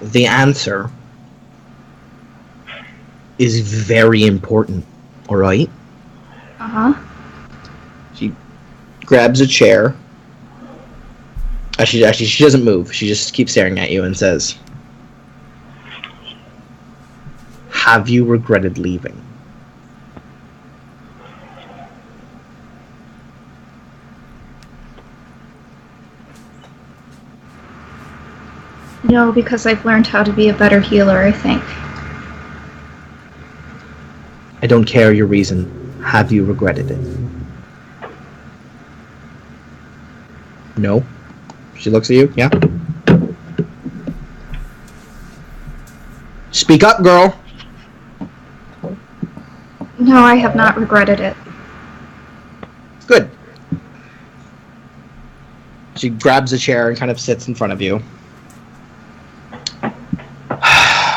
The answer is very important, alright? Uh-huh. She grabs a chair. She doesn't move. She just keeps staring at you and says, "Have you regretted leaving?" No, because I've learned how to be a better healer, I think. I don't care your reason. Have you regretted it? No? She looks at you, yeah? Speak up, girl! No, I have not regretted it. Good. She grabs a chair and kind of sits in front of you.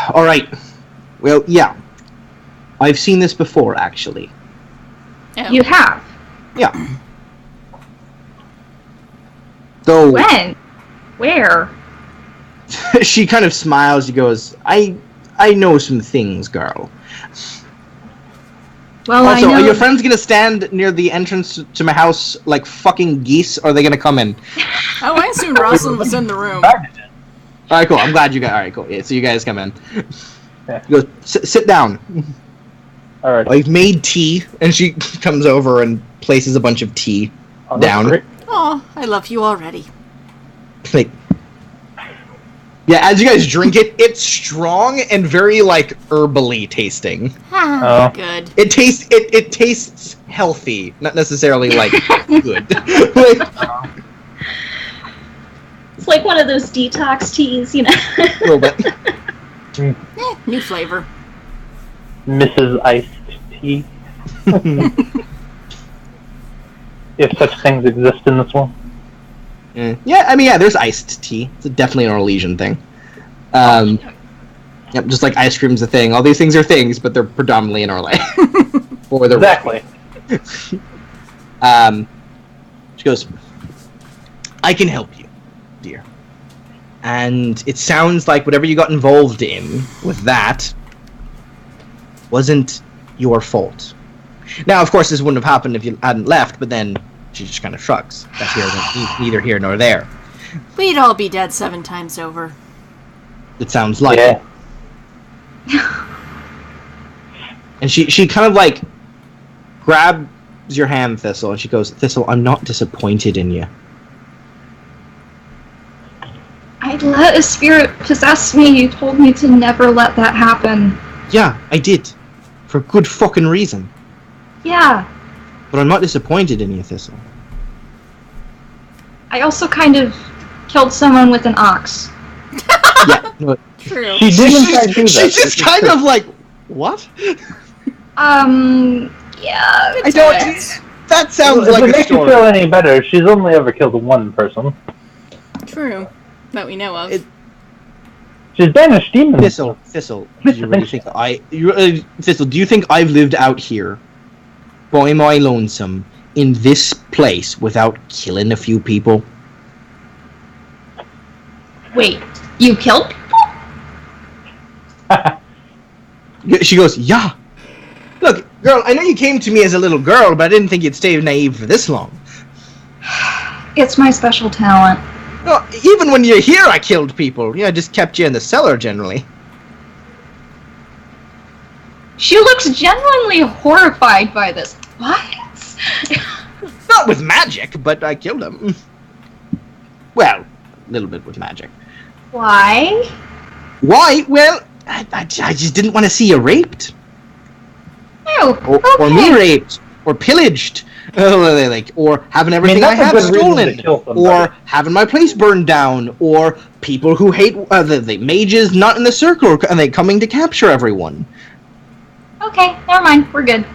Alright. Well, yeah. I've seen this before, actually. Oh. You have? Yeah. Though... When? Where? She kind of smiles. She goes, I know some things, girl. Well, also, I know... are your friends gonna stand near the entrance to my house like fucking geese, or are they gonna come in? Oh, I assumed Rosalind was in the room. Alright, cool. I'm glad you guys... Alright, cool. Yeah, so you guys come in. Yeah. He goes, sit down. Alright. I've made tea, and she comes over and places a bunch of tea down. Oh, I love you already. Like, yeah, as you guys drink it, it's strong and very, like, herbally tasting. Good. It tastes healthy, not necessarily, like, good. It's like one of those detox teas, you know? A little bit. New flavor. Mrs. Iced Tea. If such things exist in this one. Yeah, I mean, yeah, there's iced tea. It's definitely an Orlesian thing. Yep, just like ice cream's a thing. All these things are things, but they're predominantly in Orlais. Or they're exactly. She goes, I can help you, dear. And it sounds like whatever you got involved in with that wasn't your fault. Now, of course, this wouldn't have happened if you hadn't left, but then she just kind of shrugs. That's neither here nor there. We'd all be dead 7 times over. It sounds like it. And she kind of like grabs your hand, Thistle, and she goes, Thistle, I'm not disappointed in you. I let a spirit possess me. You told me to never let that happen. Yeah, I did. For good fucking reason. Yeah. But I'm not disappointed in you, Thistle. I also kind of killed someone with an ox. Yeah, no, true. She didn't try to do that. She's just kind of like, what? Yeah. I don't... That sounds well, like a story. If it makes you feel any better, she's only ever killed one person. True. That we know of. She's banished demons. Thistle, do you really think Thistle, do you think I've lived out here by my lonesome in this place without killing a few people? Wait, you killed people? She goes, yeah. Look, girl, I know you came to me as a little girl, but I didn't think you'd stay naive for this long. It's my special talent. No, even when you're here, I killed people. I just kept you in the cellar, generally. She looks genuinely horrified by this. What? Not with magic, but I killed them. Well, a little bit with magic. Why? Why? Well, I just didn't want to see you raped. Oh, or me raped. Or pillaged. Or having everything I have stolen. Or having my place burned down. Or people who hate the mages not in the circle and they coming to capture everyone. Okay, never mind. We're good.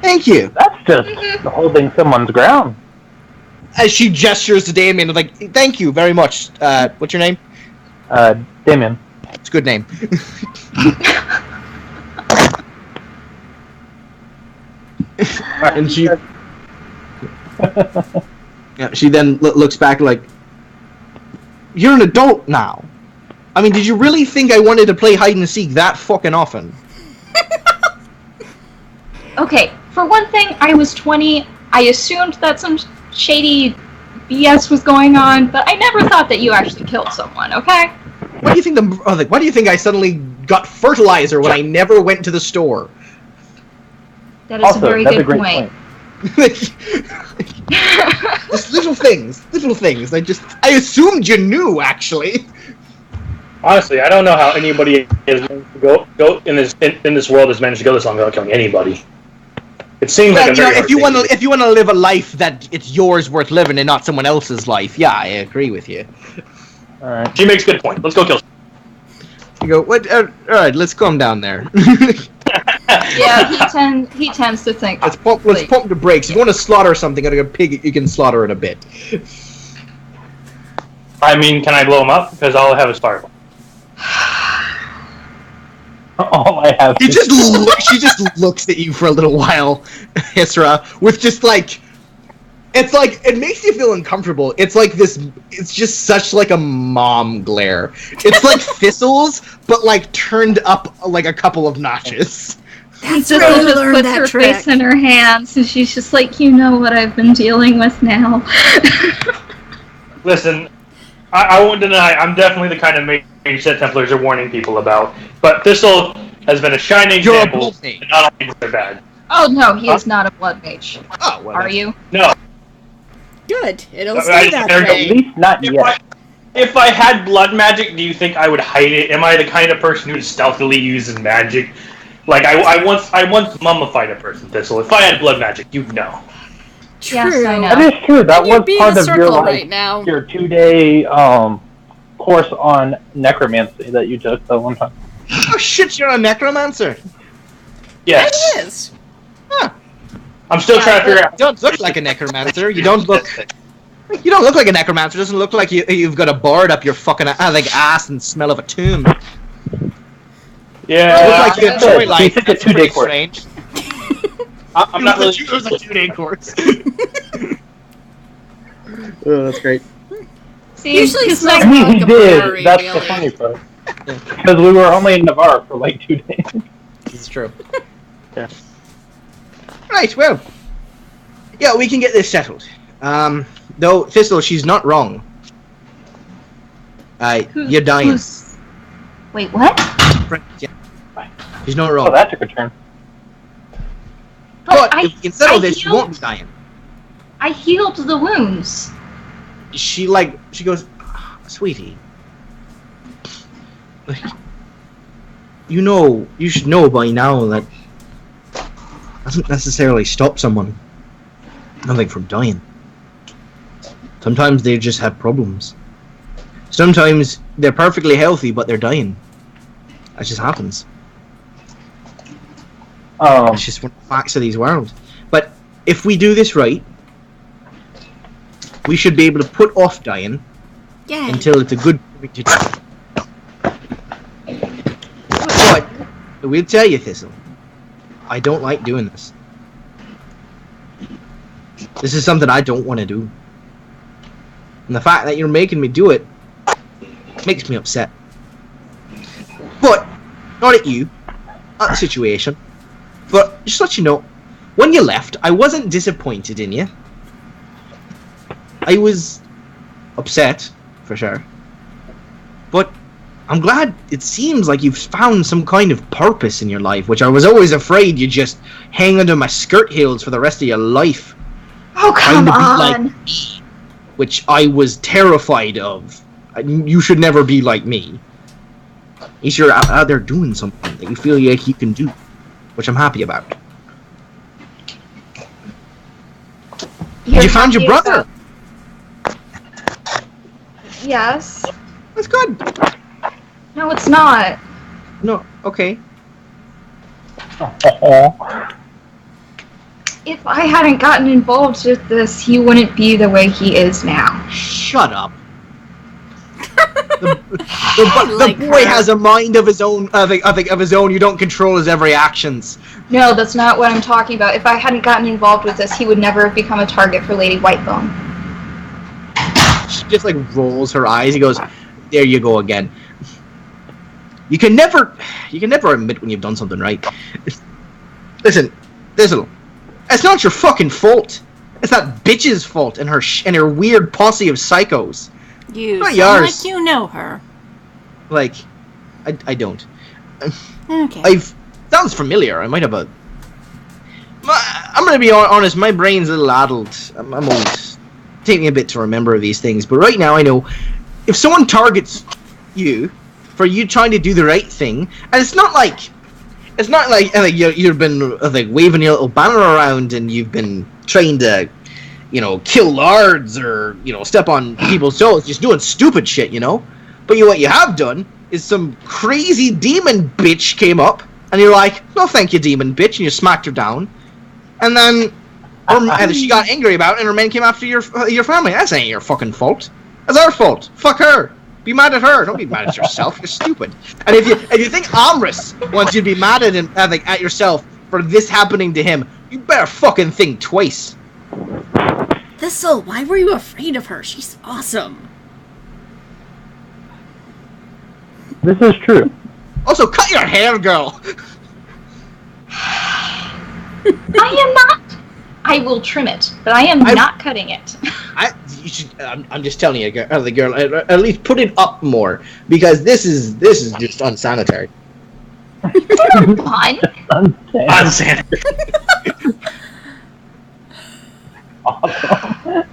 Thank you. That's just holding someone's ground. As she gestures to Damien, like, thank you very much. What's your name? Damien. It's a good name. And she... yeah, she then looks back like, you're an adult now. I mean, did you really think I wanted to play hide and seek that fucking often? Okay, for one thing, I was 20. I assumed that some shady BS was going on, but I never thought that you actually killed someone, okay? Why do you think why do you think I suddenly got fertilizer when I never went to the store? That is also, a very good point. Just little things. I assumed you knew, actually. Honestly, I don't know how anybody is go in this world has managed to go this long without killing anybody. It seems like a very hard thing. If you want to live a life that it's yours worth living and not someone else's life, yeah, I agree with you. All right. She makes a good point. Let's go kill. You go. What? All right, let's calm down there. Yeah, he tends to think. Let's pump the brakes. If you want to slaughter something out of a pig, you can slaughter it a bit. I mean, can I blow him up? Because all I have is fireball. All I have. She just looks at you for a little while, Isra, with just like. It's like, it makes you feel uncomfortable. It's like this, it's just such like a mom glare. It's like thistles, but like turned up like a couple of notches. That's just puts her face in her hands, and she's just like, you know what I've been dealing with now. Listen, I won't deny, I'm definitely the kind of mage that Templars are warning people about. But Thistle has been a shining example, and not all things are bad. Oh no, he is not a blood mage. Oh, well, are you? No. Good. It'll stay that way. At least not yet. If I had blood magic, do you think I would hide it? Am I the kind of person who stealthily uses magic? Like I once mummified a person, Thistle. If I had blood magic, you'd know. True. Yes, I know. That is true. That was part of your right now. your 2-day course on necromancy that you took that one time. Oh shit! You're a necromancer. Yes. It is. Huh. I'm still trying to figure out. You don't look like a necromancer. You don't look like a necromancer. It doesn't look like you've got a board up your fucking ass and smell of a tomb. Yeah. You look like you enjoy life. He took a 2-day course. Strange. I'm not really. It was a 2-day course. Oh, that's great. See, Usually it's smells I mean, like he a did. brewery, That's really. the funny part. Because we were only in Navarre for like 2 days. This is true. Yeah. Right, well. Yeah, we can get this settled. Though, Thistle, she's not wrong. You're dying. Wait, what? Yeah. She's not wrong. Oh, that took a turn. But if we can settle this, you won't be dying. I healed the wounds. She goes, sweetie. Like, you should know by now that doesn't necessarily stop someone from dying. Sometimes they just have problems. Sometimes they're perfectly healthy, but they're dying. That just happens. It's just one of the facts of these worlds. But if we do this right, we should be able to put off dying until it's a good point to die. But I will tell you, Thistle, I don't like doing this. This is something I don't want to do. And the fact that you're making me do it makes me upset. But, not at you, not the situation, but just to let you know, when you left, I wasn't disappointed in you. I was upset, for sure. But I'm glad it seems like you've found some kind of purpose in your life, which I was always afraid you'd just hang under my skirt heels for the rest of your life. Oh, come on! Like me, which I was terrified of. You should never be like me. At least you're out there doing something that you feel like you can do, which I'm happy about. You found your brother! Yes. That's good. No, it's not. No, okay. If I hadn't gotten involved with this, he wouldn't be the way he is now. Shut up. The boy has a mind of his own. Of his own. You don't control his every actions. No, that's not what I'm talking about. If I hadn't gotten involved with this, he would never have become a target for Lady Whitebone. She just like rolls her eyes. He goes, "There you go again." You can never admit when you've done something right. Listen, it's not your fucking fault. It's that bitch's fault and her weird posse of psychos. You not sound yours. like you know her. Like, I don't. Okay. Sounds familiar. I might have a. I'm gonna be honest. My brain's a little addled. I'm old. Take me a bit to remember these things, but right now I know if someone targets you, for you trying to do the right thing, and it's not like you've been like waving your little banner around and you've been trying to, kill lards or step on people's toes, just doing stupid shit, But what you have done is some crazy demon bitch came up, and you're like, no, thank you, demon bitch, and you smacked her down, and then and she got angry about it, and her men came after your family. That ain't your fucking fault. That's our fault. Fuck her. Be mad at her. Don't be mad at yourself. You're stupid. And if you think Amris wants you to be mad at yourself for this happening to him, you better fucking think twice. Thistle, why were you afraid of her? She's awesome. This is true. Also, cut your hair, girl. I am not. I will trim it, but I am not cutting it. I'm just telling you, girl, at least put it up more, because this is just unsanitary. Fun. Unsanitary. Awesome.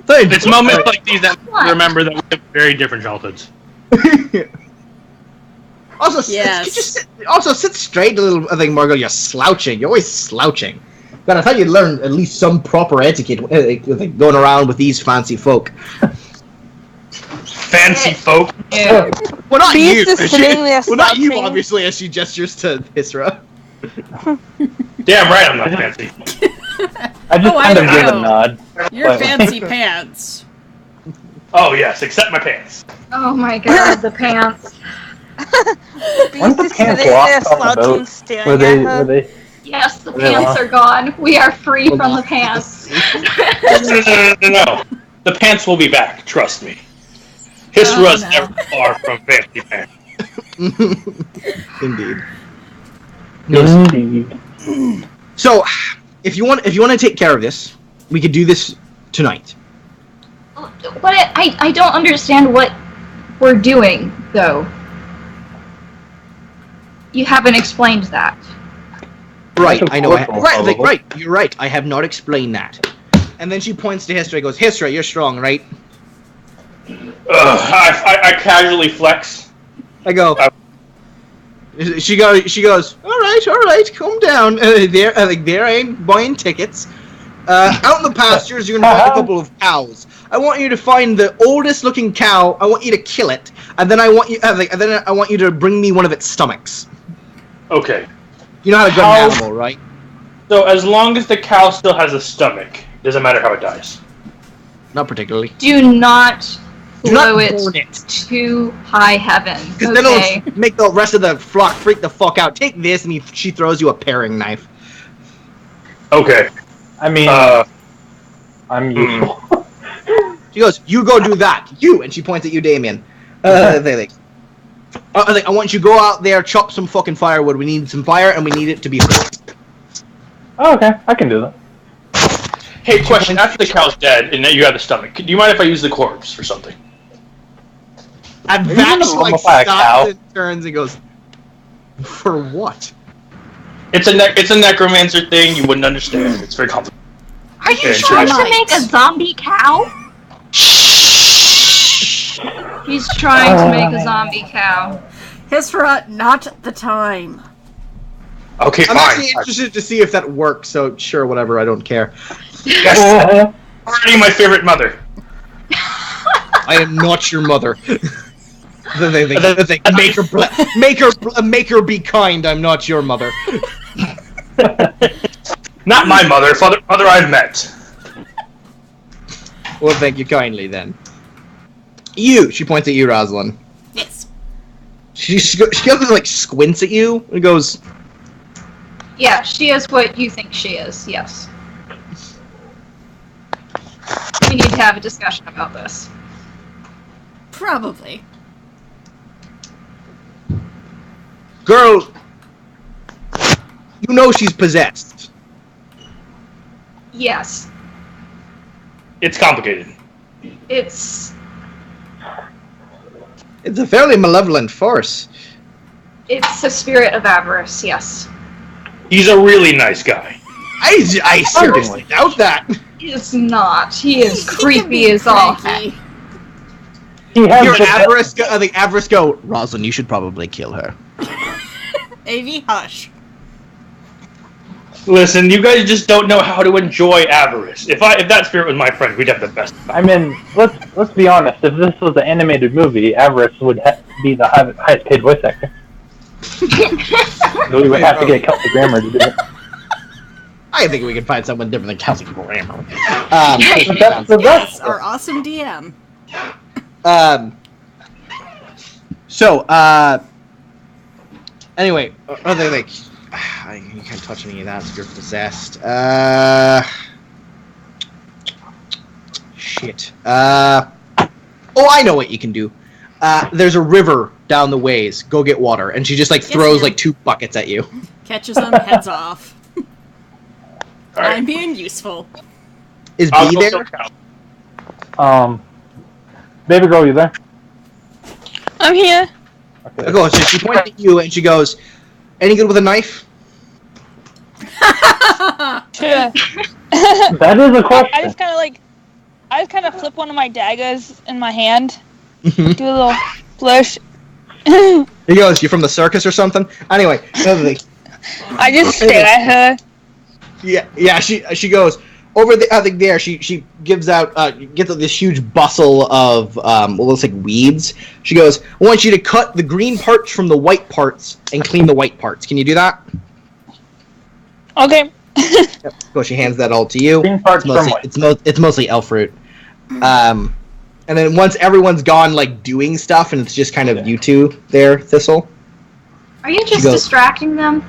It's moments like these that remember that we have very different childhoods. Also, yes. sit straight a little. I think, Margot, you're slouching. You're always slouching. God, I thought you'd learn at least some proper etiquette going around with these fancy folk. Fancy folk? Yeah. Well, not you. Well, not you, obviously, as she gestures to Hisra. Damn right I'm not fancy. I just kind of give a nod. Your fancy pants. Oh, yes, except my pants. Oh my god, the pants. Weren't the pants lost on the boat? Were they... Yes, the pants are gone. We are free from the pants. No. The pants will be back, trust me. Hisra's never far from fancy pants. Indeed. Indeed. So, if you want to take care of this, we could do this tonight. I don't understand what we're doing, though. You haven't explained that. Right, I know. Right, you're right. I have not explained that. And then she points to Hisra and goes, Hisra, you're strong, right? I casually flex. I go. She goes. All right, calm down. There I am buying tickets. Out in the pastures, you're gonna find a couple of cows. I want you to find the oldest looking cow. I want you to kill it, and then I want you to bring me one of its stomachs. Okay. You know how to gun an animal, right? So as long as the cow still has a stomach, doesn't matter how it dies. Not particularly. Do not blow burn it to high heaven. Because then it'll make the rest of the flock freak the fuck out. Take this, and she throws you a paring knife. Okay. I mean, I'm useful. She goes, you go do that. You, and she points at you, Damien. I want you to go out there, chop some fucking firewood. We need some fire, and we need it to be hot. Oh, okay, I can do that. Hey, question. After the cow's dead and you have the stomach, do you mind if I use the corpse or something? And Vax stops and turns and goes, for what? It's a necromancer thing. You wouldn't understand. It's very complicated. Are you trying to make a zombie cow? He's trying to make a zombie cow. Hisra, not the time. Okay, I'm fine. actually interested to see if that works, so sure, whatever, I don't care. Yes. Already my favorite mother. I am not your mother. Make her be kind. I'm not your mother. Not my mother. Mother I've met. Well, thank you kindly then. You. She points at you, Rosalind. Yes. She goes like squints at you and goes. Yeah, she is what you think she is. Yes. We need to have a discussion about this. Probably. Girl, you know she's possessed. Yes. It's complicated. It's a fairly malevolent force. It's a spirit of avarice, yes. He's a really nice guy. I seriously doubt that. He is not. He is creepy as all heck. I think Avarice go, Rosalind, you should probably kill her. AV, hush. Listen, you guys just don't know how to enjoy Avarice. If that spirit was my friend, we'd have the best. I mean, let's be honest. If this was an animated movie, Avarice would be the highest paid voice actor. We would have to get Kelsey Grammer to do it. I think we can find someone different than Kelsey Grammer. Yes, our awesome DM. Anyway, other like, you can't touch any of that if you're possessed. Shit. Oh, I know what you can do. There's a river down the ways. Go get water. And she just throws 2 buckets at you. Catches them, heads off. Right. I'm being useful. Is B there? Baby girl, you there? I'm here. Okay. So she points at you and she goes, "Any good with a knife?" Sure. That is a question. I just kind of flip one of my daggers in my hand. Do a little flush. He goes, "You from the circus or something?" Anyway, another thing. I just stare at her. Yeah. She goes over the. I think there. She gives out gets this huge bustle of what looks like weeds. She goes, "I want you to cut the green parts from the white parts and clean the white parts. Can you do that?" Okay. Yep. So she hands that all to you. Green parts from white. It's mostly elf fruit. And then once everyone's gone, doing stuff, and it's just kind of you two there, Thistle. Are you just distracting them?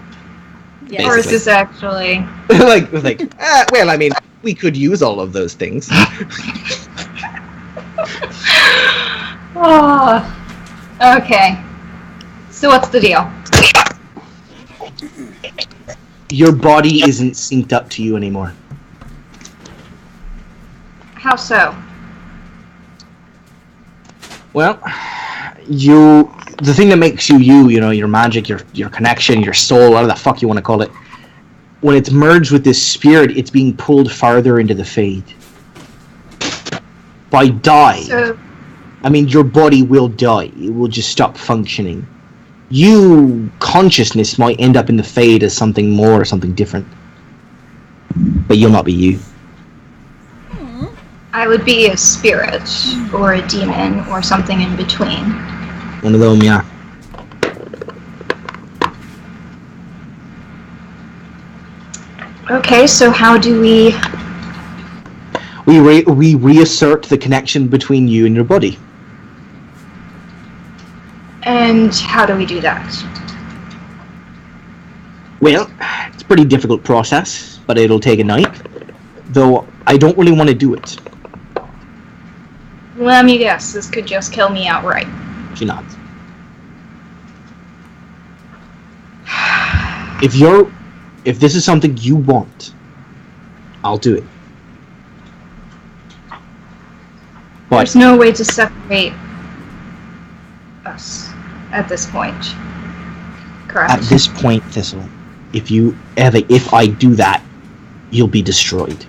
Yeah. Or is this actually... well, I mean, we could use all of those things. Oh, okay. So what's the deal? Your body isn't synced up to you anymore. How so? Well, the thing that makes you, your magic, your connection, your soul, whatever the fuck you want to call it, when it's merged with this spirit, it's being pulled farther into the fade. By die, I mean your body will die. It will just stop functioning. You, consciousness, might end up in the fade as something more or something different. But you'll not be you. I would be a spirit, or a demon, or something in between. One of them, yeah. Okay, so how do we... We reassert the connection between you and your body. And how do we do that? Well, it's a pretty difficult process, but it'll take a night. Though, I don't really want to do it. Let me guess, this could just kill me outright. She nods. If this is something you want, I'll do it. But there's no way to separate us at this point. Correct. At this point, Thistle, if I do that, you'll be destroyed.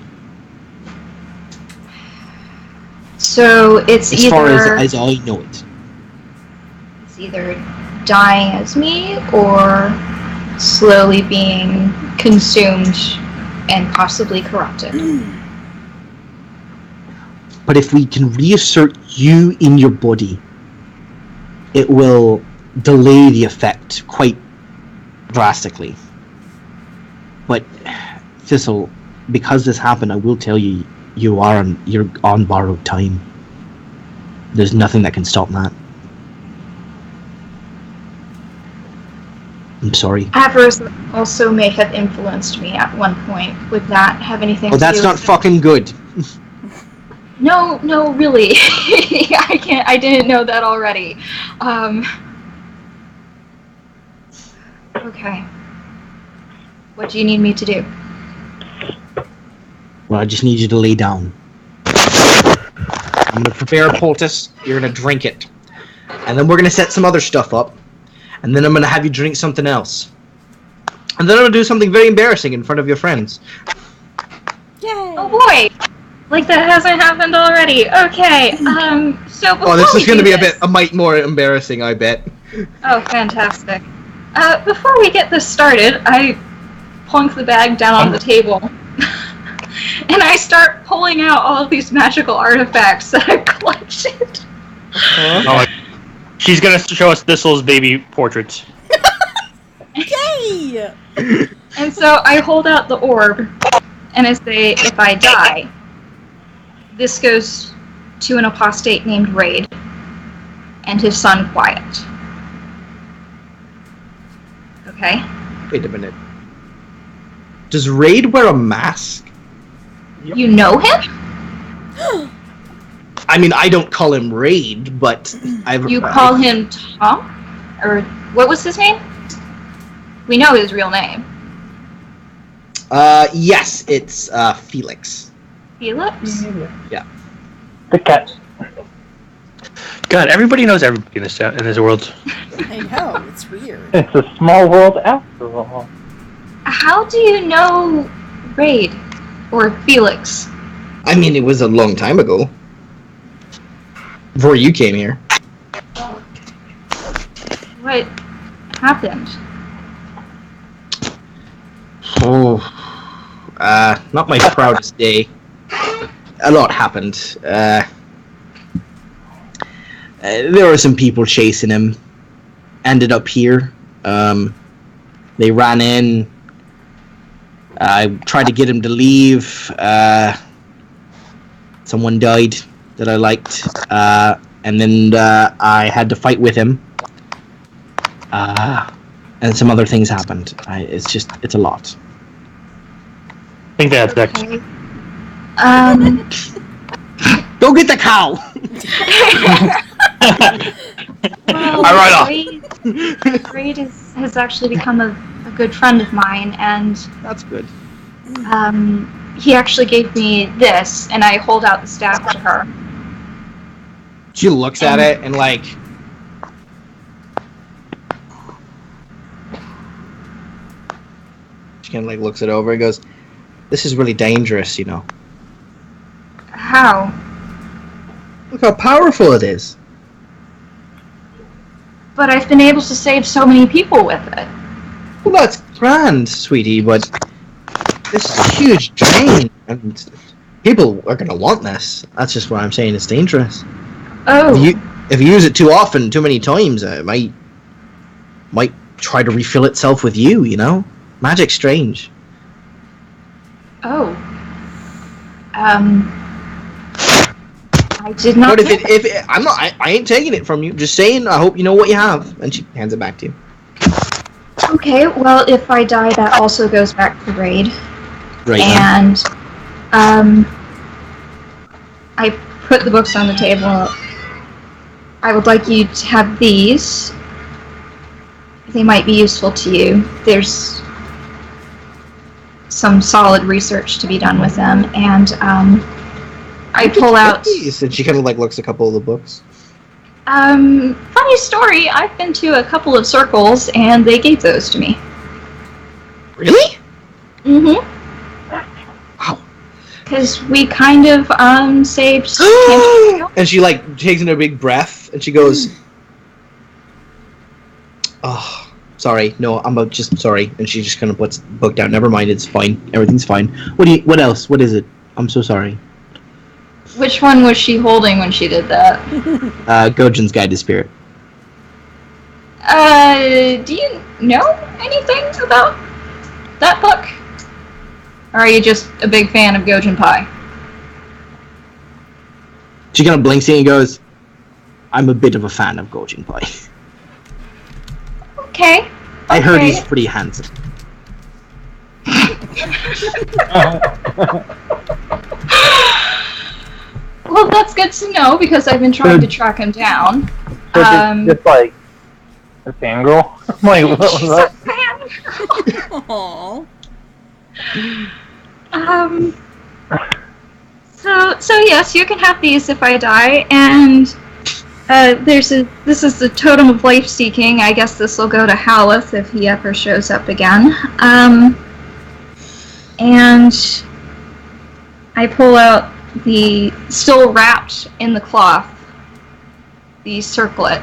So it's as far as I know it. It's either dying as me or slowly being consumed and possibly corrupted. But if we can reassert you in your body, it will delay the effect quite drastically. But Thistle, because this happened, I will tell you, you're on borrowed time. There's nothing that can stop that. I'm sorry. Avarice also may have influenced me at one point. Would that have anything to do with it? Oh, that's not fucking good. No, really. I didn't know that already. Okay. What do you need me to do? Well, I just need you to lay down. I'm going to prepare a poultice. You're going to drink it. And then we're going to set some other stuff up. And then I'm going to have you drink something else. And then I'm going to do something very embarrassing in front of your friends. Yay! Oh boy! Like that hasn't happened already. Okay, So this is going to be a mite more embarrassing, I bet. Oh, fantastic. Before we get this started, I plunk the bag down on the table. And I start pulling out all of these magical artifacts that I've collected. She's going to show us Thistle's baby portraits. Yay! And so I hold out the orb, and I say, if I die, this goes to an apostate named Raid, and his son Quiet. Okay? Wait a minute. Does Raid wear a mask? You know him? I mean, I don't call him Raid, but You call him Tom? Or what was his name? We know his real name. Yes, it's Felix. Felix? Yeah. The cat. God, everybody knows everybody in this world. I know, it's weird. It's a small world after all. How do you know Raid? Or Felix? I mean, it was a long time ago. Before you came here. What happened? Oh, not my proudest day. A lot happened. There were some people chasing him. Ended up here. They ran in. I tried to get him to leave. Someone died that I liked. And then I had to fight with him. And some other things happened. It's a lot. I think that's it. Okay. Go get the cow! Well, Raid has actually become a good friend of mine, and That's good. he actually gave me this, and I hold out the staff to her. She looks at it and she kind of looks it over and goes, "This is really dangerous, you know. How? Look how powerful it is." But I've been able to save so many people with it. Well, that's grand, sweetie, but this is a huge drain, and people are going to want this. That's just what I'm saying. It's dangerous. Oh. If you use it too often, too many times, it might try to refill itself with you. You know, magic's strange. Oh. I did not. But I ain't taking it from you. Just saying. I hope you know what you have. And she hands it back to you. Okay. Well, if I die, that also goes back to Raid. Right. And I put the books on the table. I would like you to have these. They might be useful to you. There's some solid research to be done with them, and I pull out. And she kind of looks at a couple of the books. Funny story. I've been to a couple of circles, and they gave those to me. Really? Mm-hmm. Wow. Because we kind of saved. And she takes in a big breath, and she goes, "Oh, sorry. No, I'm just sorry." And she just kind of puts the book down. Never mind. It's fine. Everything's fine. What else? What is it? I'm so sorry. Which one was she holding when she did that? Gojin's Guide to Spirit. Do you know anything about that book? Or are you just a big fan of Gojin Pie? She kind of blinks at you and goes, "I'm a bit of a fan of Gojin Pie." Okay. I heard he's pretty handsome. Well, that's good to know because I've been trying to track him down. So just like a fangirl? Like, what was that? Aww. So yes, you can have these if I die, and this is the Totem of Life Seeking. I guess this will go to Haleth if he ever shows up again. And I pull out the, still wrapped in the cloth, the circlet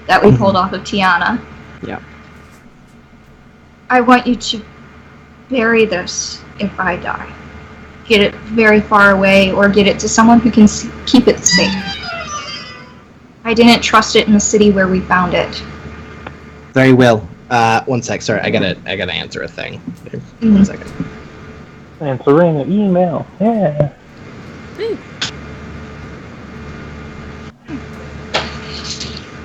that we pulled off of Tiana. Yeah. I want you to bury this if I die. Get it very far away, or get it to someone who can keep it safe. I didn't trust it in the city where we found it. Very well. One sec. Sorry, I gotta answer a thing. 1 second. Answering an email. Yeah.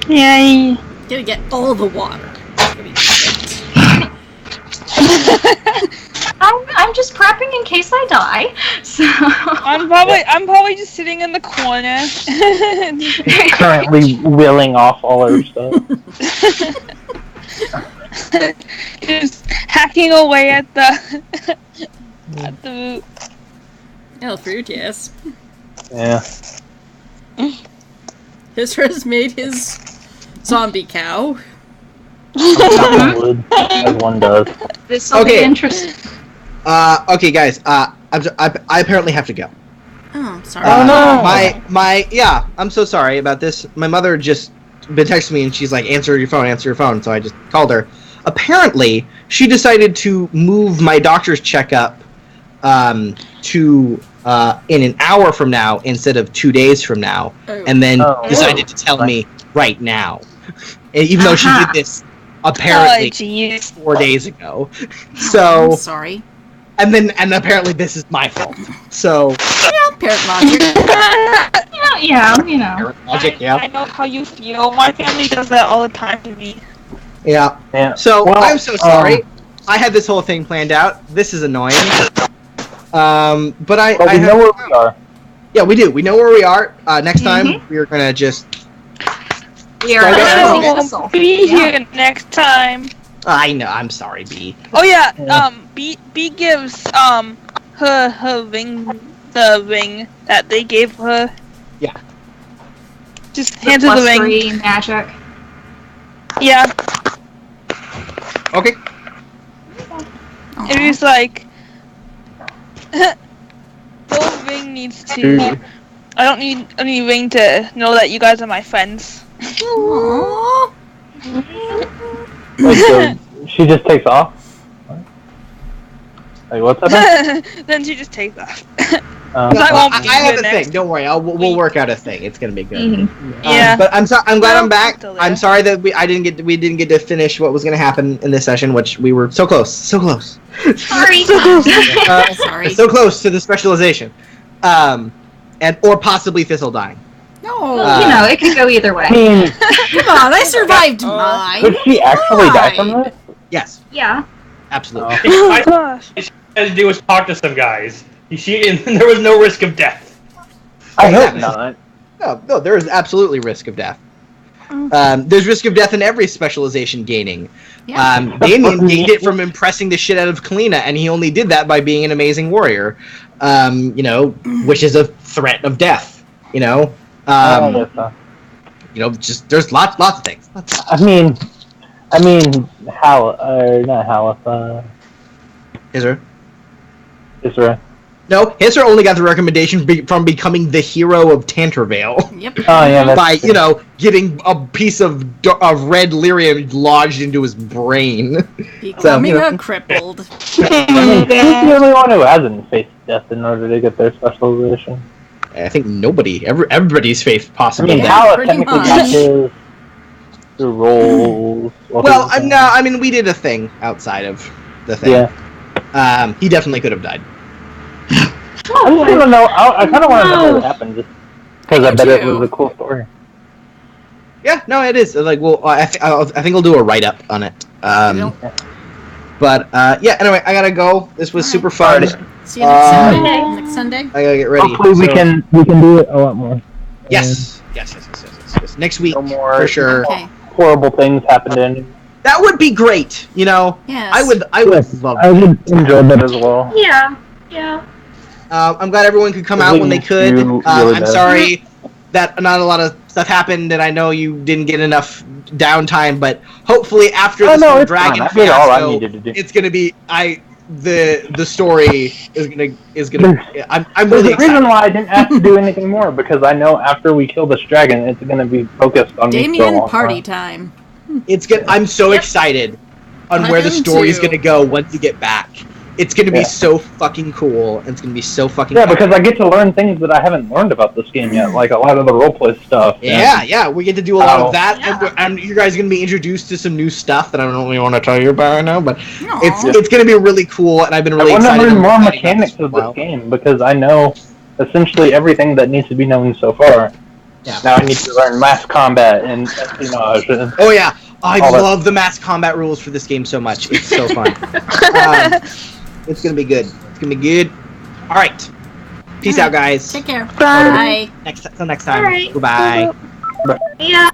Yay. Gotta get all the water. I'm just prepping in case I die. So I'm probably just sitting in the corner. Currently willing off all our stuff. Just hacking away at the Oh, fruit, yes. Yeah. Hisra's made his zombie cow. Wood, as one does. this will be interesting. Okay, guys. I apparently have to go. Oh, sorry. Oh no! Yeah, I'm so sorry about this. My mother just been texting me and she's like, answer your phone. So I just called her. Apparently, she decided to move my doctor's checkup to in an hour from now instead of 2 days from now, and then decided to tell me right now, even though she did this apparently 4 days ago. So I'm sorry. And apparently this is my fault. So Yeah, parent logic. Yeah, you know. parent logic, yeah. I know how you feel. My family does that all the time to me. Yeah. So I'm so sorry. I had this whole thing planned out. This is annoying. But I know where we are. Yeah, we do. We know where we are. Next time we're gonna just. I won't be here next time. I know. I'm sorry, B. Oh yeah. B gives her ring, the ring that they gave her. Yeah. Just hands her the ring. +3 magic. Yeah. Okay. It was like. The ring needs to. I don't need any ring to know that you guys are my friends. Aww. Wait, so she just takes off? What? Like, what's that? Then she just takes off. I have a thing. Don't worry. We'll work out a thing. It's gonna be good. Yeah. But I'm glad I'm back. I'm sorry that we didn't get to finish what was gonna happen in this session, which we were so close. Sorry. Sorry. So close to the specialization, or possibly Thistle dying. No. You know, it could go either way. I mean, Come on, I survived mine. could she actually die from this? Yes, Yeah. absolutely. Oh gosh. All she had to do was talk to some guys. There was no risk of death. I hope not. No, there is absolutely risk of death. There's risk of death in every specialization gaining. Yeah. Damien gained it from impressing the shit out of Kalina, and he only did that by being an amazing warrior. Which is a threat of death. Just there's lots of things. I mean, not Halif, Isra. No, Hisra only got the recommendation from becoming the hero of Tantervale. Yep. Oh yeah, that's By, true. getting a piece of red lyrium lodged into his brain. Becoming a crippled. Who's the only one who hasn't faced death in order to get their specialization? I think nobody, everybody's faced possible I mean, death. Halif pretty technically much. got his roles. Well, we did a thing outside of the thing. Yeah. He definitely could have died. I just want to know. I kind of want to know what happened, just because I bet it was a cool story. Yeah, no, it is. Like, I think I'll do a write-up on it. But anyway, I gotta go. This was super fun. See you next Sunday. Next Sunday. I gotta get ready. Hopefully, we can do it a lot more. Yes. Next week, No more for sure. Okay. horrible things happened in. That would be great. Yes. I would love. I would enjoy that as well. Yeah. I'm glad everyone could come out when they could. I'm sorry that not a lot of stuff happened, and I know you didn't get enough downtime. But hopefully, after this whole dragon I did all I fiasco, needed to do. it's gonna be. the story is gonna. I'm There's really a reason excited. why I didn't ask to do anything more, because I know after we kill this dragon, it's gonna be focused on me for a Damien, long party time. time. I'm so excited on where the story is gonna go once you get back. It's gonna be so fucking cool, and it's gonna be so fucking fun. Because I get to learn things that I haven't learned about this game yet, like a lot of the roleplay stuff. Yeah, we get to do a lot of that, and you guys are gonna be introduced to some new stuff that I don't really want to tell you about right now, but it's gonna be really cool, and I've been really excited. I want to learn more mechanics of this game, because I know essentially everything that needs to be known so far. Yeah. Now I need to learn mass combat and espionage. Oh yeah, I love the mass combat rules for this game so much. It's so fun. It's gonna be good. It's gonna be good. All right. Peace out, guys. Take care. Bye. Till next time. All right. Goodbye. Yeah.